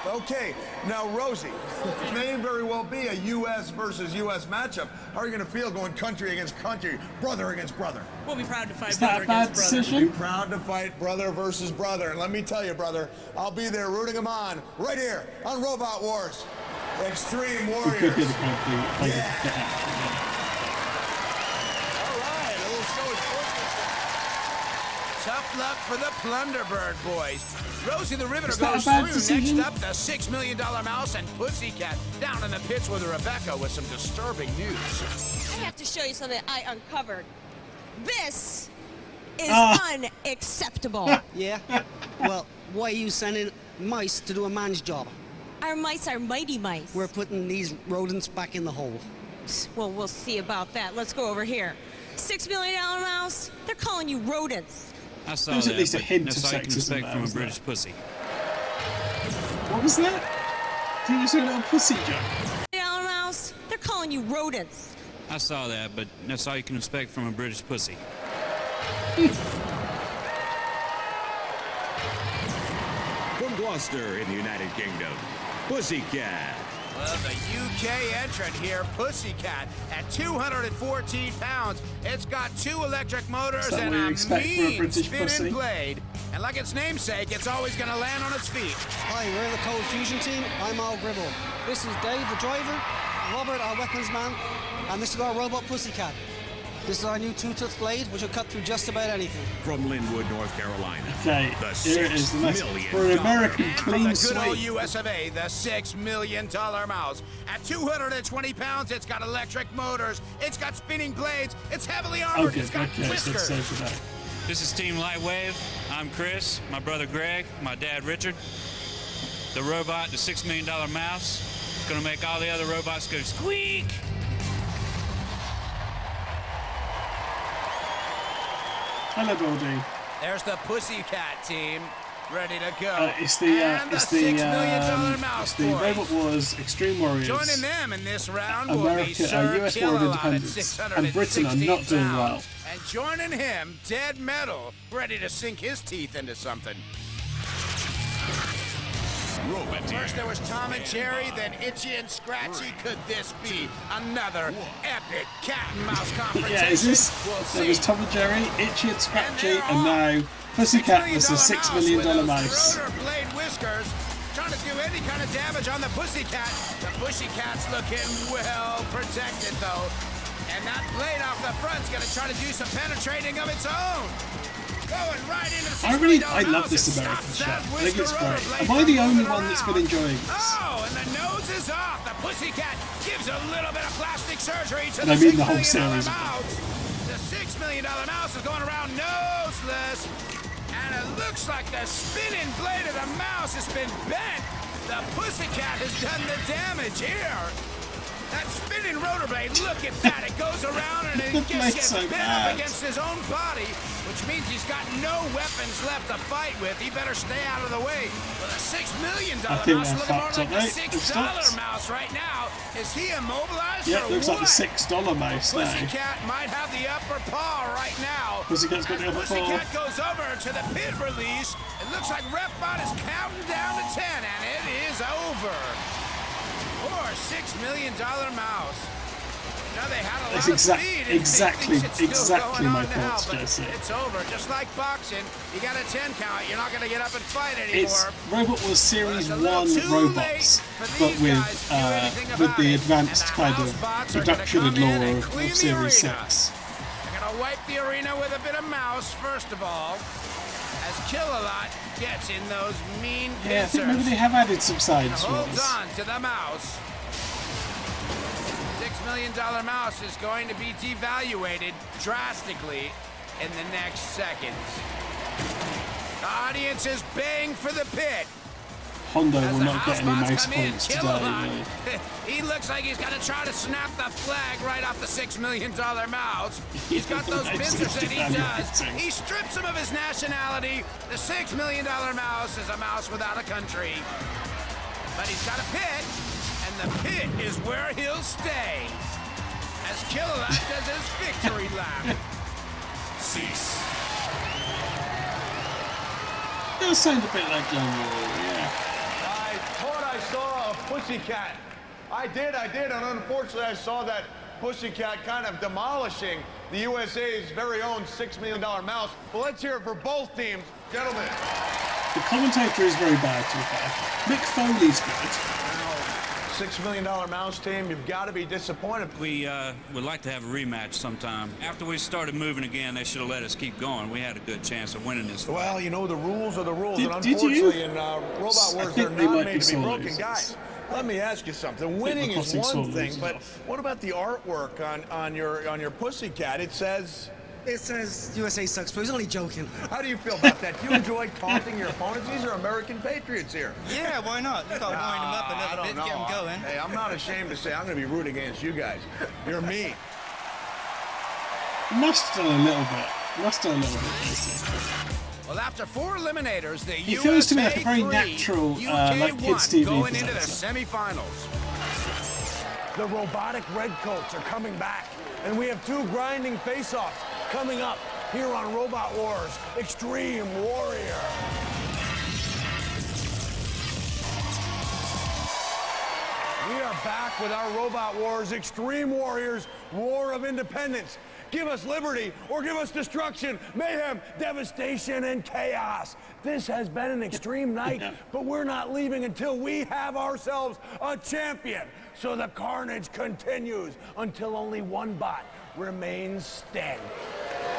Okay, now Rosie, it may very well be a U.S. versus U.S. matchup. How are you going to feel going country against country, brother against brother? We'll be proud to fight Is that brother a bad against brother. decision? Be proud to fight brother versus brother. And let me tell you, brother, I'll be there rooting them on right here on Robot Wars. Extreme We Warriors. could get a kind of Yeah. get out. All right, a little show Tough luck for the Plunderbird boys. Rosie the Riveter Is that a goes bad through. decision? Next up, the $6 Million Mouse and Pussycat down in the pits with Rebecca with some disturbing news. I have to show you something I uncovered. This is unacceptable. Yeah? Well, why are you sending mice to do a man's job? Our mice are mighty mice. We're putting these rodents back in the hole. Well, we'll see about that. Let's go over here. $6 million mouse, they're calling you rodents. I saw There's that, at least a but hint that's of all you can sexism expect there, from a isn't British pussy. What was that? Did you just do a little pussy joke? $6 mouse, they're calling you rodents. I saw that, but that's all you can expect from a British pussy. From Gloucester in the United Kingdom, Pussycat. Well, the UK entrant here, Pussycat, at 214 pounds. It's got 2 electric motors and a mean spinning blade. And like its namesake, it's always going to land on its feet. Hi, we're the Cold Fusion team. I'm Al Gribble. This is Dave, the driver, Robert, our weapons man, and this is our robot Pussycat. This is our new 2-tooth blade, which will cut through just about anything. From Linwood, North Carolina. Okay, the here it is. The next for an American From clean the good old sweep. US of A, the $6 million mouse. At 220 pounds, it's got electric motors, it's got spinning blades, it's heavily armored, it's got whiskers. This is Team Lightwave. I'm Chris, my brother Greg, my dad Richard. The robot, the $6 million mouse, gonna make all the other robots go squeak. Hello, Baldy. There's the Pussycat team, ready to go. It's the $6 million mouse boy. Robot Wars Extreme Warriors. Joining them in this round will be America, Sir US War of Kill-A-Lot at Independence, and Britain are not 616 doing well. pounds. And joining him, Dead Metal, ready to sink his teeth into something. First there was Tom and Jerry, then Itchy and Scratchy. Could this be another epic cat and mouse confrontation? Yeah, is this? There was Tom and Jerry, Itchy and Scratchy, and now Pussycat was a $6 million mouse. Rotor blade whiskers, trying to do any kind of damage on the Pussycat. The Pussycat's looking well protected though. And that blade off the front's gonna try to do some penetrating of its own. Going right into the I love this American show. I think it's great. Am I the only one that's been enjoying this? Oh, and the nose is off. The Pussycat gives a little bit of plastic surgery to And I the mean the whole $6 million series. mouse. The $6 million mouse is going around noseless. And it looks like the spinning blade of the mouse has been bent. The Pussycat has done the damage here. That spinning rotor blade, look at that. It goes around and it gets bent up against his own body, which means he's got no weapons left to fight with. He better stay out of the way. With a $6 million mouse looking more like a $6 mouse right now. Is he immobilized Yeah, or looks what? like the $6 mouse now. Pussycat might have the upper paw right now. Pussycat's got the upper paw. Pussycat goes over to the pit release. It looks like RefBot is counting down to 10, and it is over. Or $6 million mouse. Now they had a lot of speed. Exactly my now, thoughts, but Jesse. it's over. Just like boxing, you got a 10 count. You're not going to get up and fight anymore. It's Robot Wars Series 1 robots, but with the advanced kind of production and lore of Series 6. They're going to wipe the arena with a bit of mouse, first of all. As Kill-A-Lot gets in those mean pincers. Yeah, I think maybe they have added some side Holds scrolls. on to the mouse. $6 million mouse is going to be devaluated drastically in the next seconds. The audience is baying for the pit. Hondo will not get any mouse points today. Really. He looks like he's going to try to snap the flag right off the $6 million mouse. He's got those pincers that he does. He strips him of his nationality. The $6 million mouse is a mouse without a country. But he's got a pit, and the pit is where he'll stay. As Kill-A-Lot does his victory lap. Cease. It'll sound a bit like Glen Royal, yeah. I thought I saw a Pussycat. I did, and unfortunately I saw that Pussycat kind of demolishing the USA's very own $6 million mouse. Well, let's hear it for both teams. Gentlemen. The commentator is very bad, to be fair. Mick Foley's good. $6 million mouse team, you've got to be disappointed. We would like to have a rematch sometime. After we started moving again, they should have let us keep going. We had a good chance of winning this fight. Well, you know, the rules are the rules, and unfortunately in Robot Wars, they're not made to be broken. Guys, let me ask you something. Winning is one thing, but what about the artwork on your Pussycat? It says It says USA sucks, but he's only joking. How do you feel about that? Do you enjoy taunting your opponents? These are American patriots here. Yeah, why not? You got to wind them up a little bit, get them going. Hey, I'm not ashamed to say I'm going to be rooting against you guys. You're mean. Must have done a little bit. Must have done a little bit. Well, after 4 eliminators, the He feels to me like a very USA natural, UK like Kids TV going into the presenter. semifinals. The robotic redcoats are coming back, and we have 2 grinding face-offs coming up here on Robot Wars Extreme Warrior. We are back with our Robot Wars Extreme Warriors War of Independence. Give us liberty or give us destruction, mayhem, devastation, and chaos. This has been an extreme night, but we're not leaving until we have ourselves a champion. So the carnage continues until only one bot remains standing.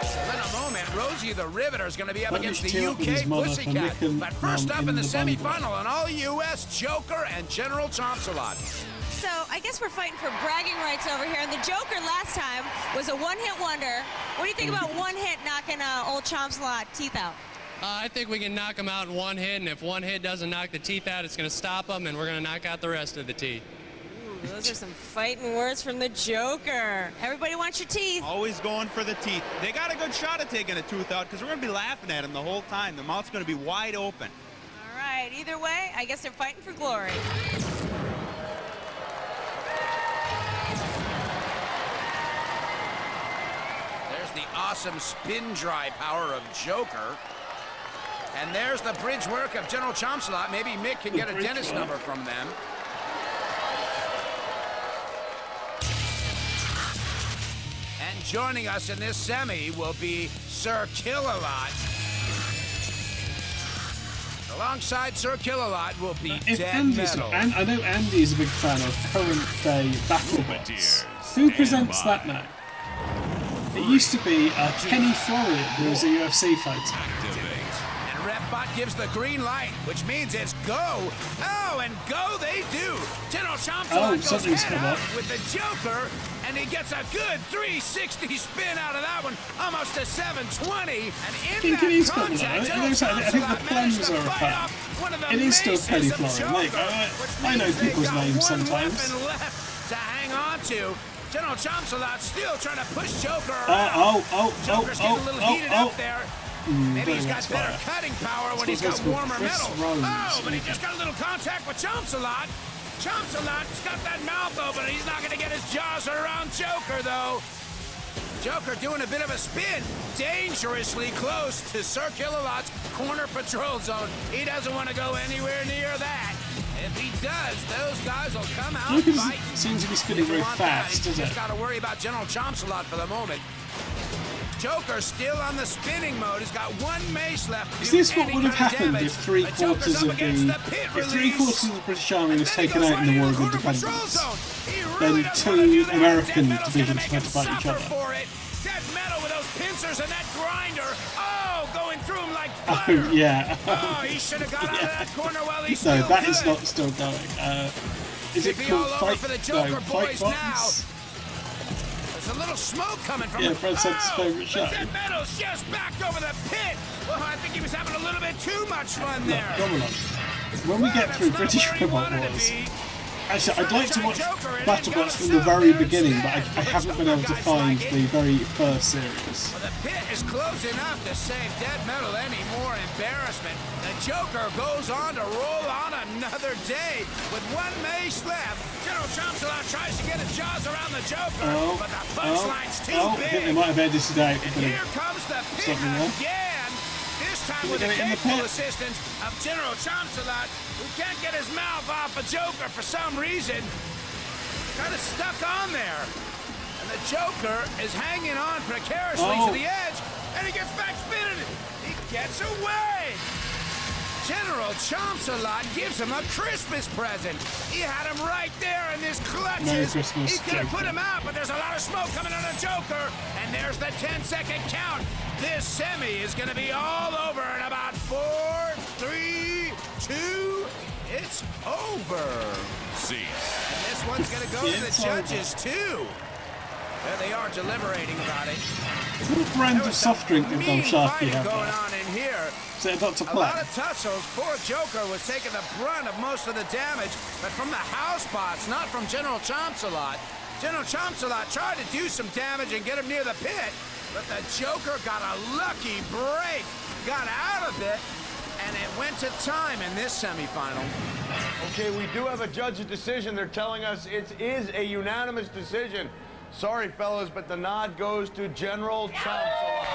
In a moment, Rosie the Riveter is going to be up Why against don't the you team up with his UK mother for Pussycat. Nick and But first Mum up in the in the bunny semifinal, an all-US Joker and General Chomsalot. So I guess we're fighting for bragging rights over here. And the Joker last time was a one-hit wonder. What do you think about one hit knocking old Chomsalot teeth out? I think we can knock him out in one hit, and if one hit doesn't knock the teeth out, it's going to stop him, and we're going to knock out the rest of the teeth. Ooh, those are some fighting words from the Joker. Everybody wants your teeth. Always going for the teeth. They got a good shot at taking a tooth out because we're going to be laughing at him the whole time. The mouth's going to be wide open. All right, either way, I guess they're fighting for glory. There's the awesome spin dry power of Joker. And there's the bridge work of General Chomsalot. Maybe Mick can get a dentist number from them. And joining us in this semi will be Sir Kill-A-Lot. Alongside Sir Kill-A-Lot will be Dead Metal. And I know Andy's a big fan of current day battle bots. Who presents that now? It used to be Kenny Florian, who was a UFC fighter. And RepBot gives the green light, which means it's go. Oh, and go they do. General Chomsalot goes head up with the Joker, and he gets a good 360 spin out of that one, almost a 720. And in that contact, General Chomsalot managed to fight off one of the maces of Joker, I know people's names sometimes. Weapon left to hang on to. General Chomsalot still trying to push Joker around. Joker's getting a little heated up there. Maybe he's got better cutting power when he's got warmer metal. Oh, but he just got a little contact with Chomsalot. Chomsalot's got that mouth open. He's not going to get his jaws around Joker, though. Joker doing a bit of a spin. Dangerously close to Sir Kill-A-Lot's corner patrol zone. He doesn't want to go anywhere near that. If he does, those guys will come out fighting. Seems to be spinning very fast, doesn't it? Just got to worry about General Chomsalot for the moment. Joker still on the spinning mode. He's got one mace left. Is this what would have happened if three-quarters of the British Army was taken out in the War of Independence? Then 2 American divisions had to fight each other. Dead Metal with those pincers and that grinder. Oh, going through him like butter. Oh, yeah. Oh, he should have got out of that corner while he's still No, that good. is not still going. Is it called Fight Boys now. Bots? There's a little smoke coming from Yeah, Brad said his favourite show. Dead Metal's just backed over the pit. Well, I think he was having a little bit too much fun there. Come on. When we get through British Robot Wars, actually, I'd like to watch BattleBots from the very beginning, but I haven't been able to find the very first series. Well, the pit is close enough to save Dead Metal any more embarrassment. The Joker goes on to roll on another day with one mace left. General Chomsalot tries to get his jaws around the Joker, but the punchline's too I big. think they might have edited it out. And here comes the pit again. This time with the capable assistance of General Chomsalot, who can't get his mouth off a Joker for some reason. Kind of stuck on there. And the Joker is hanging on precariously to the edge, and he gets back spinning. He gets away. General Chomsalot gives him a Christmas present. He had him right there in his clutches. He could have put him out, but there's a lot of smoke coming out of Joker. And there's the 10-second count. This semi is going to be all over in about 4, 3, 2. It's over. See. And this one's going to go to the judges, too. There they are deliberating about it. What brand of soft drink did Dom Sharkey have going there? on in here. Is it a Dr. A lot Platt? of tussles. Poor Joker was taking the brunt of most of the damage, but from the house bots, not from General Chomps-a-Lot. General Chomps-a-Lot tried to do some damage and get him near the pit, but the Joker got a lucky break, got out of it, and it went to time in this semifinal. Okay, we do have a judge's decision. They're telling us it is a unanimous decision. Sorry, fellas, but the nod goes to General Chomps-a-Lot.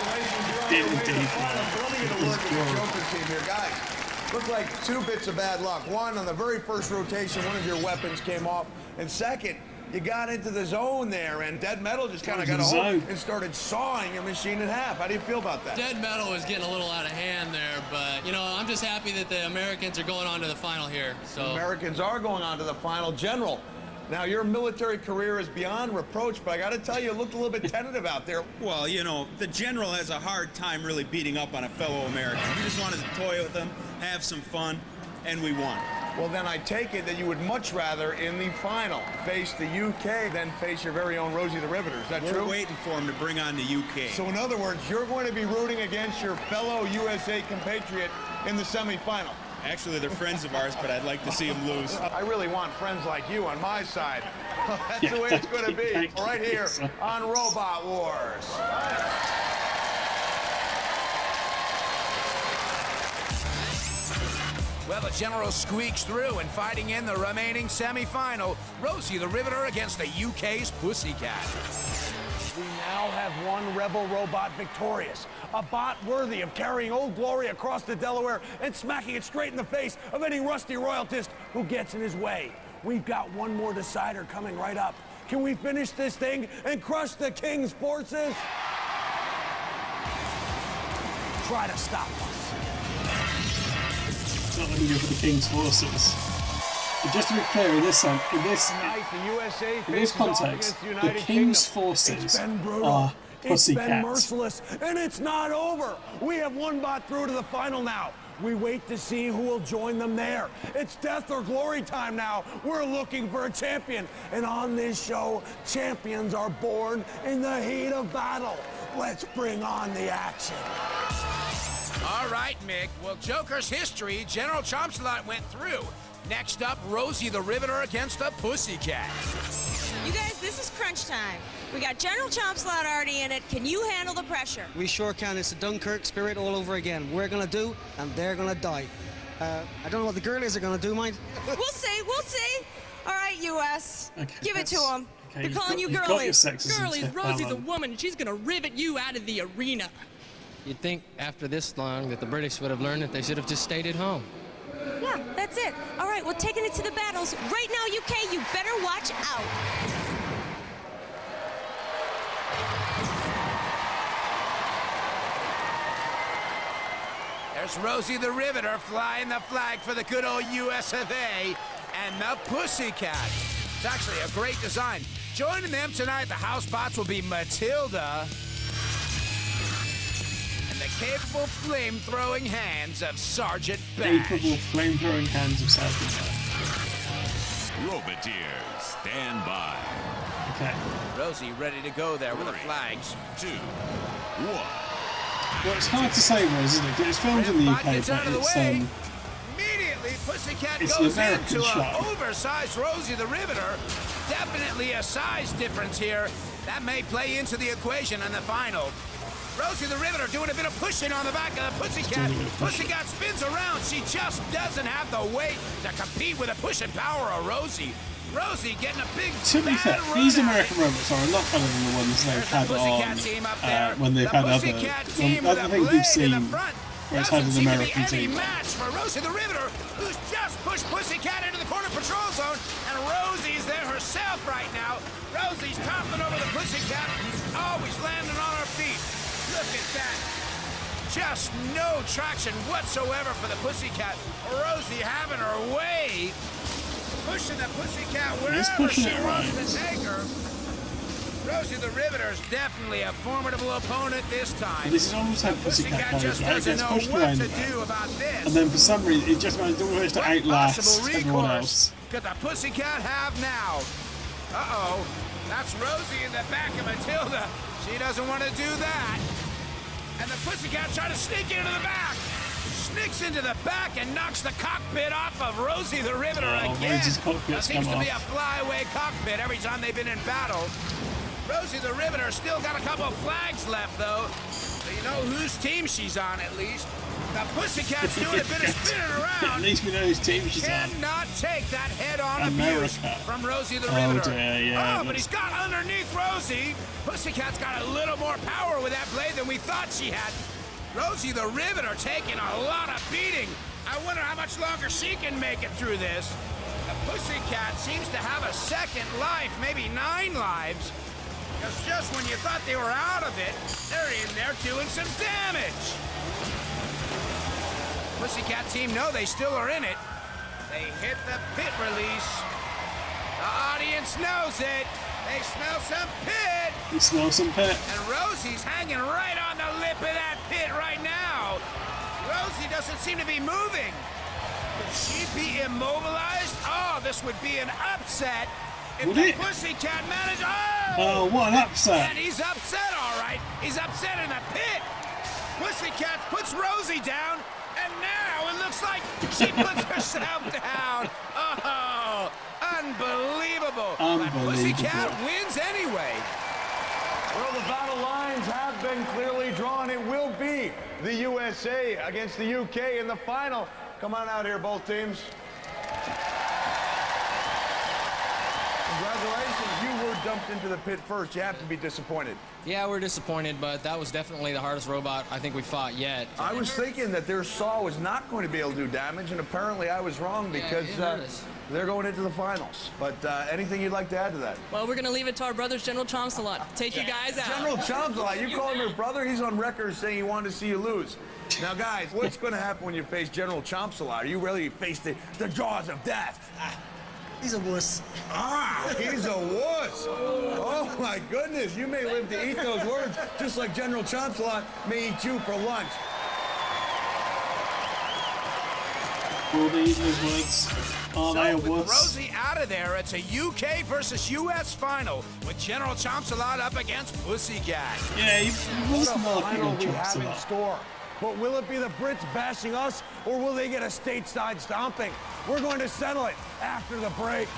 Congratulations, you're on your way to the finals. But let me get to work with the Joker team here. Guys, look like 2 bits of bad luck. One, on the very first rotation, one of your weapons came off. And second, you got into the zone there, and Dead Metal just kind of got a hold and started sawing your machine in half. How do you feel about that? Dead Metal was getting a little out of hand there, but, you know, I'm just happy that the Americans are going on to the final here. So The Americans are going on to the final. General, now your military career is beyond reproach, but I got to tell you, it looked a little bit tentative out there. Well, you know, the general has a hard time really beating up on a fellow American. We just wanted to toy with him, have some fun, and we won. Well, then I take it that you would much rather, in the final, face the UK than face your very own Rosie the Riveter. Is that true? We're waiting for him to bring on the UK. So in other words, you're going to be rooting against your fellow USA compatriot in the semifinal. Actually, they're friends of ours, but I'd like to see them lose. I really want friends like you on my side. That's the way it's going to be, right here on Robot Wars. Well, the General squeaks through and fighting in the remaining semifinal. Rosie the Riveter against the UK's Pussycat. We now have one Rebel robot victorious. A bot worthy of carrying Old Glory across the Delaware and smacking it straight in the face of any rusty royalist who gets in his way. We've got one more decider coming right up. Can we finish this thing and crush the King's forces? Try to stop us. Not looking good for the King's forces. But just to be clear, in this context, the King's forces are It's been pussycats. merciless, and it's not over. We have one bot through to the final now. We wait to see who will join them there. It's death or glory time now. We're looking for a champion. And on this show, champions are born in the heat of battle. Let's bring on the action. All right, Mick. Well, Joker's history, General Chomps-a-Lot went through. Next up, Rosie the Riveter against the Pussycat. You guys, this is crunch time. We got General Chomps-a-Lot already in it. Can you handle the pressure? We sure can. It's the Dunkirk spirit all over again. We're going to do, and they're going to die. I don't know what the girlies are going to do, mind. We'll see, we'll see. All right, U.S. Okay, give it to them. Okay, They're calling you you've got your girlies. sexism, Girlies, Steph Rosie's a Allen. woman, and she's gonna rivet you out of the arena. You'd think after this long that the British would have learned that they should have just stayed at home. Yeah, that's it. All right, we're taking it to the battles. Right now, UK, you better watch out. There's Rosie the Riveter flying the flag for the good old US of A and the Pussycat. It's actually a great design. Joining them tonight, the house bots will be Matilda and the capable flame-throwing hands of Sergeant Bash. Capable flame-throwing hands of Sergeant Bash. Roboteers, stand by. Okay. Rosie ready to go there with the flags. 2, 1. Well, it's hard to say, Rose, isn't it? It's filmed in the UK, but it's Immediately, Pussycat it's goes an American into show. an oversized Rosie the Riveter. Definitely a size difference here. That may play into the equation in the final. Rosie the Riveter doing a bit of pushing on the back of the Pussycat. Pussycat spins around. She just doesn't have the weight to compete with the pushing power of Rosie. Rosie getting a big To be fair, these American robots are a lot better than the ones they've had on when they've had other things we've seen where it's had an American team. Match for Rosie the Riveter, who's just pushed Pussycat into the corner patrol zone, and Rosie's there herself right now. Rosie's toppling over the Pussycat, who's always landing on her feet. Look at that. Just no traction whatsoever for the Pussycat. Rosie having her way. Pushing the Pussycat wherever she wants to take her. Rosie the Riveter is definitely a formidable opponent this time. This has always had Pussycat carries, just right? It doesn't gets know pushed what around to a bit. do about this. And then for some reason, it just managed to outlast everyone else. could the Pussycat have now? Uh-oh. That's Rosie in the back of Matilda. She doesn't want to do that. And the Pussycat trying to sneak into the back. Sneaks into the back and knocks the cockpit off of Rosie the Riveter again. That seems to be a flyaway cockpit every time they've been in battle. Rosie the Riveter still got a couple of flags left, though. So you know whose team she's on, at least. The Pussycat's doing a bit of spinning around. At least we know whose team she's on. Cannot take that head-on abuse from Rosie the Riveter. Dear, yeah. Oh, but he's got underneath Rosie. Pussycat's got a little more power with that blade than we thought she had. Rosie the Riveter taking a lot of beating. I wonder how much longer she can make it through this. The Pussycat seems to have a second life, maybe 9 lives. Because just when you thought they were out of it, they're in there doing some damage. Pussycat team know they still are in it. They hit the pit release. The audience knows it. They smell some pit. You smell some pit. And Rosie's hanging right on the lip of that pit right now. Rosie doesn't seem to be moving. Could she be immobilized? Oh, this would be an upset. If the Pussycat managed... Oh, what an upset. And he's upset, all right. He's upset in the pit. Pussycat puts Rosie down, and now it looks like she puts herself down. Oh, unbelievable. But Pussycat wins anyway. Well, the battle lines have been clearly drawn. It will be the USA against the UK in the final. Come on out here, both teams. Congratulations, you were dumped into the pit first. You have to be disappointed. Yeah, we're disappointed, but that was definitely the hardest robot I think we fought yet. I was thinking that their saw was not going to be able to do damage, and apparently I was wrong because they're going into the finals. But anything you'd like to add to that? Well, we're going to leave it to our brothers, General Chomsalot. Take you guys out. General Chomsalot, you call him your brother? He's on record saying he wanted to see you lose. Now, guys, what's going to happen when you face General Chomsalot? Are you ready to face the jaws of death? He's a wuss. Ah, he's a wuss. Oh, my goodness. You may live to eat those words, just like General Chomsalot may eat you for lunch. Will they eat those words? Are they a with wuss? Rosie out of there, it's a UK versus US final with General Chomsalot up against Pussycat. Yeah, he was what a marking final on we have in Chomsalot. store. But will it be the Brits bashing us, or will they get a stateside stomping? We're going to settle it after the break.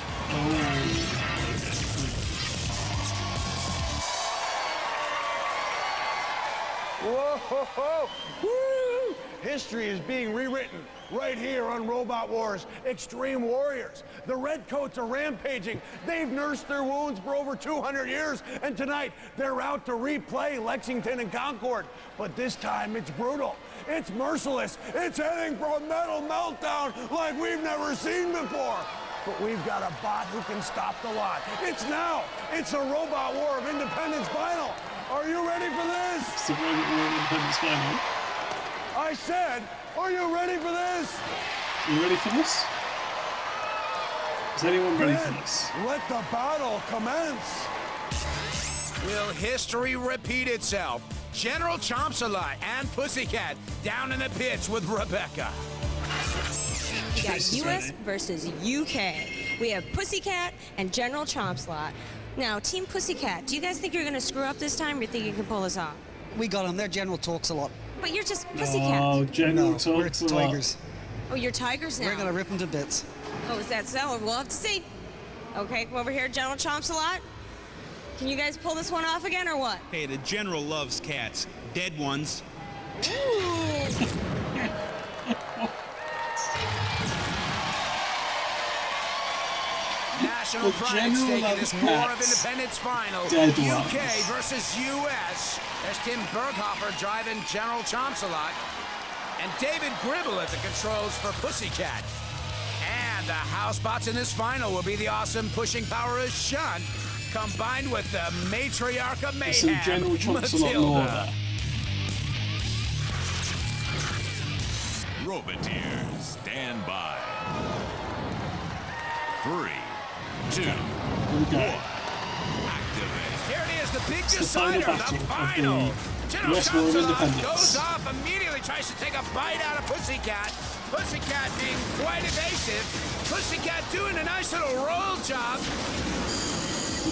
Whoa, ho, ho. Woo! History is being rewritten right here on Robot Wars Extreme Warriors. The Redcoats are rampaging. They've nursed their wounds for over 200 years, and tonight they're out to replay Lexington and Concord. But this time it's brutal. It's merciless. It's heading for a metal meltdown like we've never seen before. But we've got a bot who can stop the lot. It's now. It's a Robot War of Independence final. Are you ready for this? It's the Robot War of Independence final. I said, are you ready for this? Are you ready for this? Is anyone ready for Then this? let the battle commence. Will history repeat itself? General Chomsalot and Pussycat down in the pits with Rebecca. We got US versus UK. We have Pussycat and General Chomsalot. Now, Team Pussycat, do you guys think you're going to screw up this time, or you think you can pull this off? We got him. Their general talks a lot. But you're just Pussycat. Oh, General We're talks a lot. tigers. Oh, you're tigers now. We're gonna rip them to bits. Oh, is that so? We'll have to see. Okay, come over here, General Chomsalot. Can you guys pull this one off again, or what? Hey, the general loves cats. Dead ones. National pride stake in this War of Independence final. Dead UK ones. versus US. There's Tim Berghofer driving General Chomsalot. And David Gribble at the controls for Pussycat. And the house bots in this final will be the awesome pushing power of Shunt, combined with the matriarch of There's some mayhem, General Chomsalot lore Matilda. there. Roboteers, stand by. 3, 2, 1. Activate. Here it is, the big It's the final decider, battle the of final. the General US War of Chomsalot Independence. goes off, immediately tries to take a bite out of Pussycat. Pussycat being quite evasive. Pussycat doing a nice little roll job.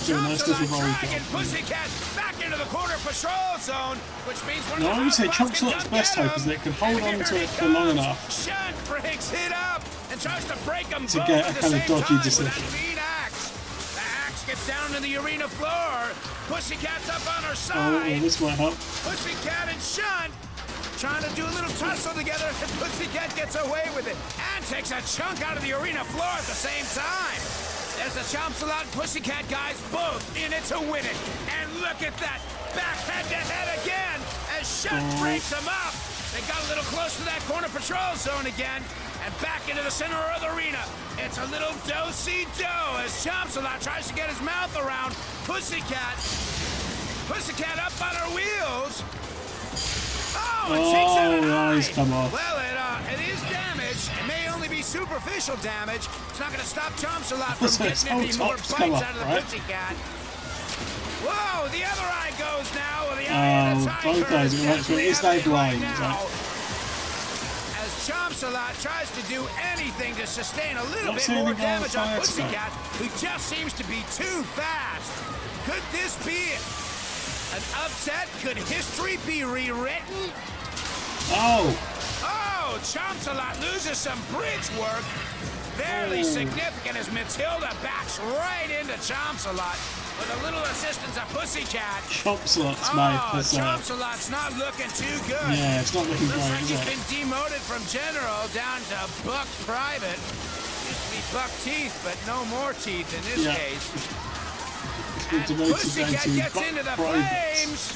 Chomsalot dragging Pussycat back into the corner patrol zone, which means one No, of I the would say House Chomsalot's best hope is that it can hold on to it for long enough Shunt breaks it up and tries to break them to both get at a the kind of same dodgy time decision. with that mean axe. The axe gets down to the arena floor. Pussycat's up on her Oh, side. this might help. Pussycat and Shunt trying to do a little tussle together, and Pussycat gets away with it and takes a chunk out of the arena floor at the same time. There's the Chomsalot and Pussycat guys both in it to win it. And look at that, back head-to-head again as Shunt breaks them up. They got a little close to that corner patrol zone again and back into the center of the arena. It's a little do-si-do as Chomsalot tries to get his mouth around Pussycat. Pussycat up on her wheels. Oh, it takes out an eye. Come off. Well, it is damage. It may only be superficial damage. It's not going to stop Chomsalot from getting any more bites out of the Pussycat. Whoa, the other eye goes now. The eye of the tiger both eyes. It's like blind. now. As Chomsalot tries to do anything to sustain a little bit more damage on Pussycat, who just seems to be too fast. Could this be an upset? Could history be rewritten? Oh! Oh, Chomsalot loses some bridge work. Fairly significant as Matilda backs right into Chomsalot with a little assistance of Pussycat. Chomsalot's mate. Chomsalot's not looking too good. Yeah, it's not looking Looks great, like is he's it? been demoted from General down to Buck Private. Used to be Buck Teeth, but no more teeth in this case. And Pussycat gets into the flames.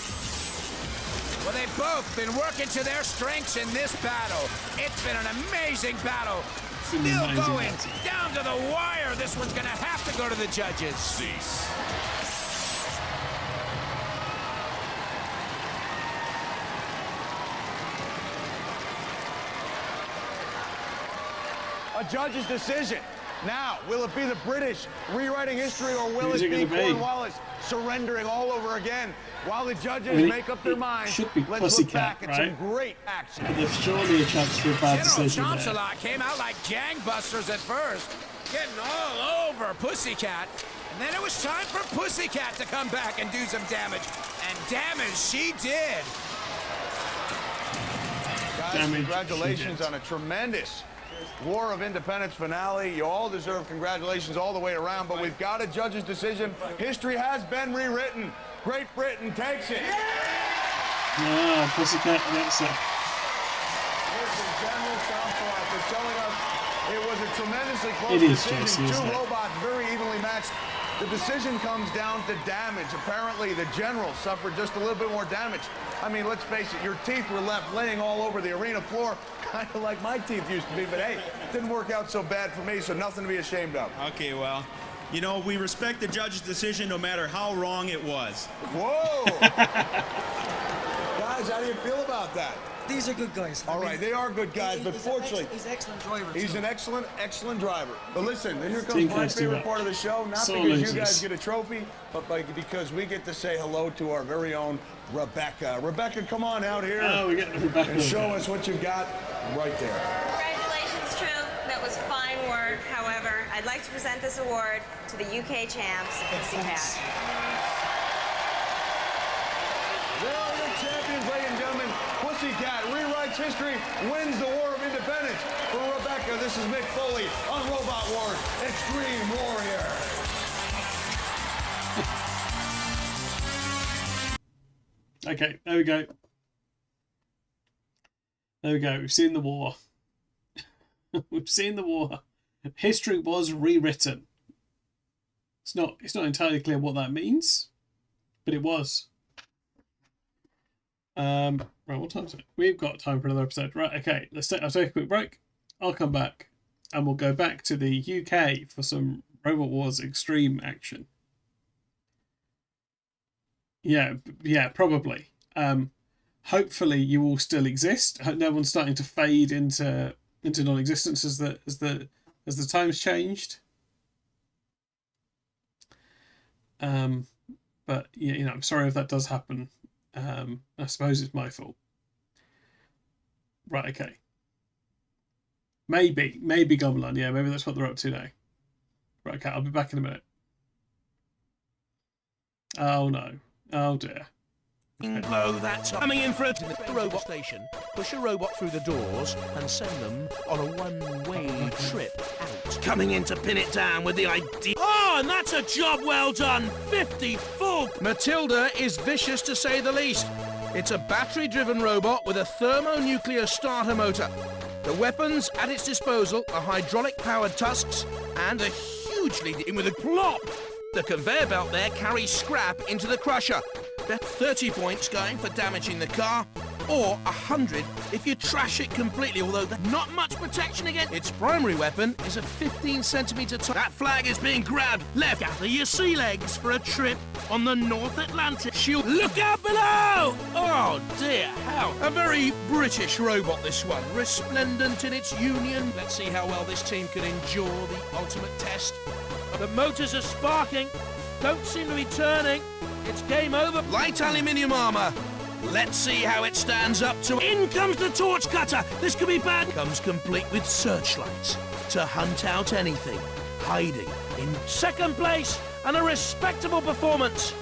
Well, they've both been working to their strengths in this battle. It's been an amazing battle. Still going down to the wire. This one's going to have to go to the judges. Cease. A judge's decision. Now, will it be the British rewriting history, or will it be Cornwallis surrendering all over again? While the judges make up their minds, let's look back at some great action. But there's surely a chance for a bad decision there. Chomsalot came out like gangbusters at first, getting all over Pussycat. And then it was time for Pussycat to come back and do some damage. And damage she did. Guys, congratulations on a tremendous War of Independence finale. You all deserve congratulations all the way around, but we've got a judge's decision. History has been rewritten. Great Britain takes it. No, Pussycat gets it. Listen, General Chomsalot, they're telling us it was a tremendously close decision. Two robots very evenly matched. The decision comes down to damage. Apparently, the General suffered just a little bit more damage. I mean, let's face it, your teeth were left laying all over the arena floor, kind of like my teeth used to be, but hey, it didn't work out so bad for me, so nothing to be ashamed of. Okay, well, you know, we respect the judge's decision no matter how wrong it was. Whoa! Guys, how do you feel about that? These are good guys. All right, they are good guys, but fortunately... He's an excellent driver. He's an excellent driver. But listen, here comes my favorite part of the show. Not because you guys get a trophy, but because we get to say hello to our very own Rebecca. Rebecca, come on out here and show us what you've got right there. Congratulations, Troop. That was fine work. However, I'd like to present this award to the UK champs, Pussycat. There are your champions, ladies and gentlemen. Pussycat rewrites history, wins the War of Independence. For Rebecca, this is Mick Foley on Robot Wars Extreme Warrior. Okay, there we go. There we go. We've seen the war. We've seen the war. History was rewritten. It's not entirely clear what that means, but it was. Right, what time is it? We've got time for another episode. Right, okay. I'll take a quick break. I'll come back and we'll go back to the UK for some Robot Wars Extreme action. Yeah, probably. Hopefully you all still exist. No one's starting to fade into non-existence as the times changed. But yeah, I'm sorry if that does happen. I suppose it's my fault. Right, okay. Maybe Gomelon. Yeah, maybe that's what they're up to now. Right, okay, I'll be back in a minute. Oh no. Oh dear. Blow that top. Coming in for a robot station. Push a robot through the doors and send them on a one-way trip out. Coming in to pin it down with the idea. Oh, and that's a job well done. 54. Matilda is vicious to say the least. It's a battery-driven robot with a thermonuclear starter motor. The weapons at its disposal are hydraulic-powered tusks and a hugely in with a plop. The conveyor belt there carries scrap into the crusher. There are 30 points going for damaging the car, or 100 if you trash it completely, although there's not much protection against. Its primary weapon is a 15-centimetre That flag is being grabbed. Left, gather your sea legs for a trip on the North Atlantic. Look out below! Oh dear, how? A very British robot, this one. Resplendent in its union. Let's see how well this team can endure the ultimate test. The motors are sparking. Don't seem to be turning. It's game over. Light aluminium armour. Let's see how it stands up to... In comes the torch cutter. This could be bad. Comes complete with searchlights to hunt out anything hiding. In second place and a respectable performance.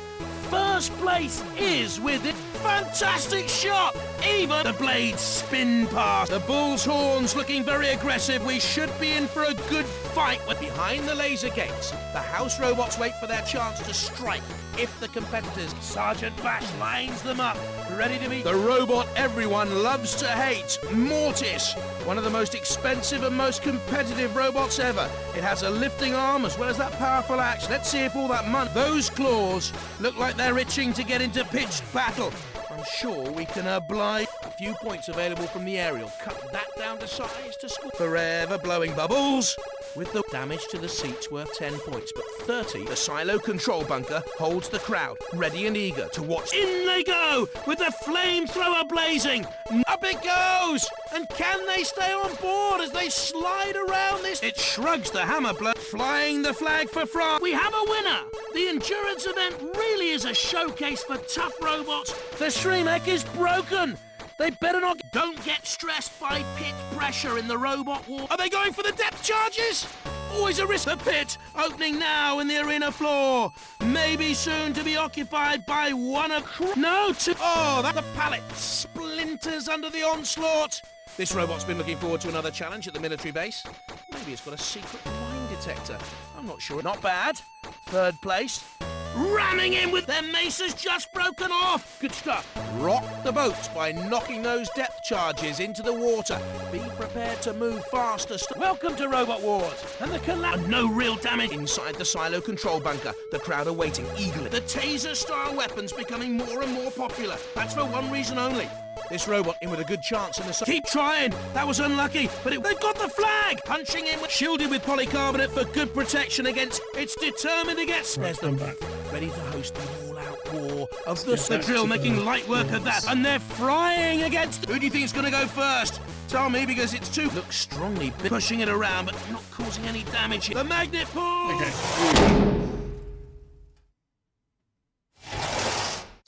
First place is with it. Fantastic shot. Even the blades spin past. The bull's horns looking very aggressive. We should be in for a good fight. Behind the laser gates, the house robots wait for their chance to strike. If the competitors, Sergeant Bash lines them up, ready to meet the robot everyone loves to hate, Mortis, one of the most expensive and most competitive robots ever. It has a lifting arm as well as that powerful axe. Let's see if all that money... Those claws look like they're itching to get into pitched battle. I'm sure we can oblige. A few points available from the aerial. Cut that down to size to score. Forever blowing bubbles. With the damage to the seats worth 10 points, but 30, the silo control bunker holds the crowd, ready and eager to watch. In they go, with the flamethrower blazing. Up it goes! And can they stay on board as they slide around this? It shrugs the hammer blow, flying the flag for France. We have a winner! The endurance event really is a showcase for tough robots. The Shremek is broken! They better not... Don't get stressed by pit pressure in the robot war. Are they going for the depth charges? Always a risk. The pit opening now in the arena floor. Maybe soon to be occupied by one of... No, two... Oh, that the pallet splinters under the onslaught. This robot's been looking forward to another challenge at the military base. Maybe it's got a secret mine detector. I'm not sure. Not bad. Third place. Ramming in with their maces just broken off. Good stuff. Rock the boats by knocking those depth charges into the water. Be prepared to move faster. Welcome to Robot Wars. And the collapse. No real damage inside the silo control bunker. The crowd are waiting eagerly. The taser-style weapons becoming more and more popular. That's for one reason only. This robot in with a good chance in the... Keep trying! That was unlucky, but they've got the flag! Punching in with... Shielded with polycarbonate for good protection against... It's determined to get... There's them back. Ready to host the all-out war of the drill, making light work of that. And they're frying against... Who do you think's going to go first? Tell me, because it's too... Looks strongly pushing it around, but not causing any damage. The magnet pull!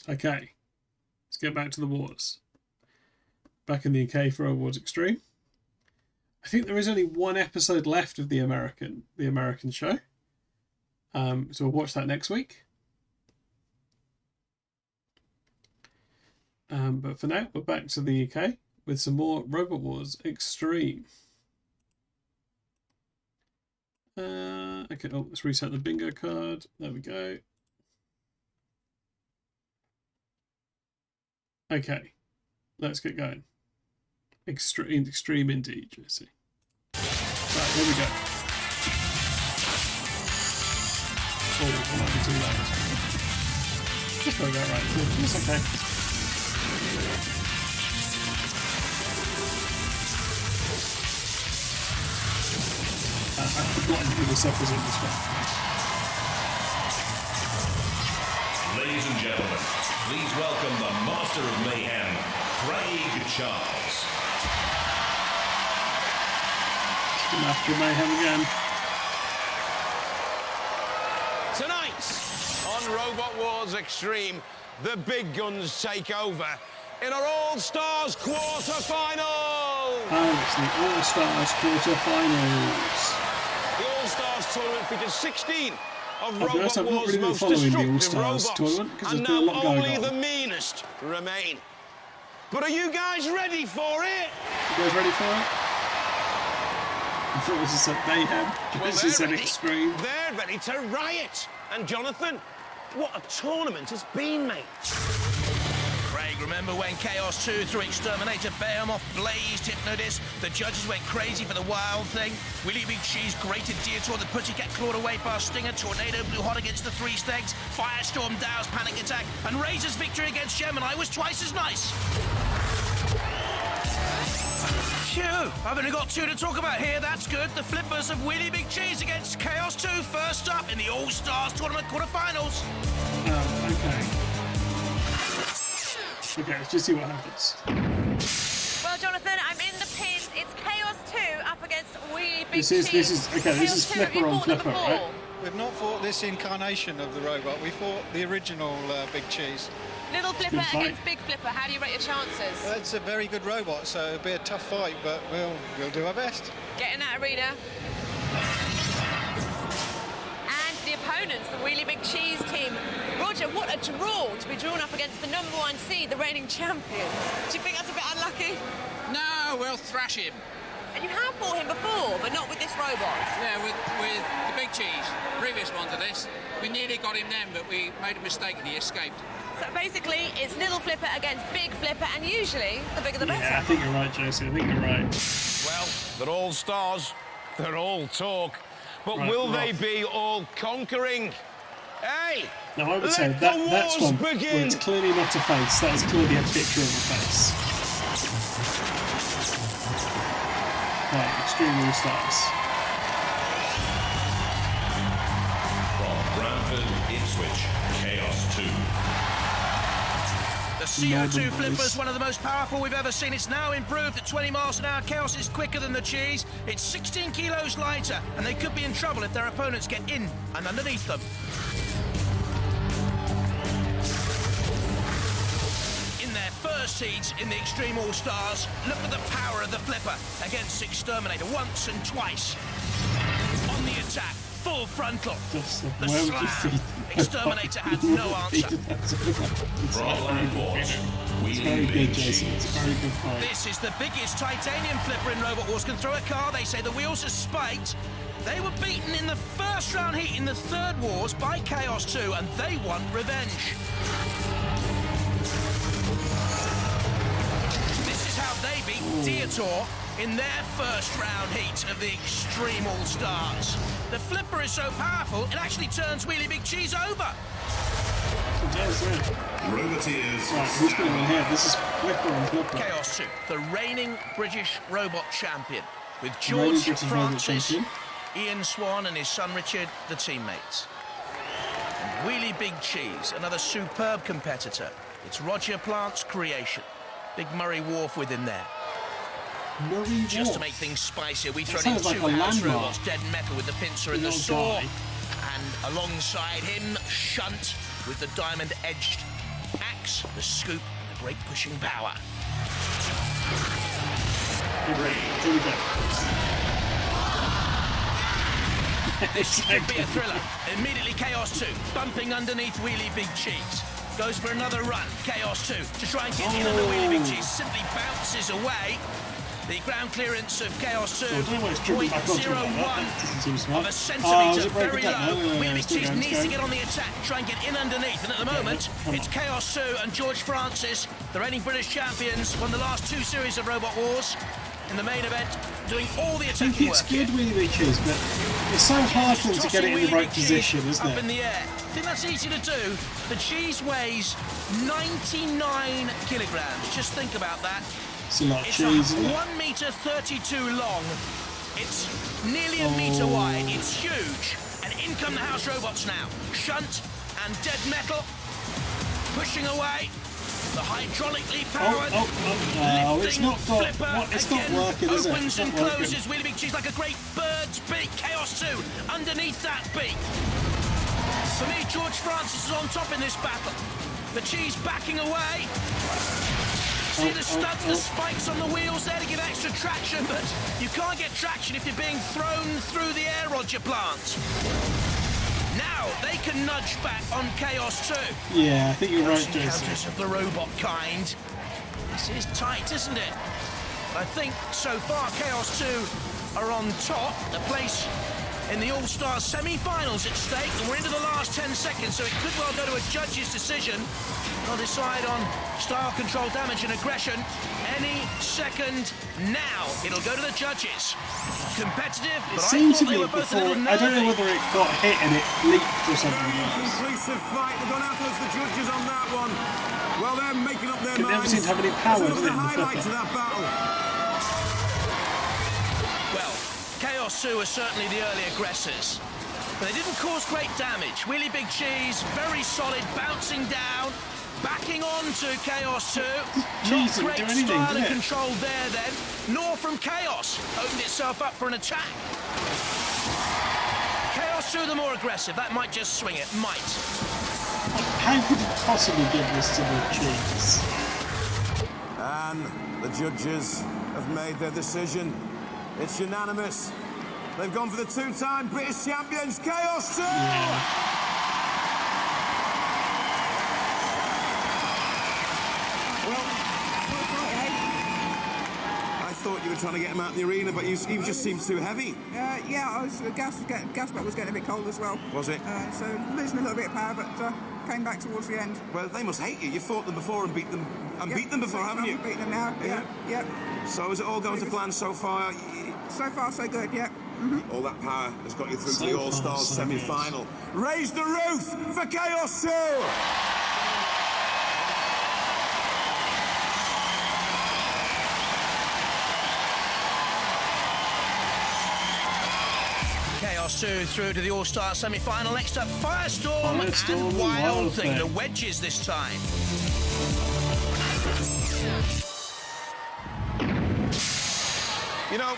Okay. Let's get back to the wars. Back in the UK for Awards Extreme. I think there is only one episode left of the American show. So we'll watch that next week. But for now, we're back to the UK with some more Robot Wars Extreme. Okay, let's reset the bingo card. There we go. Okay, let's get going. Extreme indeed, Jesse. Right, here we go. Oh, that might be too loud. Just go that right. It's okay. I've forgotten who the stuff was in this one. Ladies and gentlemen, please welcome the Master of Mayhem, Craig Charles. Master of Mayhem again. Tonight on Robot Wars Extreme, the big guns take over in our All-Stars quarter-final. And it's the All-Stars quarter-finals. The All-Stars tournament features 16 of I'll be honest, Robot I've not Wars' really been most following the destructive All-Stars robots, tournament because and there's been a now lot going only on. the meanest remain. But are you guys ready for it? You guys ready for it? I thought this was a mayhem. Well, This is they're an ready. extreme. They're ready to riot. And Jonathan, what a tournament it's been, mate. Craig, remember when Chaos 2 threw Exterminator Behemoth, blazed Hypnodis, the judges went crazy for the wild thing, Willy Big Cheese grated Dietor, the Pussycat clawed away past Stinger, Tornado blew hot against the Three Stegs, Firestorm Dow's Panic Attack, and Razor's victory against Gemini was twice as nice. Phew, I've only got 2 to talk about here, that's good. The flippers of Willy Big Cheese against Chaos 2 first up in the All-Stars Tournament quarterfinals. Okay. Okay, let's just see what happens. Well, Jonathan, I'm in the pins. It's Chaos 2 up against Wee Big This Cheese. is flipper on flipper, right? We've not fought this incarnation of the robot. We fought the original Big Cheese. Little Flipper against Big Flipper. How do you rate your chances? Well, it's a very good robot, so it'll be a tough fight, but we'll do our best. Get in that arena. And the opponents, the Wheelie Big Cheese team. Roger, what a draw to be drawn up against the #1 seed, the reigning champion. Do you think that's a bit unlucky? No, we'll thrash him. And you have fought him before, but not with this robot. Yeah, with the Big Cheese, previous one to this. We nearly got him then, but we made a mistake and he escaped. So basically, it's Little Flipper against Big Flipper, and usually, the bigger the better. Yeah, I think you're right, Josie. I think you're right. Well, they're all stars. They're all talk. But Right, will Rob. they be all conquering? Hey! Now, I would let say the that's wars one where begin. it's clearly not a face. That is clearly a picture of a face. Right, Extreme All-Stars. From Bradford, Ipswich, Chaos 2. The CO2 flipper is one of the most powerful we've ever seen. It's now improved at 20 miles an hour. Chaos is quicker than the cheese. It's 16 kilos lighter, and they could be in trouble if their opponents get in and underneath them. In their first heats in the Extreme All-Stars, look at the power of the flipper against Exterminator once and twice. On the attack, full frontal. The slam. Exterminator had no answer. It's very good, Jason. It's a very good fight. This is the biggest titanium flipper in Robot Wars. Can throw a car. They say the wheels are spiked. They were beaten in the first round heat in the third Wars by Chaos 2, and they want revenge. This is how they beat Dietor in their first round heat of the Extreme All-Stars. The flipper is so powerful, it actually turns Wheelie Big Cheese over. Roboteers. Right, who's going to win here? This is flipper on flipper. Chaos 2, the reigning British robot champion, with Reigning George British robot Francis, champion. Ian Swan and his son Richard, the teammates. And Wheelie Big Cheese, another superb competitor. It's Roger Plant's creation. Big Murray Wharf with him there. Murray Just Wharf. to make things spicier, we That throw in sounds two like a house landmark. robots, Dead Metal with the pincer and The the old saw. guy. And alongside him, Shunt with the diamond-edged axe, the scoop, and the great pushing power. Here we go. This could be a thriller. Immediately Chaos 2, bumping underneath Wheelie Big Cheese. Goes for another run, Chaos 2, to try and get in under Wheelie Big Cheese. Simply bounces away. The ground clearance of Chaos 2, I don't know why it's driven back onto that. 0.01 That doesn't seem smart. of a Oh, is centimetre, it breaking very down? low. No, Wheelie Big it's still Cheese going, needs it's to going. get on the attack, try and get in underneath. And at the moment, come it's on. Chaos 2 and George Francis, the reigning British champions, won the last 2 series of Robot Wars. In the main event, doing all the I think attacking it's work good here. Wheelie Big Cheese, but it's so hard for them to get it in the right position, isn't Up in it? the air. I think that's easy to do. The cheese weighs 99 kilograms. Just think about that. It's a lot of It's cheese, isn't it? 1 meter 32 long. It's nearly a meter wide. It's huge. And in come the house robots now. Shunt and Dead Metal pushing away. The hydraulically powered it's not got, it's not again working, is it? opens It's and not working. closes. Wheelie Big Cheese like a great bird's beak. Chaos 2 underneath that beak. For me, George Francis is on top in this battle. The cheese backing away. See the studs, the spikes on the wheels there to give extra traction, but you can't get traction if you're being thrown through the air rod, you plant. Now they can nudge back on Chaos 2. Yeah, I think you're right, Jason. Encounters of the robot kind. This is tight, isn't it? I think so far Chaos 2 are on top. The place in the All-Star semi-finals at stake, and we're into the last 10 seconds, so it could well go to a judge's decision. They'll decide on style control, damage and aggression any second now. It'll go to the judges. Competitive, It but seemed I to thought they me were both a before, little I don't know nervy. whether it got hit and it leaked or something. Inconclusive fight. They've gone after the judges on that one. Well, they're making up their It never minds. seemed to have any power, Let's did look it, at in the the highlights of flipper? that battle. Well, Chaos 2 are certainly the early aggressors. But they didn't cause great damage. Really big cheese, very solid, bouncing down, backing on to Chaos 2. Cheese Not didn't great do anything, style did and it? control there then, nor from Chaos. Opened itself up for an attack. Chaos 2 the more aggressive. That might just swing it. Might. How could it possibly give this to the cheese? And the judges have made their decision. It's unanimous. They've gone for the two-time British champions, Chaos 2! I thought you were trying to get him out of the arena, but he just seemed too heavy. Yeah, I was, gas back was getting a bit cold as well. Was it? So losing a little bit of power, but came back towards the end. Well, they must hate you. You fought them before and beat them before, haven't you? Beat them now, yeah. So is it all going to plan so far? So far, so good, yeah. All that power has got you through So to the far, All-Stars so semi-final. Raise the roof for Chaos 2! Chaos 2 through to the All-Star semi-final. Next up, Firestorm Firestorm and and Wild Wild Thing. The Thing. wedges this time. You know,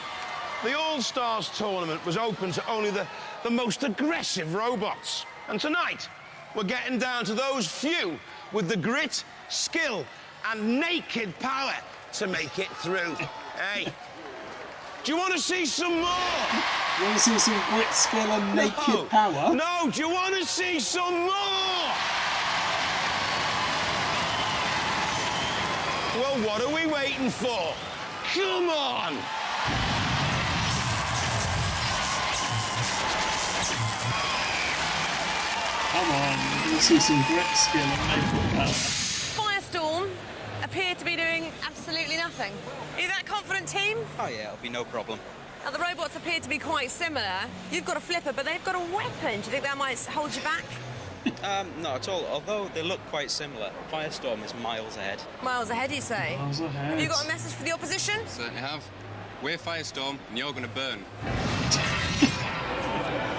the All-Stars tournament was open to only the most aggressive robots. And tonight, we're getting down to those few with the grit, skill, and naked power to make it through. Hey, do you want to see some more? You want to see some grit, skill and naked power? No, do you want to see some more? Well, what are we waiting for? Come on! Come on, you see some grit, skill and naked power. Firestorm appear to be doing absolutely nothing. Are you that confident, team? Oh yeah, it'll be no problem. Now, the robots appear to be quite similar. You've got a flipper, but they've got a weapon. Do you think that might hold you back? Not at all. Although they look quite similar, Firestorm is miles ahead. Miles ahead, you say? Miles ahead. Have you got a message for the opposition? Certainly have. We're Firestorm, and you're going to burn.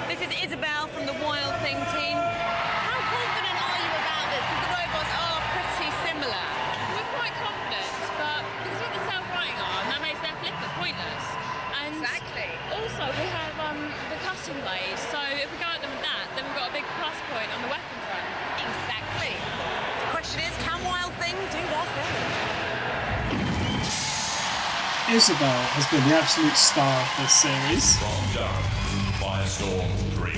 This is Isabel from the Wild Thing team. How confident are you about this? Because the robots are pretty similar. We're quite confident, but because we have the self-righting arm, that makes their flipper pointless. And exactly. Also, we have the cutting blade, so if we go at them with that, then we've got a big plus point on the weapon front. Exactly. The question is, can Wild Thing do their thing? Isabel has been the absolute star of this series. From Durham, Firestorm 3.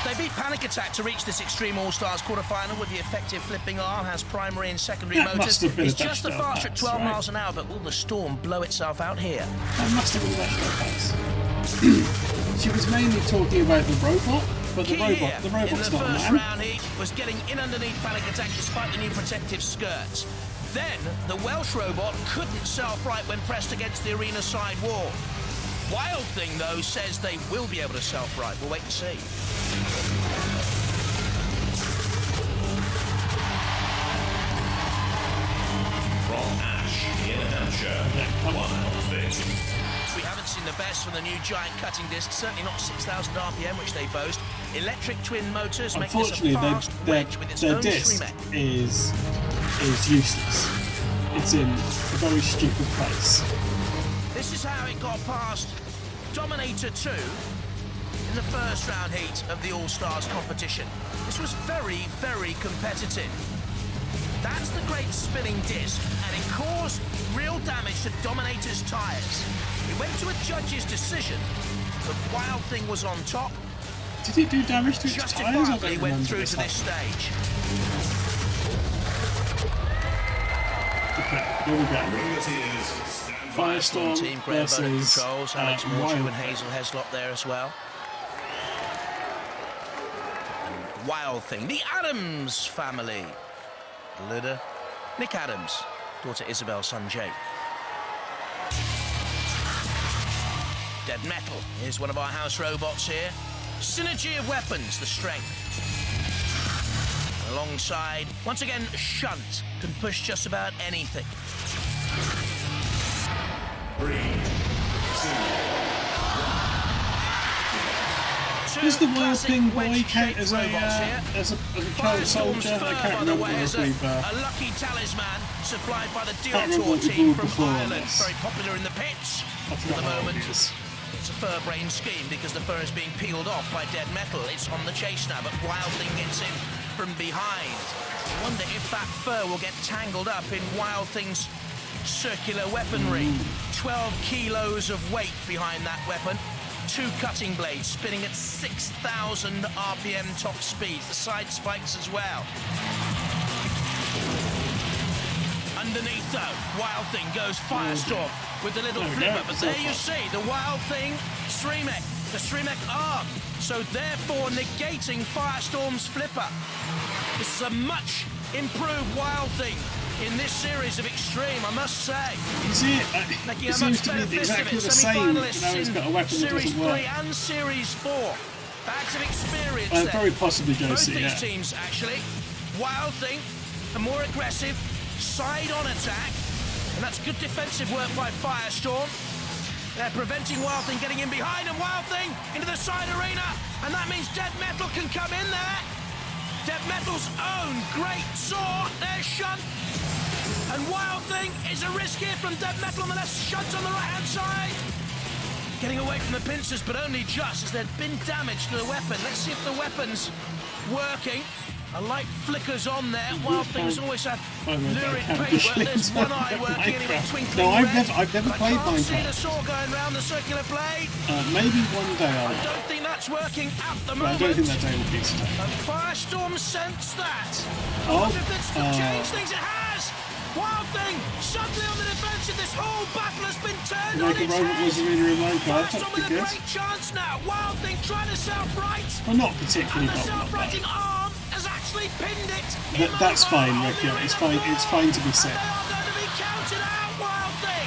They beat Panic Attack to reach this Extreme All-Stars quarter-final with the effective flipping arm, has primary and secondary That must motors. have been It's a just the best faster at pass, 12 right? miles an hour, but will the Storm blow itself out here? That must have been the best pass. She was mainly talking about the robot, but the Key here robot's in the not a first man. round heat was getting in underneath Panic Attack despite the new protective skirts. Then, the Welsh robot couldn't self-right when pressed against the arena side wall. Wild Thing, though, says they will be able to self-right. We'll wait and see. From Ash in Hampshire, Wild Thing. We haven't seen the best from the new giant cutting disc, certainly not 6,000 RPM, which they boast. Electric twin motors make this a Unfortunately, fast wedge with its their own disc streamer. is useless. It's in a very stupid place. This is how it got past Dominator 2 in the first round heat of the All-Stars competition. This was very, very competitive. That's the great spinning disc, and it caused real damage to Dominator's tyres. It went to a judge's decision, but Wild Thing was on top. Did it do damage to its tyres? I don't Justifiably went remember through this to this stage. Okay, here we go. Firestorm Team Graham Bowden versus controls, Alex Mortu Wild and Hazel Heslop there as well. And Wild Thing, the Adams family. Leader, Nick Adams, daughter Isabel, son Jake. Dead Metal is one of our house robots here. Synergy of weapons, the strength. Alongside, once again, Shunt can push just about anything. 3, 2, 1. Does the Wild Thing boy count as a child soldier? I can't remember if we've a lucky talisman supplied by the Dior team from Ireland, very popular in the pits at the moment. It's a fur-brained scheme because the fur is being peeled off by Dead Metal. It's on the chase now, but Wild Thing gets him from behind. I wonder if that fur will get tangled up in Wild Thing's circular weaponry. 12 kilos of weight behind that weapon. 2 cutting blades spinning at 6,000 RPM top speeds. The side spikes as well. Underneath though, Wild Thing goes Firestorm with the little flipper, but there you see the Wild Thing Streamek, the Streamek arm, so therefore negating Firestorm's flipper. This is a much improved Wild Thing in this series of Extreme, I must say. You see it seems to be exactly the same, now it's got a weapon that doesn't work. Series 3 and Series 4. Bags of experience there. Very possibly Josie, Both these teams, actually. Wild Thing, a more aggressive, side-on attack, and that's good defensive work by Firestorm. They're preventing Wild Thing getting in behind, and Wild Thing into the side arena, and that means Dead Metal can come in there. Dead Metal's own great saw, there's Shunt. And Wild Thing is a risk here from Dead Metal on the left, Shunt on the right-hand side. Getting away from the pincers, but only just as there'd been damage to the weapon. Let's see if the weapon's working. A light flickers on there. Wild Thing's always had lurid paintwork. There's one eye working and it's twinkling No, red. I've never played I can't see the Minecraft. saw going round the circular blade. Maybe one day I don't think that's working at the I moment. don't think that day will be today. And Firestorm sensed that. I Oh, wonder if that's changed things. It has. Wild Thing suddenly on the defensive. This whole battle has been turned on Like a its robot head. was arena in Minecraft, Firestorm that'd with be a good. great chance now. Wild Thing trying to self-right. Well, not particularly, And the but not bad. self-righting arm has actually pinned it. That's fine, Rick. Yeah, it's fine. It's fine to be said.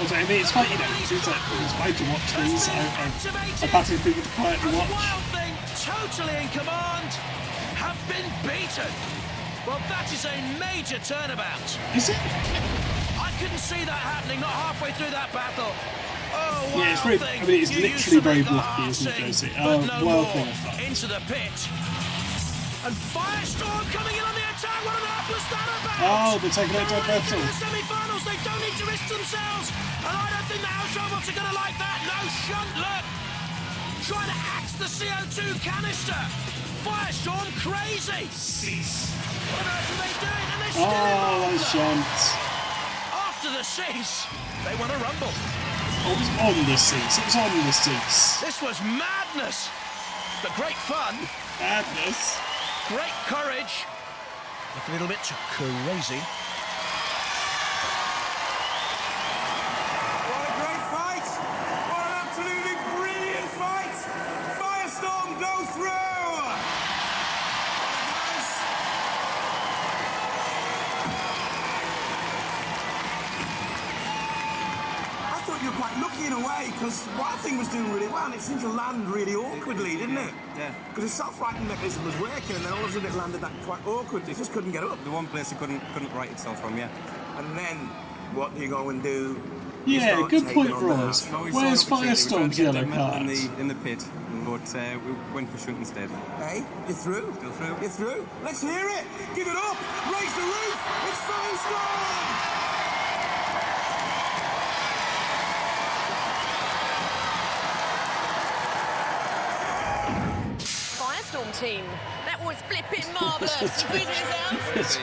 But I mean, it's fine. You know, it's fine to watch these. I've had people to quietly watch. Wild Thing, totally in command, have been beaten. Well, that is a major turnabout. Is it? I couldn't see that happening, not halfway through that battle. Oh, Wild Yeah, it's very. Thing, I mean, it's you used literally to very make the blocky, heart isn't it, sing, Josie? but no Wild more. Thing. Into the pit. And Firestorm coming in on the attack. What on earth was that about? Oh, they're taking out Dead They're Metal. in the semi-finals. They don't need to risk themselves. And I don't think the house robots are going to like that. No, Shunt, look. Trying to axe the CO2 canister. Firestorm crazy. Cease. What on earth are they doing? And they're still in Oh, the that's Shunt. After the cease, they won a rumble. Oh, it was on the seats. It was on the seats. This was madness. But great fun. Madness. Great courage. Look a little bit crazy. What a great fight! What an absolutely brilliant fight! Firestorm go through! I thought you were quite lucky in a way, because Wild Thing was doing really well, and it seemed to land really awkwardly, didn't it? Yeah. Because his self-righting mechanism was working, and then all of a sudden it landed that quite awkwardly. It just couldn't get up. The one place it couldn't right itself from, yeah. And then, what do you go and do? Yeah, good point, Ross. Where's Firestorm's yellow card? In the pit, but we went for Shunt instead. Hey, you're through. Still through. You're through. Let's hear it. Give it up. Raise the roof. It's Firestorm. Firestorm team. That was flipping marvellous. You pleased with yourselves?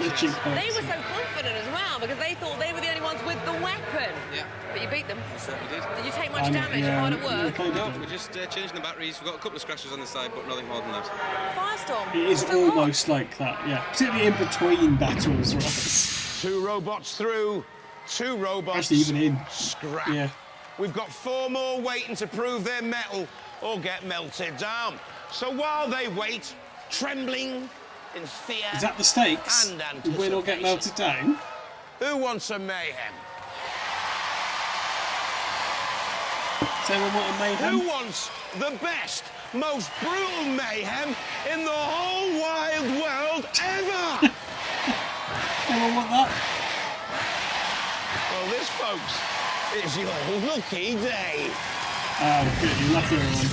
They were so confident as well because they thought they were the only ones with the weapon. Yeah. But you beat them. We certainly did. Did you take much damage? Hard at work? No, we're just changing the batteries. We've got a couple of scratches on the side, but nothing more than that. Firestorm. It is almost like that, yeah. Particularly in between battles, right? 2 robots through, 2 robots Actually, even in. scrap. Yeah. We've got 4 more waiting to prove their mettle or get melted down. So while they wait, trembling in fear Is that the stakes? and Win or get melted down? who wants a mayhem? Does anyone want a mayhem? Who wants the best, most brutal mayhem in the whole wide world ever? Anyone want that? Well, this, folks, is your lucky day. Oh, good, you're lucky everyone.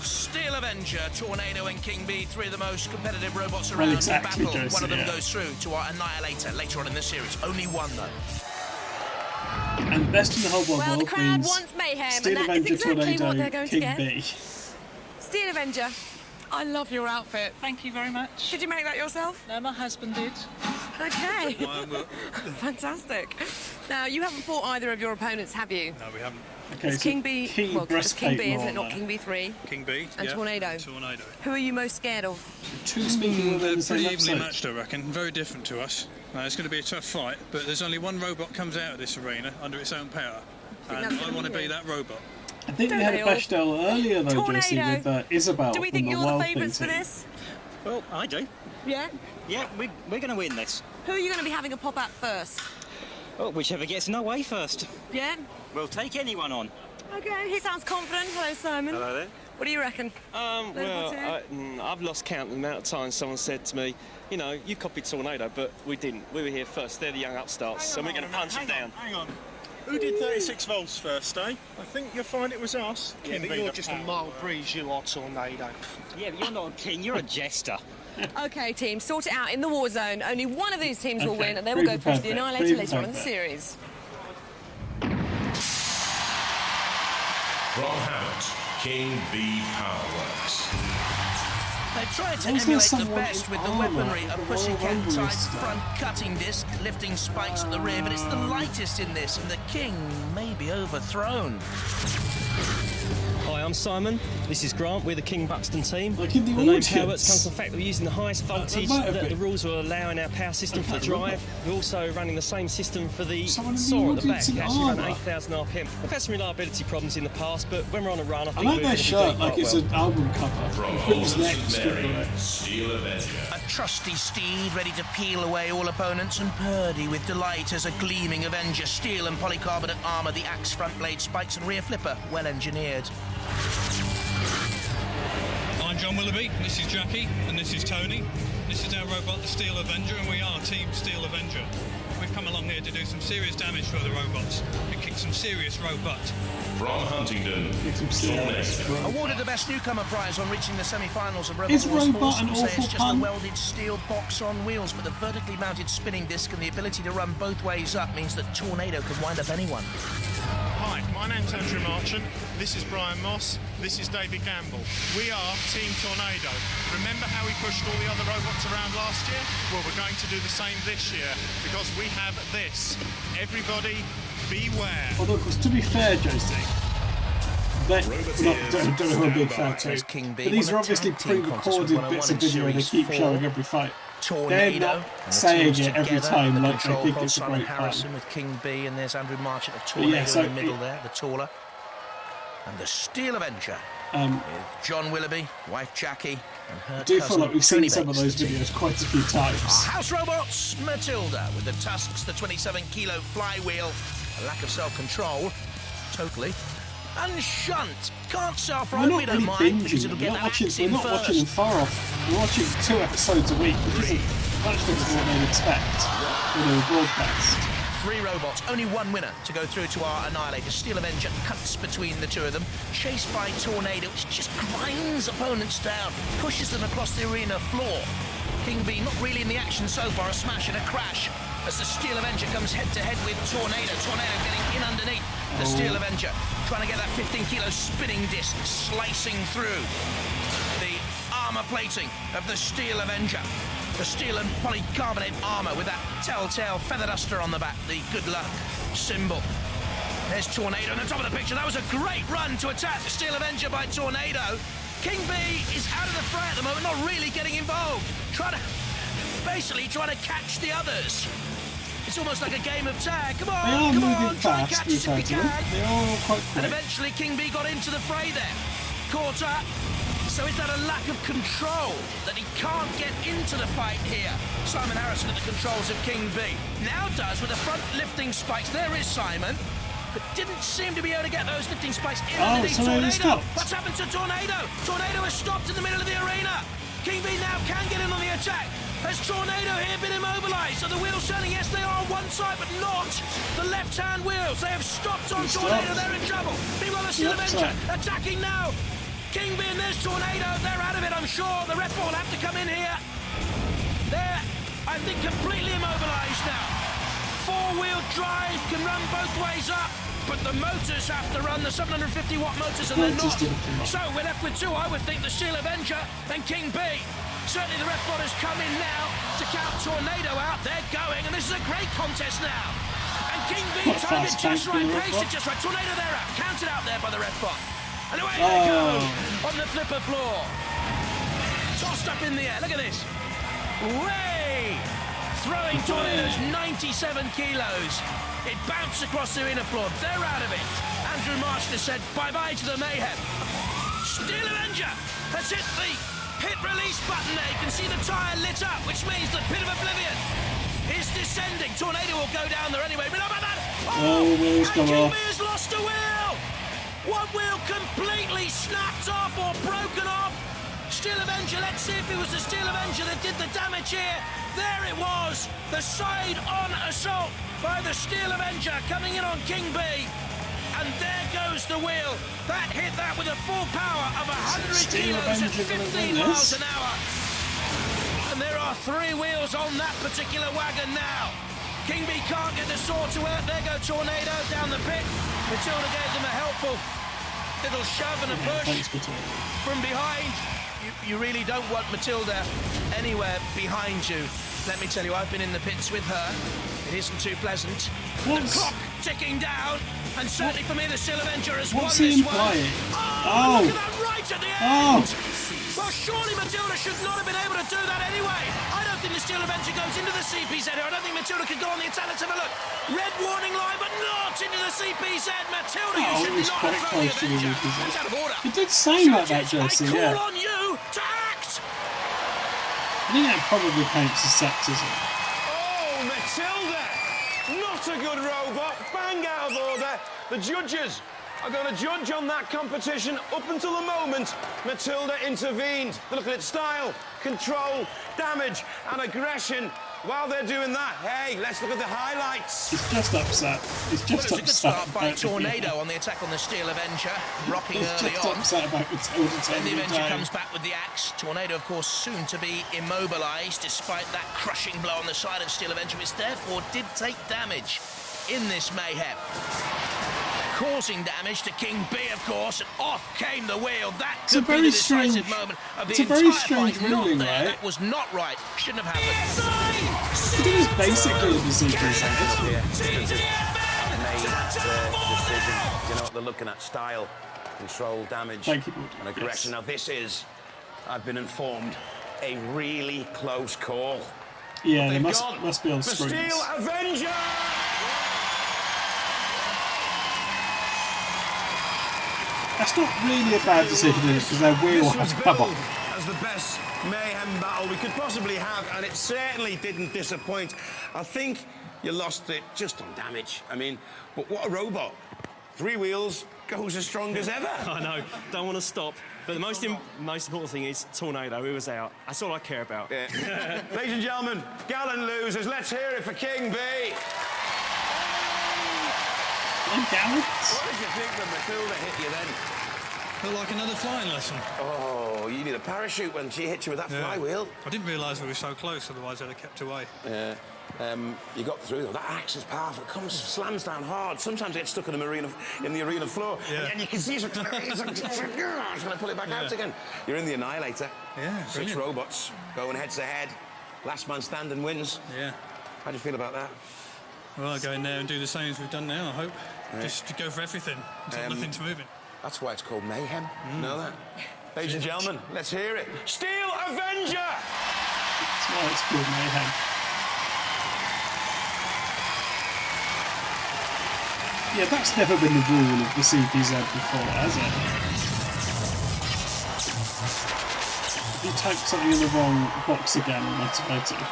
Steel Avenger, Tornado and King Bee, 3 of the most competitive robots Well, around exactly, in battle. Josie, One of them yeah. goes through to our Annihilator later on in the series. Only one, though. And best in the whole Well, the world crowd means wants mayhem, Steel and that Avenger, is exactly Tornado, what they're going King to get. B. Steel Avenger, I love your outfit. Thank you very much. Did you make that yourself? No, my husband did. Okay. Fantastic. Now, you haven't fought either of your opponents, have you? No, we haven't. Okay, It's so King B. key Well, it's King breastplate B, isn't it? more Not there. King B 3. King B. And yeah. Tornado. Tornado. Who are you most scared of? Two speaking women They're in the same pretty evenly episode. matched, I reckon. Very different to us. It's going to be a tough fight, but there's only one robot comes out of this arena under its own power, and I want to be that robot. I think Don't we had they a all? Bechtel earlier though, Josie, Tornado. with Isabel. Do we from think the you're the Wild favourites for Thing team. this? Well, I do. Yeah? Yeah, we're going to win this. Who are you going to be having a pop at first? Oh, whichever gets in our way first. Yeah? We'll take anyone on. Okay, he sounds confident. Hello, Simon. Hello there. What do you reckon? Well, I've lost count of the amount of times someone said to me, you know, you copied Tornado, but we didn't. We were here first. They're the young upstarts, so we're going to punch them down. Hang on. Who did 36 volts first, eh? I think you'll find it was us. Yeah, but you're just a mild breeze, you are, Tornado. Yeah, but you're not a king, you're a jester. Okay, team, sort it out in the war zone. Only one of these teams will Okay, win, and they will go through to the perfect, Annihilator pretty later on in the perfect. series. From Hammett, King B Powerworks. They tried to Wasn't there emulate the someone best in with the armour weaponry, at a the Royal pussycat Rumble type yesterday? front cutting disc, lifting spikes at the rear, but it's the lightest in this, and the king may be overthrown. Hi, I'm Simon. This is Grant. We're the King Buxton team. Like in the name audience. Powerworks comes from the fact that we're using the highest voltage might have that the been. rules will allow in our power system for the drive. We're also running the same system for the Someone in the saw at the back. audience in We actually run armour. 8,000 RPM. We've had some reliability problems in the past, but when we're on a run, I I think like we're their going to be doing shirt, like quite it's well. an album cover. From You put his Old neck St. straight Mary, away. Steel Avenger. A trusty steed ready to peel away all opponents, and Purdy with delight as a gleaming Avenger. Steel and polycarbonate armour, the axe front blade spikes and rear flipper, well engineered. I'm John Willoughby, this is Jackie, and this is Tony. This is our robot, the Steel Avenger, and we are Team Steel Avenger. We've come along here to do some serious damage for the robots and kick some serious robot. From Huntingdon, Tornado. Awarded the Best Newcomer prize on reaching the semi-finals of Is Robot Wars 4. Robot an Some say awful it's just pun? a welded steel box on wheels, but the vertically mounted spinning disc and the ability to run both ways up means that Tornado can wind up anyone. Hi, my name's Andrew Marchant, this is Brian Moss, this is David Gamble. We are Team Tornado. Remember how we pushed all the other robots around last year? Well, we're going to do the same this year, because we have this. Everybody, beware. Although, 'cause to be fair, Josie, don't know who I'm being fair to. But these are obviously pre-recorded bits of video they keep showing every fight. They're not saying it every time like they think it's a Simon great plan. Harrison with King B, and there's Andrew Marchant of But Tornado yeah, so in the middle there, the taller. And the Steel Avenger Um, with John Willoughby, wife Jackie, and her I do cousin feel like we've Tony seen some of Bates, those the team. videos quite a few times. Our house robots, Matilda, with the tusks, the 27-kilo flywheel, a lack of self-control, totally. And Shunt, can't We're self-ride, not we don't really mind, because binging it'll them. get We're that not watching, axe we're in not watching them first. far off. We're watching 2 episodes a week, which isn't much different than what they'd expect when they were broadcast. 3 robots, only 1 winner to go through to our Annihilator. Steel Avenger cuts between the 2 of them, chased by Tornado, which just grinds opponents down, pushes them across the arena floor. King B not really in the action so far, a smash and a crash. as the Steel Avenger comes head-to-head with Tornado. Tornado getting in underneath the Steel Avenger, trying to get that 15-kilo spinning disc slicing through the armour plating of the Steel Avenger. The steel and polycarbonate armour with that telltale feather duster on the back, the good luck symbol. There's Tornado on the top of the picture. That was a great run to attack the Steel Avenger by Tornado. King B is out of the fray at the moment, not really getting involved. Basically trying to catch the others. It's almost like a game of tag. Come on, try and catch us if you can. They're all quite quick. And eventually King B got into the fray there. Caught up. So is that a lack of control that he can't get into the fight here? Simon Harrison at the controls of King B. Now does with the front lifting spikes. There is Simon, but didn't seem to be able to get those lifting spikes in underneath Tornado. What's happened to Tornado? Tornado has stopped in the middle of the arena. King B now can get in on the attack. Has Tornado here been immobilised? Are the wheels turning? Yes, they are on one side, but not the left-hand wheels. They have stopped on Tornado. They're in trouble. Meanwhile, the Steel Avenger attacking now. King B and there's Tornado. They're out of it, I'm sure. The ref will have to come in here. They're, I think, completely immobilised now. Four-wheel drive can run both ways up, but the motors have to run, the 750-watt motors, and they're not. So we're left with two, I would think, the Steel Avenger and King B. Certainly the ref bod has come in now to count Tornado out. They're going, and this is a great contest now. And King B timed it just right, paced it just right. Tornado, they're out. Counted out there by the ref bod. And away they go on the flipper floor. Tossed up in the air. Look at this. Way! Throwing Tornado's 97 kilos. It bounced across the arena floor. They're out of it. Andrew Marshall has said bye-bye to the mayhem. Steel Avenger has hit the pit release button there. You can see the tyre lit up, which means the pit of oblivion is descending. Tornado will go down there anyway. But how about that? Wheels come off. King B has lost a wheel. One wheel completely snapped off or broken off. Steel Avenger, let's see if it was the Steel Avenger that did the damage here. There it was, the side-on assault by the Steel Avenger coming in on King B. And there goes the wheel. That hit that with a full power of 100 kilos at 15 miles an hour. And there are three wheels on that particular wagon now. King B can't get the saw to work. There go Tornado down the pit. Matilda gave them a helpful little shove and a push from behind. You really don't want Matilda anywhere behind you. Let me tell you, I've been in the pits with her. It isn't too pleasant. The clock ticking down, and certainly for me, the Steel Avenger has won this one. Oh, look at that right at the end! Well, surely Matilda should not have been able to do that anyway. I don't think the Steel Avenger goes into the CPZ here. I don't think Matilda could go on the attack. Let's have a look. Red warning line, but not into the CPZ. Matilda, you should not have thrown the Avenger. That's out of order. It did seem like that, Jesse, I call on you to act! I think that probably paints the sexism. Oh, Matilda! Not a good robot. Bang out of order. The judges are going to judge on that competition. Up until the moment, Matilda intervened. Look at its style, control, damage, and aggression. While they're doing that, hey, let's look at the highlights. He's just upset. He's just well, it was a good upset. start by Tornado on the attack on the Steel Avenger, rocking early just on. Upset about Matilda. Then the Avenger comes back with the axe. Tornado, of course, soon to be immobilised, despite that crushing blow on the side of Steel Avenger, which therefore did take damage in this mayhem. Causing damage to King B, of course, and off came the wheel. That could be the decisive moment of the entire fight. Not there. Right? That was not right. Shouldn't have happened. It is basically the CPZ. Made the decision. You know what they're looking at? Style, control, damage, and aggression. Now this is, I've been informed, a really close call. Yeah, they must be on screens. The Steel Avenger! That's not really a bad decision, is it? Because their wheel had to come off. As the best mayhem battle we could possibly have, and it certainly didn't disappoint. I think you lost it just on damage. I mean, but what a robot. 3 wheels, goes as strong as ever. I know, don't want to stop. But the most important thing is Tornado, who was out. That's all I care about. Yeah. Ladies and gentlemen, gallant losers, let's hear it for King B. Gallant? What did you think when Matilda hit you then? Felt like another flying lesson. Oh, you need a parachute when she hit you with that flywheel. I didn't realise we were so close, otherwise I'd have kept away. Yeah. You got through though. That axe is powerful. It comes, slams down hard. Sometimes it gets stuck in the arena floor, and you can see it's trying to pull it back out again. You're in the Annihilator. Yeah, 6 robots going head to head. Last man standing wins. Yeah. How do you feel about that? Well, I'll go in there and do the same as we've done now, I hope. Just to go for everything until nothing's moving. That's why it's called mayhem. You know that? Ladies and gentlemen, let's hear it. Steel Avenger! That's why it's called mayhem. Yeah, that's never been the rule of the CPZ before, has it? You type something in the wrong box again on Motivator.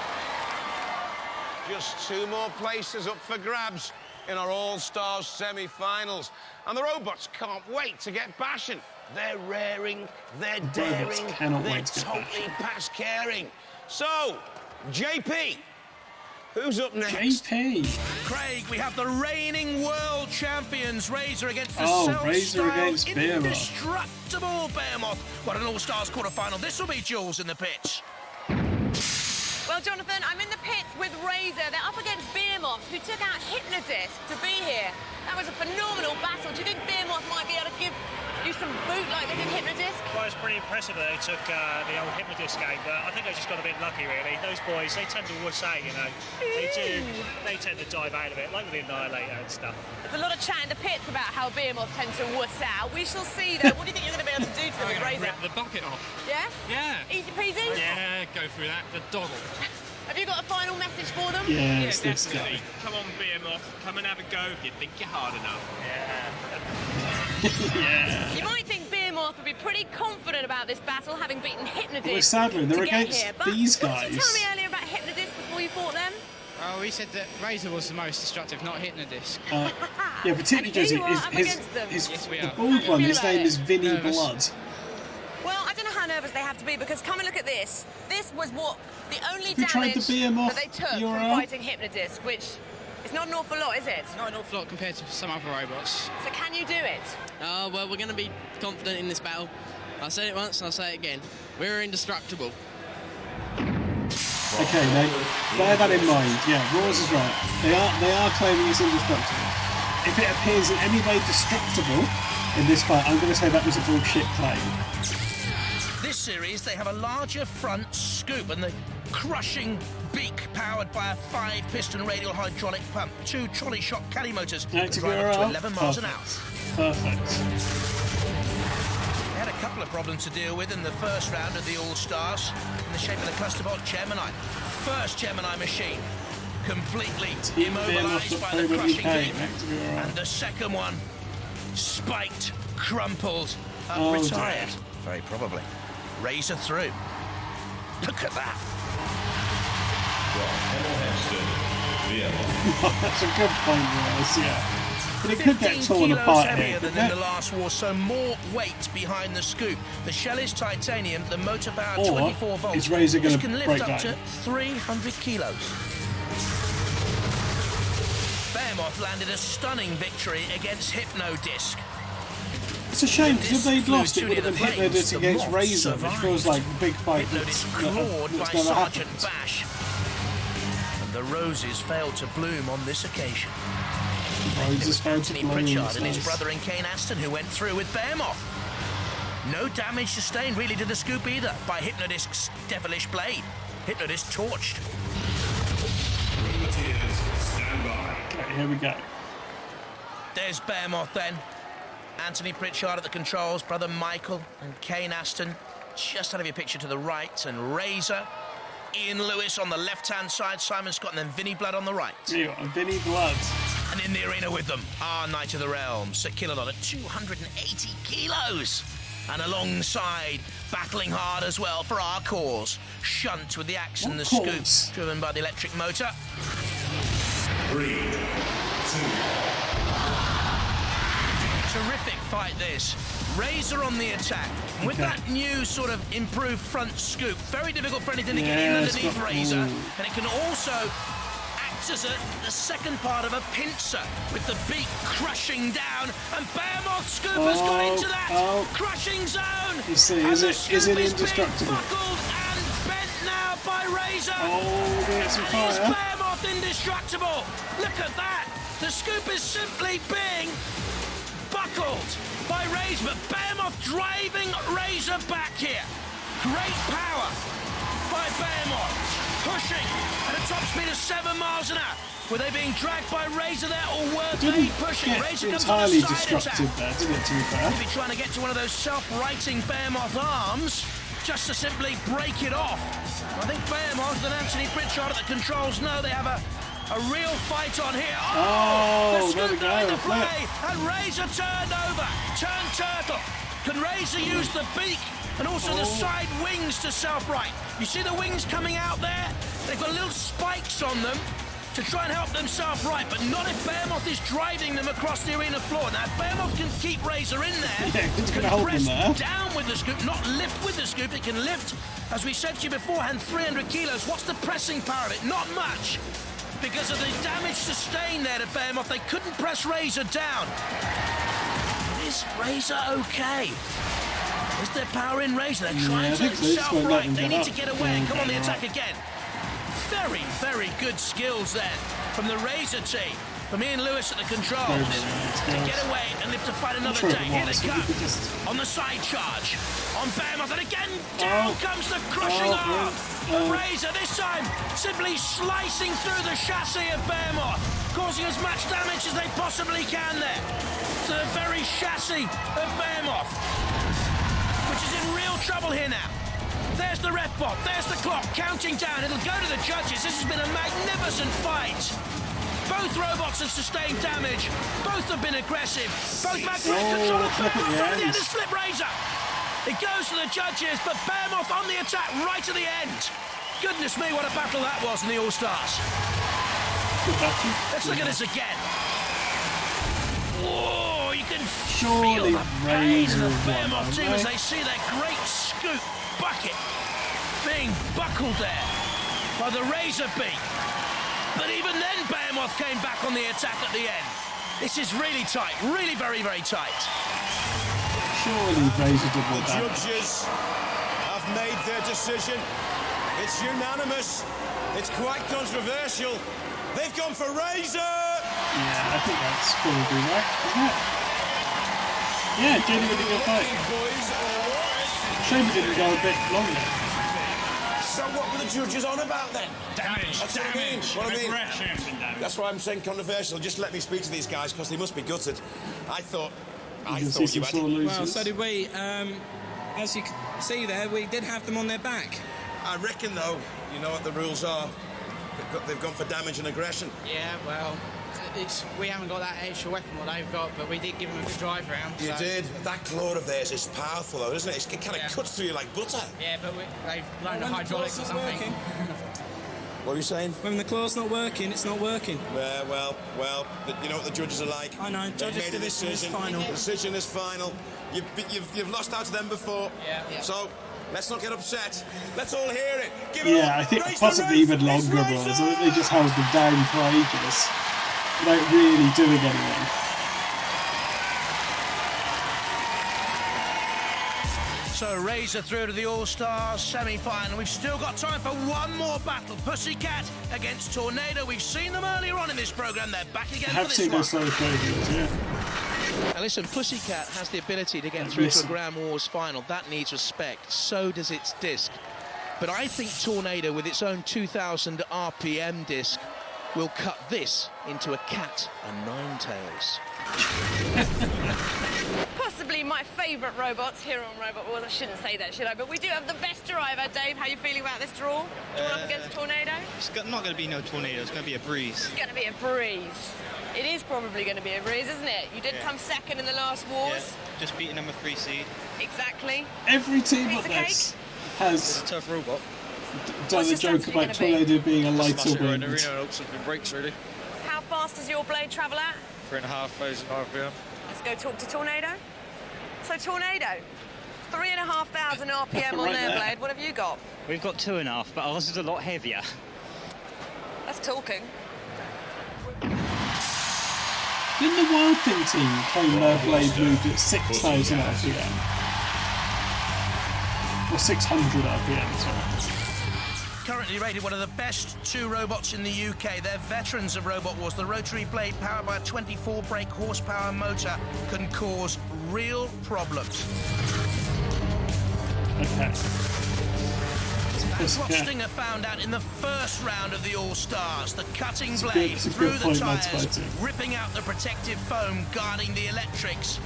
Just 2 more places up for grabs in our All-Stars semi-finals. And the robots can't wait to get bashing. They're raring, they're daring, they're totally past caring. So, JP, who's up next? JP. Craig, we have the reigning world champions, Razor against the Razor against Behemoth. indestructible Behemoth. What an All-Stars quarter-final. This will be Jules in the pitch. Well, Jonathan, I'm in the pits with Razor. They're up against Behemoth, who took out Hypnodisc to be here. That was a phenomenal battle. Do you think Behemoth might be able to give you some boot like they did Hypnodisc? Well, it's pretty impressive that they took the old Hypnodisc game, but I think they just got a bit lucky, really. Those boys, they tend to wuss out, you know. They tend to dive out of it, like with the Annihilator and stuff. There's a lot of chat in the pits about how Behemoth tend to wuss out. We shall see, though. What do you think you're going to be able to do to them with Razor? Rip the bucket off. Yeah? Yeah. Easy peasy? Yeah, go through that. The doggle. Have you got a final message for them? Yeah, definitely. Come on, Behemoth. Come and have a go if you think you're hard enough. Yeah. You might think Behemoth would be pretty confident about this battle, having beaten Hypnodisc. Well, sadly, they're against these What did you tell guys. me earlier about Hypnodisc before you fought them? Oh, he said that Razor was the most destructive, not Hypnodisc. Yeah, particularly And here Josie. you are up against them. The bald one, his name is Vinny Blood. Well, I don't know how nervous they have to be, because come and look at this. This was what the only you tried damage the Behemoth that they took from URL? fighting Hypnodisc, which is not an awful lot, is it? Not an awful lot compared to some other robots. So can you do it? Well, we're going to be confident in this battle. I said it once, and I'll say it again. We're indestructible. Okay, bear that in mind. Yeah, Rawls is right. They are claiming it's indestructible. If it appears in any way destructible in this fight, I'm going to say that was a bullshit claim. This series, they have a larger front scoop and the crushing beak powered by a 5-piston radial hydraulic pump, 2 trolley shock caddy motors that drive up to 11 miles an hour. Perfect. They had a couple of problems to deal with in the first round of the All-Stars in the shape of the Clusterbot Gemini. First Gemini machine, completely immobilised by the crushing beak. And the second one, spiked, crumpled, retired. Very probably. Razor through. Look at that. That's a good point, Rawls, yeah. But it could get torn apart here. Heavier than in the last war, so more weight behind the scoop. The shell is titanium, the motor power 24 volts. Is Razor going this to can lift break up down? to 300 kilos. Behemoth landed a stunning victory against Hypnodisc. It's a shame, because if they'd lost, it would have been Hypnodisc against Razor, which feels like the big fight that's clawed by never Sergeant happened. Bash. And the roses failed to bloom on this occasion. It was Anthony Pritchard and his brother in Kane Aston who went through with Behemoth. No damage sustained really to the scoop either by Hypnodisc's devilish blade. Hypnodisc torched. Okay, here we go. There's Behemoth then. Anthony Pritchard at the controls, brother Michael and Kane Aston just out of your picture to the right, and Razor, Ian Lewis on the left-hand side, Simon Scott, and then Vinny Blood on the right. Here you are, Vinny Blood. And in the arena with them, our Knight of the Realm, Sir Killalon at 280 kilos. And alongside, battling hard as well for our cause, Shunt with the axe and the scoop, driven by the electric motor. 3, 2. Terrific fight this. Razor on the attack. With that new sort of improved front scoop, very difficult for anything to get in underneath Razor. And it can also This is the second part of a pincer with the beak crushing down, and Behemoth Scoop has got into that crushing zone. You see, and is it indestructible? Buckled and bent now by Razor. Oh, we get some fire. Is Behemoth indestructible? Look at that. The Scoop is simply being buckled by Razor, but Behemoth driving Razor back here. Great power by Behemoth. Pushing at a top speed of 7 miles an hour. Were they being dragged by Razor there, or were they pushing? Razor comes on entirely a side destructive attack. there, didn't it, to be fair? Maybe trying to get to one of those self-righting Behemoth arms just to simply break it off. I think Behemoth and Anthony Pritchard at the controls know they have a real fight on here. Oh, there we go. The play, and Razor turned over. Turned turtle. Can Razor use the beak and also the side wings to self-right? You see the wings coming out there? They've got little spikes on them to try and help them self-right, but not if Behemoth is driving them across the arena floor. Now, if Behemoth can keep Razor in there, can press down with the scoop, not lift with the scoop. It can lift, as we said to you beforehand, 300 kilos. What's the pressing power of it? Not much. Because of the damage sustained there to Behemoth, they couldn't press Razor down. Is Razor okay? Is there power in Razor? They're trying to self-right. They need to get away and come on the attack again. Very, very good skills there from the Razor team. From Ian Lewis at the controls. To get away and live to fight another day. Here they come. On the side charge. On Behemoth. And again, down comes the crushing arm. The Razor this time simply slicing through the chassis of Behemoth. Causing as much damage as they possibly can there. To the very chassis of Behemoth. Which is in real trouble here now. There's the ref bot, there's the clock, counting down. It'll go to the judges. This has been a magnificent fight. Both robots have sustained damage. Both have been aggressive. Both control of Behemoth. The end of Slip Razor. It goes to the judges, but Behemoth on the attack right at the end. Goodness me, what a battle that was in the All-Stars. Let's look at this again. Whoa, you can feel the pain of the Behemoth team as they see their great scoop bucket being buckled there by the Razor beak. But even then, Behemoth came back on the attack at the end. This is really tight, really very, very tight. Surely Razor did the judges have made their decision. It's unanimous. It's quite controversial. They've gone for Razor. Yeah, I think that's probably right, isn't it? Yeah, genuinely good fight. Shame it didn't go a bit longer. So what were the judges on about then? Damage, That's what I mean. That's why I'm saying controversial. Just let me speak to these guys because they must be gutted. I thought you had it. Well, so did we. As you can see there, we did have them on their back. I reckon, though, you know what the rules are. They've gone for damage and aggression. Yeah, well, we haven't got that extra weapon what they've got, but we did give them a good drive round. You did. That claw of theirs is powerful, though, isn't it? It kind of cuts through you like butter. Yeah, but they've learned the hydraulics or something. What are you saying? When the claw's not working, it's not working. Well, you know what the judges are like. I know. They've made a decision. Final. The decision is final. You've lost out to them before. Yeah. So let's not get upset. Let's all hear it. Give it up. I think possibly even longer, boys. I think they just held them down for ages without really doing anything. So Razor through to the All-Stars semi-final. We've still got time for one more battle. Pussycat against Tornado. We've seen them earlier on in this programme. They're back again for this one. I have seen those videos, yeah. Now listen, Pussycat has the ability to get through to a Grand Wars final. That needs respect. So does its disc. But I think Tornado, with its own 2,000 RPM disc, will cut this into a cat and nine tails. Possibly my favourite robots here on Robot Wars. I shouldn't say that, should I? But we do have the best driver. Dave, how are you feeling about this draw? Drawn up against Tornado? It's not going to be no Tornado. It's going to be a breeze. It's going to be a breeze. It is probably going to be a breeze, isn't it? You did come second in the last wars. Yeah, just beating them a 3 seed. Exactly. Every team like this has a tough robot. Done the joke about Tornado being a lighter wind. Brakes, really. How fast does your blade travel at? 3,500 RPM. Let's go talk to Tornado. So Tornado, 3,500 RPM on their blade. What have you got? We've got 2.5, but ours is a lot heavier. That's talking. Didn't the Wild Thing team claim their blade moved at 6,000 RPM? Or 600 RPM, sorry. Currently rated one of the best 2 robots in the UK. They're veterans of Robot Wars. The rotary blade, powered by a 24 brake horsepower motor, can cause real problems. Okay. That's what Stinger found out in the first round of the All-Stars. The cutting blade through the tyres, ripping out the protective foam guarding the electrics.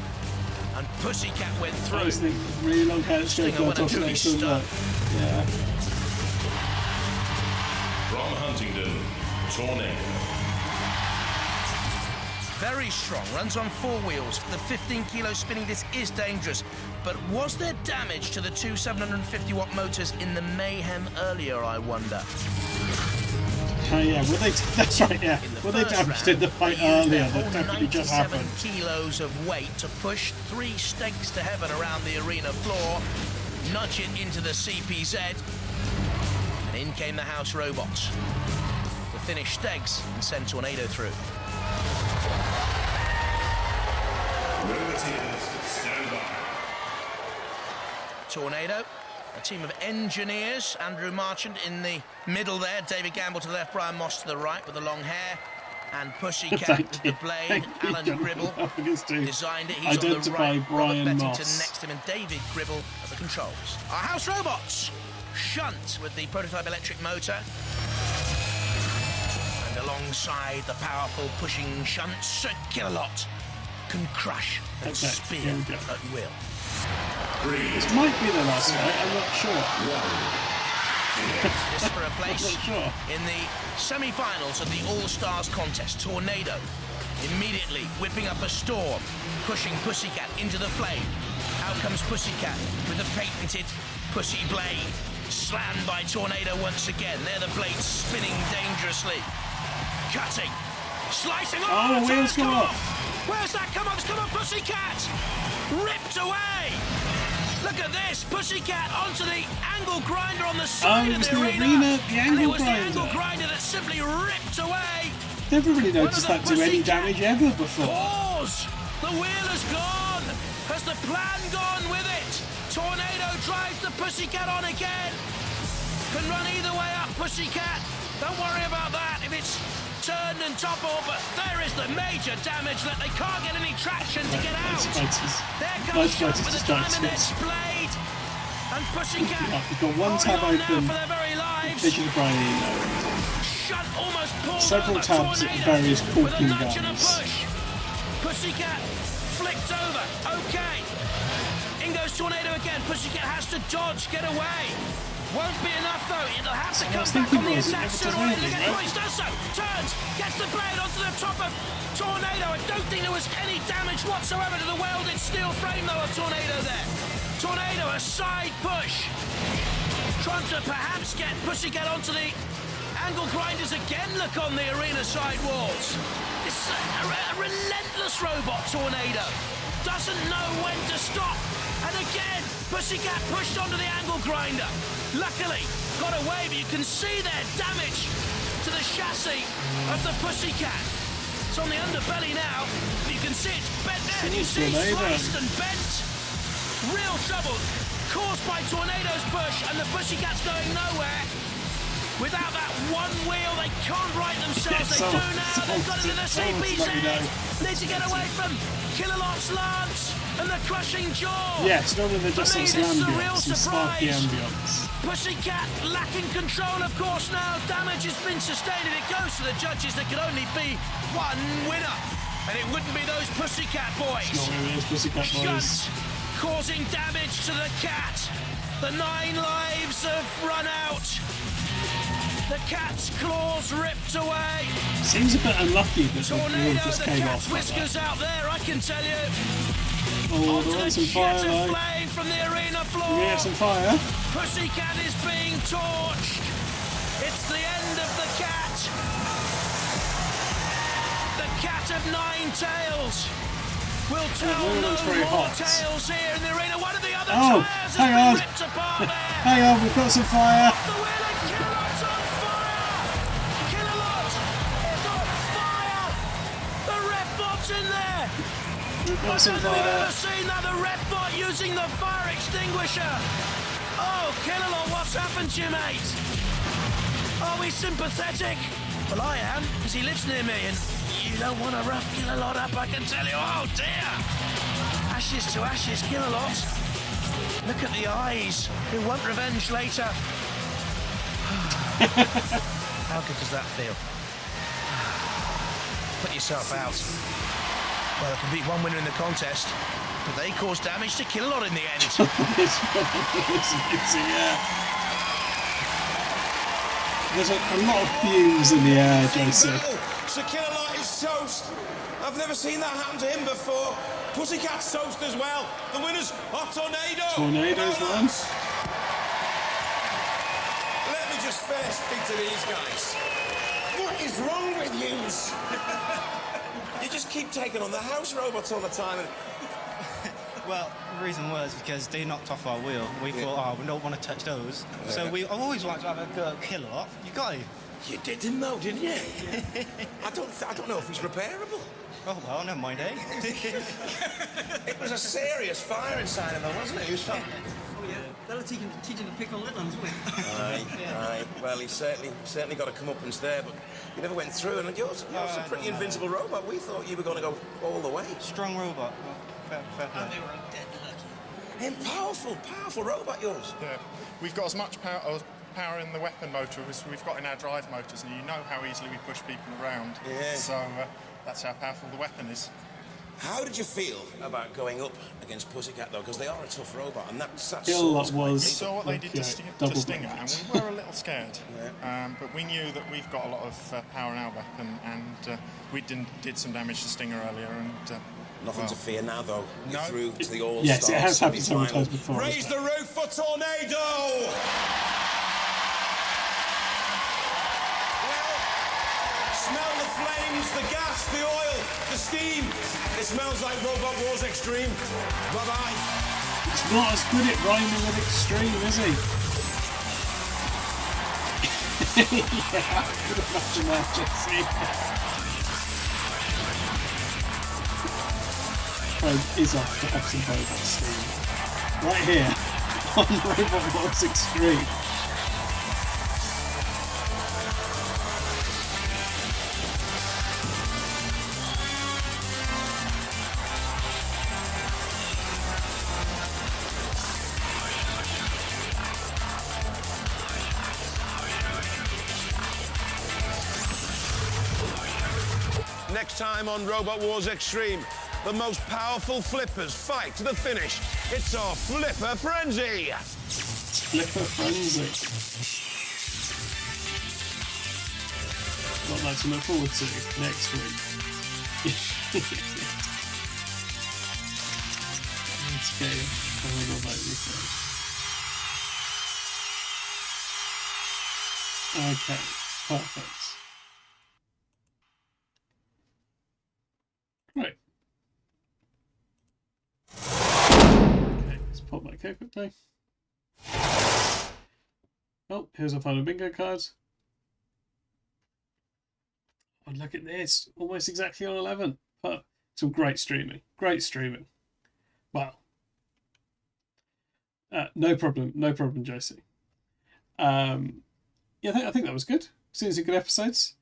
And Pussycat went through. I was thinking really long hair Stinger went until he stuck. Yeah. From Huntingdon, Tornado. Very strong, runs on 4 wheels. The 15-kilo spinning disc is dangerous. But was there damage to the 2 750-watt motors in the Mayhem earlier, I wonder? Yeah, were they? That's right. Yeah, were they damaged in the fight earlier? That definitely just happened. 97 kilos of weight to push 3 stakes to heaven around the arena floor, nudge it into the CPZ, and in came the house robots to finish Stegs and send Tornado through. Stand by. Tornado, a team of engineers. Andrew Marchant in the middle there, David Gamble to the left, Brian Moss to the right with the long hair, and Pussycat with the blade. Alan Gribble designed it. He's on the right. Brian Robert Moss. Bettington next to him, and David Gribble at the controls. Our house robots. Shunt with the prototype electric motor. And alongside the powerful pushing shunts, Killalot can crush and spear at will. This might be the last fight, I'm not sure. Just for a place in the semi-finals of the All-Stars contest. Tornado immediately whipping up a storm, pushing Pussycat into the flame. Out comes Pussycat with the patented Pussy Blade. Slammed by Tornado once again. There the blades spinning dangerously. Cutting. Slicing. Oh, the wheels come off. Where's that come off? Come on, Pussycat! Ripped away! Look at this! Pussycat onto the angle grinder on the side of the arena. The angle grinder. grinder. The angle grinder that simply ripped away. Never really noticed that do any damage ever before. Pause! The wheel has gone! Has the plan gone with it? Tornado drives the Pussycat on again. Can run either way up, Pussycat. Don't worry about that if it's turned and toppled, but there is the major damage that they can't get any traction to get out. There comes Shunt with a diamond edge blade, and Pussycat. We've got one tab open. For their very lives. Vision of Brian Shunt almost pulled several tabs at various corking guns. Pussycat flicked over. Okay. In goes Tornado again. Pussycat has to dodge, get away. Won't be enough though, it'll have to come back on the attack sooner or later. He does so, turns, gets the blade onto the top of Tornado. I don't think there was any damage whatsoever to the welded steel frame though of Tornado there. Tornado, a side push. Trying to perhaps get Pussycat onto the angle grinders again, look on the arena side walls. This is a relentless robot, Tornado. Doesn't know when to stop. And again, Pussycat pushed onto the angle grinder. Luckily, got away, but you can see their damage to the chassis of the Pussycat. It's on the underbelly now, but you can see it's bent there, and you see sliced and bent. Real trouble caused by Tornado's push, and the Pussycat's going nowhere. Without that one wheel, they can't right themselves. They do now. They've got into the CPZ. Need to get away from Killalot's lance and the crushing jaw. Yes, rather than just some ambience, some sparky ambience. Pussycat lacking control, of course, now. Damage has been sustained, and it goes to the judges. There could only be one winner, and it wouldn't be those Pussycat boys. It's not really those Pussycat boys. Causing damage to the cat. The 9 lives have run out. The cat's claws ripped away. Seems a bit unlucky that the wheel just came off. Whiskers out there, I can tell you. Oh, they're on some fire though. Flame from the arena floor. Yeah, some fire. Pussycat is being torched. It's the end of the cat. The cat of 9 tails will tell no more tales here in the arena. One of the other tires has been ripped apart there. Hang on, we've got some fire. The wheel and Killalot's on fire. Killalot is on fire. The red box Robot's in there! Robot's in I've there. never seen that, the red bot using the fire extinguisher! Oh, Killalot, what's happened to you, mate? Are we sympathetic? Well, I am, because he lives near me, and you don't want to rough Killalot up, I can tell you. Oh, dear! Ashes to ashes, Killalot. Look at the eyes. He'll want revenge later. How good does that feel? Put yourself out. Well, I can beat one winner in the contest, but they caused damage to Killalot in the end. Yeah. There's a lot of fumes in the air, Joseph. Sir Killalot is toast. I've never seen that happen to him before. Pussycat's toast as well. The winners are Tornado. Tornadoes, man. Let me just first speak to these guys. What is wrong with yous? You just keep taking on the house robots all the time. Well, the reason was because they knocked off our wheel. We thought, oh, we don't want to touch those. So I always wanted to have a go at Killalot. You got it. You didn't know, didn't you? I don't know if he's repairable. Oh, well, never mind, eh? It was a serious fire inside of him, wasn't it? He was fine. Oh, yeah. That'll teach him to pick on little ones, won't it? Aye. Well, he certainly got a comeuppance there, but he never went through. And yours a pretty invincible robot. We thought you were going to go all the way. Strong robot. Fair play. And they were dead lucky. And powerful robot, yours. Yeah. We've got as much power in the weapon motor as we've got in our drive motors, and you know how easily we push people around. Yeah. So that's how powerful the weapon is. How did you feel about going up against Pussycat, though? Because they are a tough robot, and that's Killalot was. We saw what they did to Stinger, and we were a little scared. But we knew that we've got a lot of power in our weapon, and we did some damage to Stinger earlier, and... Nothing to fear now, though. You're through to the All-Stars. Yes, it has happened several times before. Raise the roof for Tornado! Well, smell the flames, the gas, the oil, the steam. It smells like Robot Wars Extreme. Bye-bye. It's not as good at rhyming with extreme, is he? Yeah, I could imagine that, Jesse. Is off to have some Bobot steam. Right here on Robot Wars Extreme. Next time on Robot Wars Extreme, the most powerful flippers fight to the finish. It's our Flipper Frenzy. Flipper Frenzy. Got that to look forward to next week. Let's go. Okay, perfect. Right. Okay, let's pop that code quickly. Oh, here's our final bingo card. Oh, look at this. Almost exactly on 11. But some great streaming. Great streaming. Wow. No problem. No problem, Josie. Yeah, I think that was good. Seems like good episodes.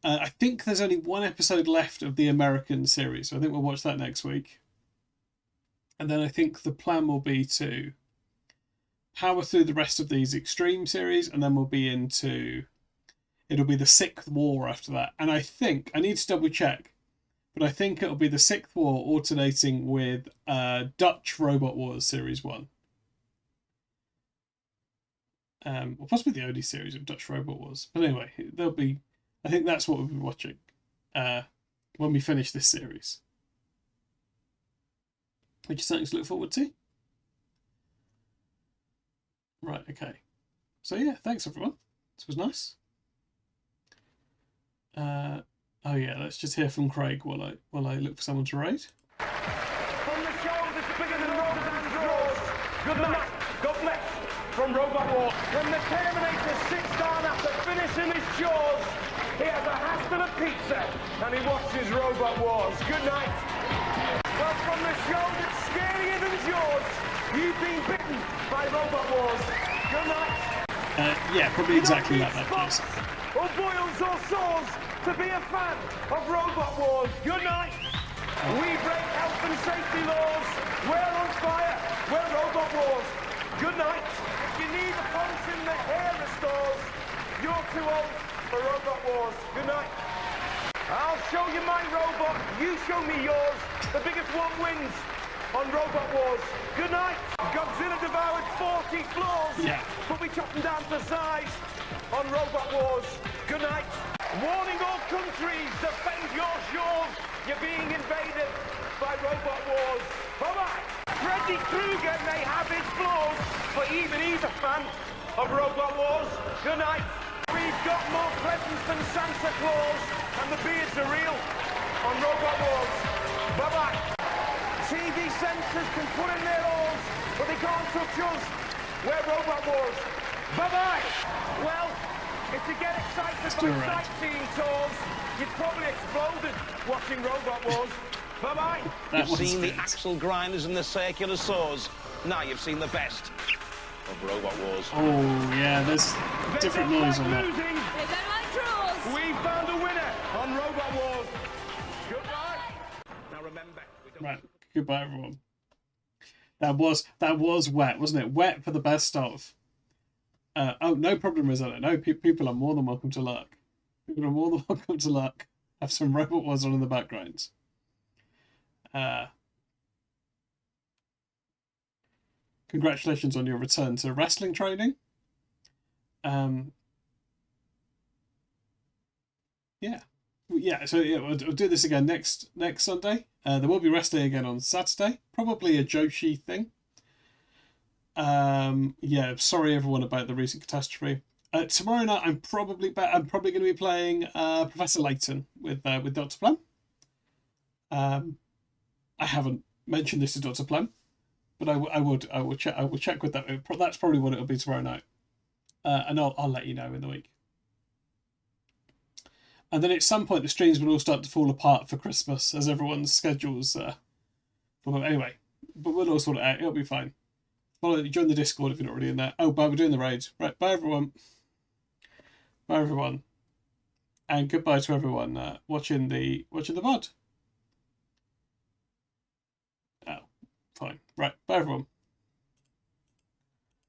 I think there's only one episode left of the American series, so I think we'll watch that next week. And then I think the plan will be to power through the rest of these Extreme series, and then we'll be into... It'll be the 6th War after that. And I think, I need to double check, but I think it'll be the 6th War alternating with Dutch Robot Wars Series 1. Or possibly the only series of Dutch Robot Wars. But anyway, there'll be... I think that's what we'll be watching when we finish this series. Which is something to look forward to. Right, okay. So yeah, thanks everyone. This was nice. Oh yeah, let's just hear from Craig while I look for someone to raid. From the shoulders bigger than Rotterdam's drawers. Good night, God bless. From Robot Wars. When the Terminator sits down after finishing his jaws, he has a hat and a pizza, and he watches Robot Wars. Good night. Well, from the show that's scarier than George, you've been bitten by Robot Wars. Good night. Yeah, probably exactly like that, please. Or boils or sores to be a fan of Robot Wars. Good night. We break health and safety laws. We're on fire. We're Robot Wars. Good night. If you need a pulse in the hair restores, you're too old for Robot Wars. Good night. I'll show you my robot. You show me yours. The biggest one wins on Robot Wars. Good night. Godzilla devoured 40 floors. Yeah. But we chopped them down to size on Robot Wars. Good night. Warning all countries, defend your shores. You're being invaded by Robot Wars. Bye-bye. Freddy Krueger may have his flaws, but even he's a fan of Robot Wars. Good night. We've got more presents than Santa Claus, and the beards are real on Robot Wars. Bye-bye. TV censors can put in their oars, but they can't touch us. We're Robot Wars. Bye-bye. Well, if you get excited by sightseeing tours, you've probably exploded watching Robot Wars. Bye-bye. You've seen the axle grinders and the circular saws. Now you've seen the best of Robot Wars. Oh, yeah, there's different noise on that. We found a winner on Robot Wars. Goodbye. Now remember. Right, goodbye, everyone. That was wet, wasn't it? Wet for the best of. Oh, no problem, Rizzo. No, people are more than welcome to lurk. People are more than welcome to lurk. Have some Robot Wars on in the background. Congratulations on your return to wrestling training. Yeah. So yeah, we'll do this again next Sunday. There will be wrestling again on Saturday. Probably a Joshi thing. Yeah. Sorry everyone about the recent catastrophe. Tomorrow night I'm probably going to be playing Professor Layton with Dr. Plum. I haven't mentioned this to Dr. Plum, but I will check with that. That's probably what it'll be tomorrow night, and I'll let you know in the week. And then at some point the streams will all start to fall apart for Christmas as everyone's schedules. Anyway, but we'll all sort it out. It'll be fine. Join the Discord if you're not already in there. Oh, bye. We're doing the raid. Right. Bye everyone. Bye everyone. And goodbye to everyone watching the VOD. Oh, fine. Right. Bye everyone.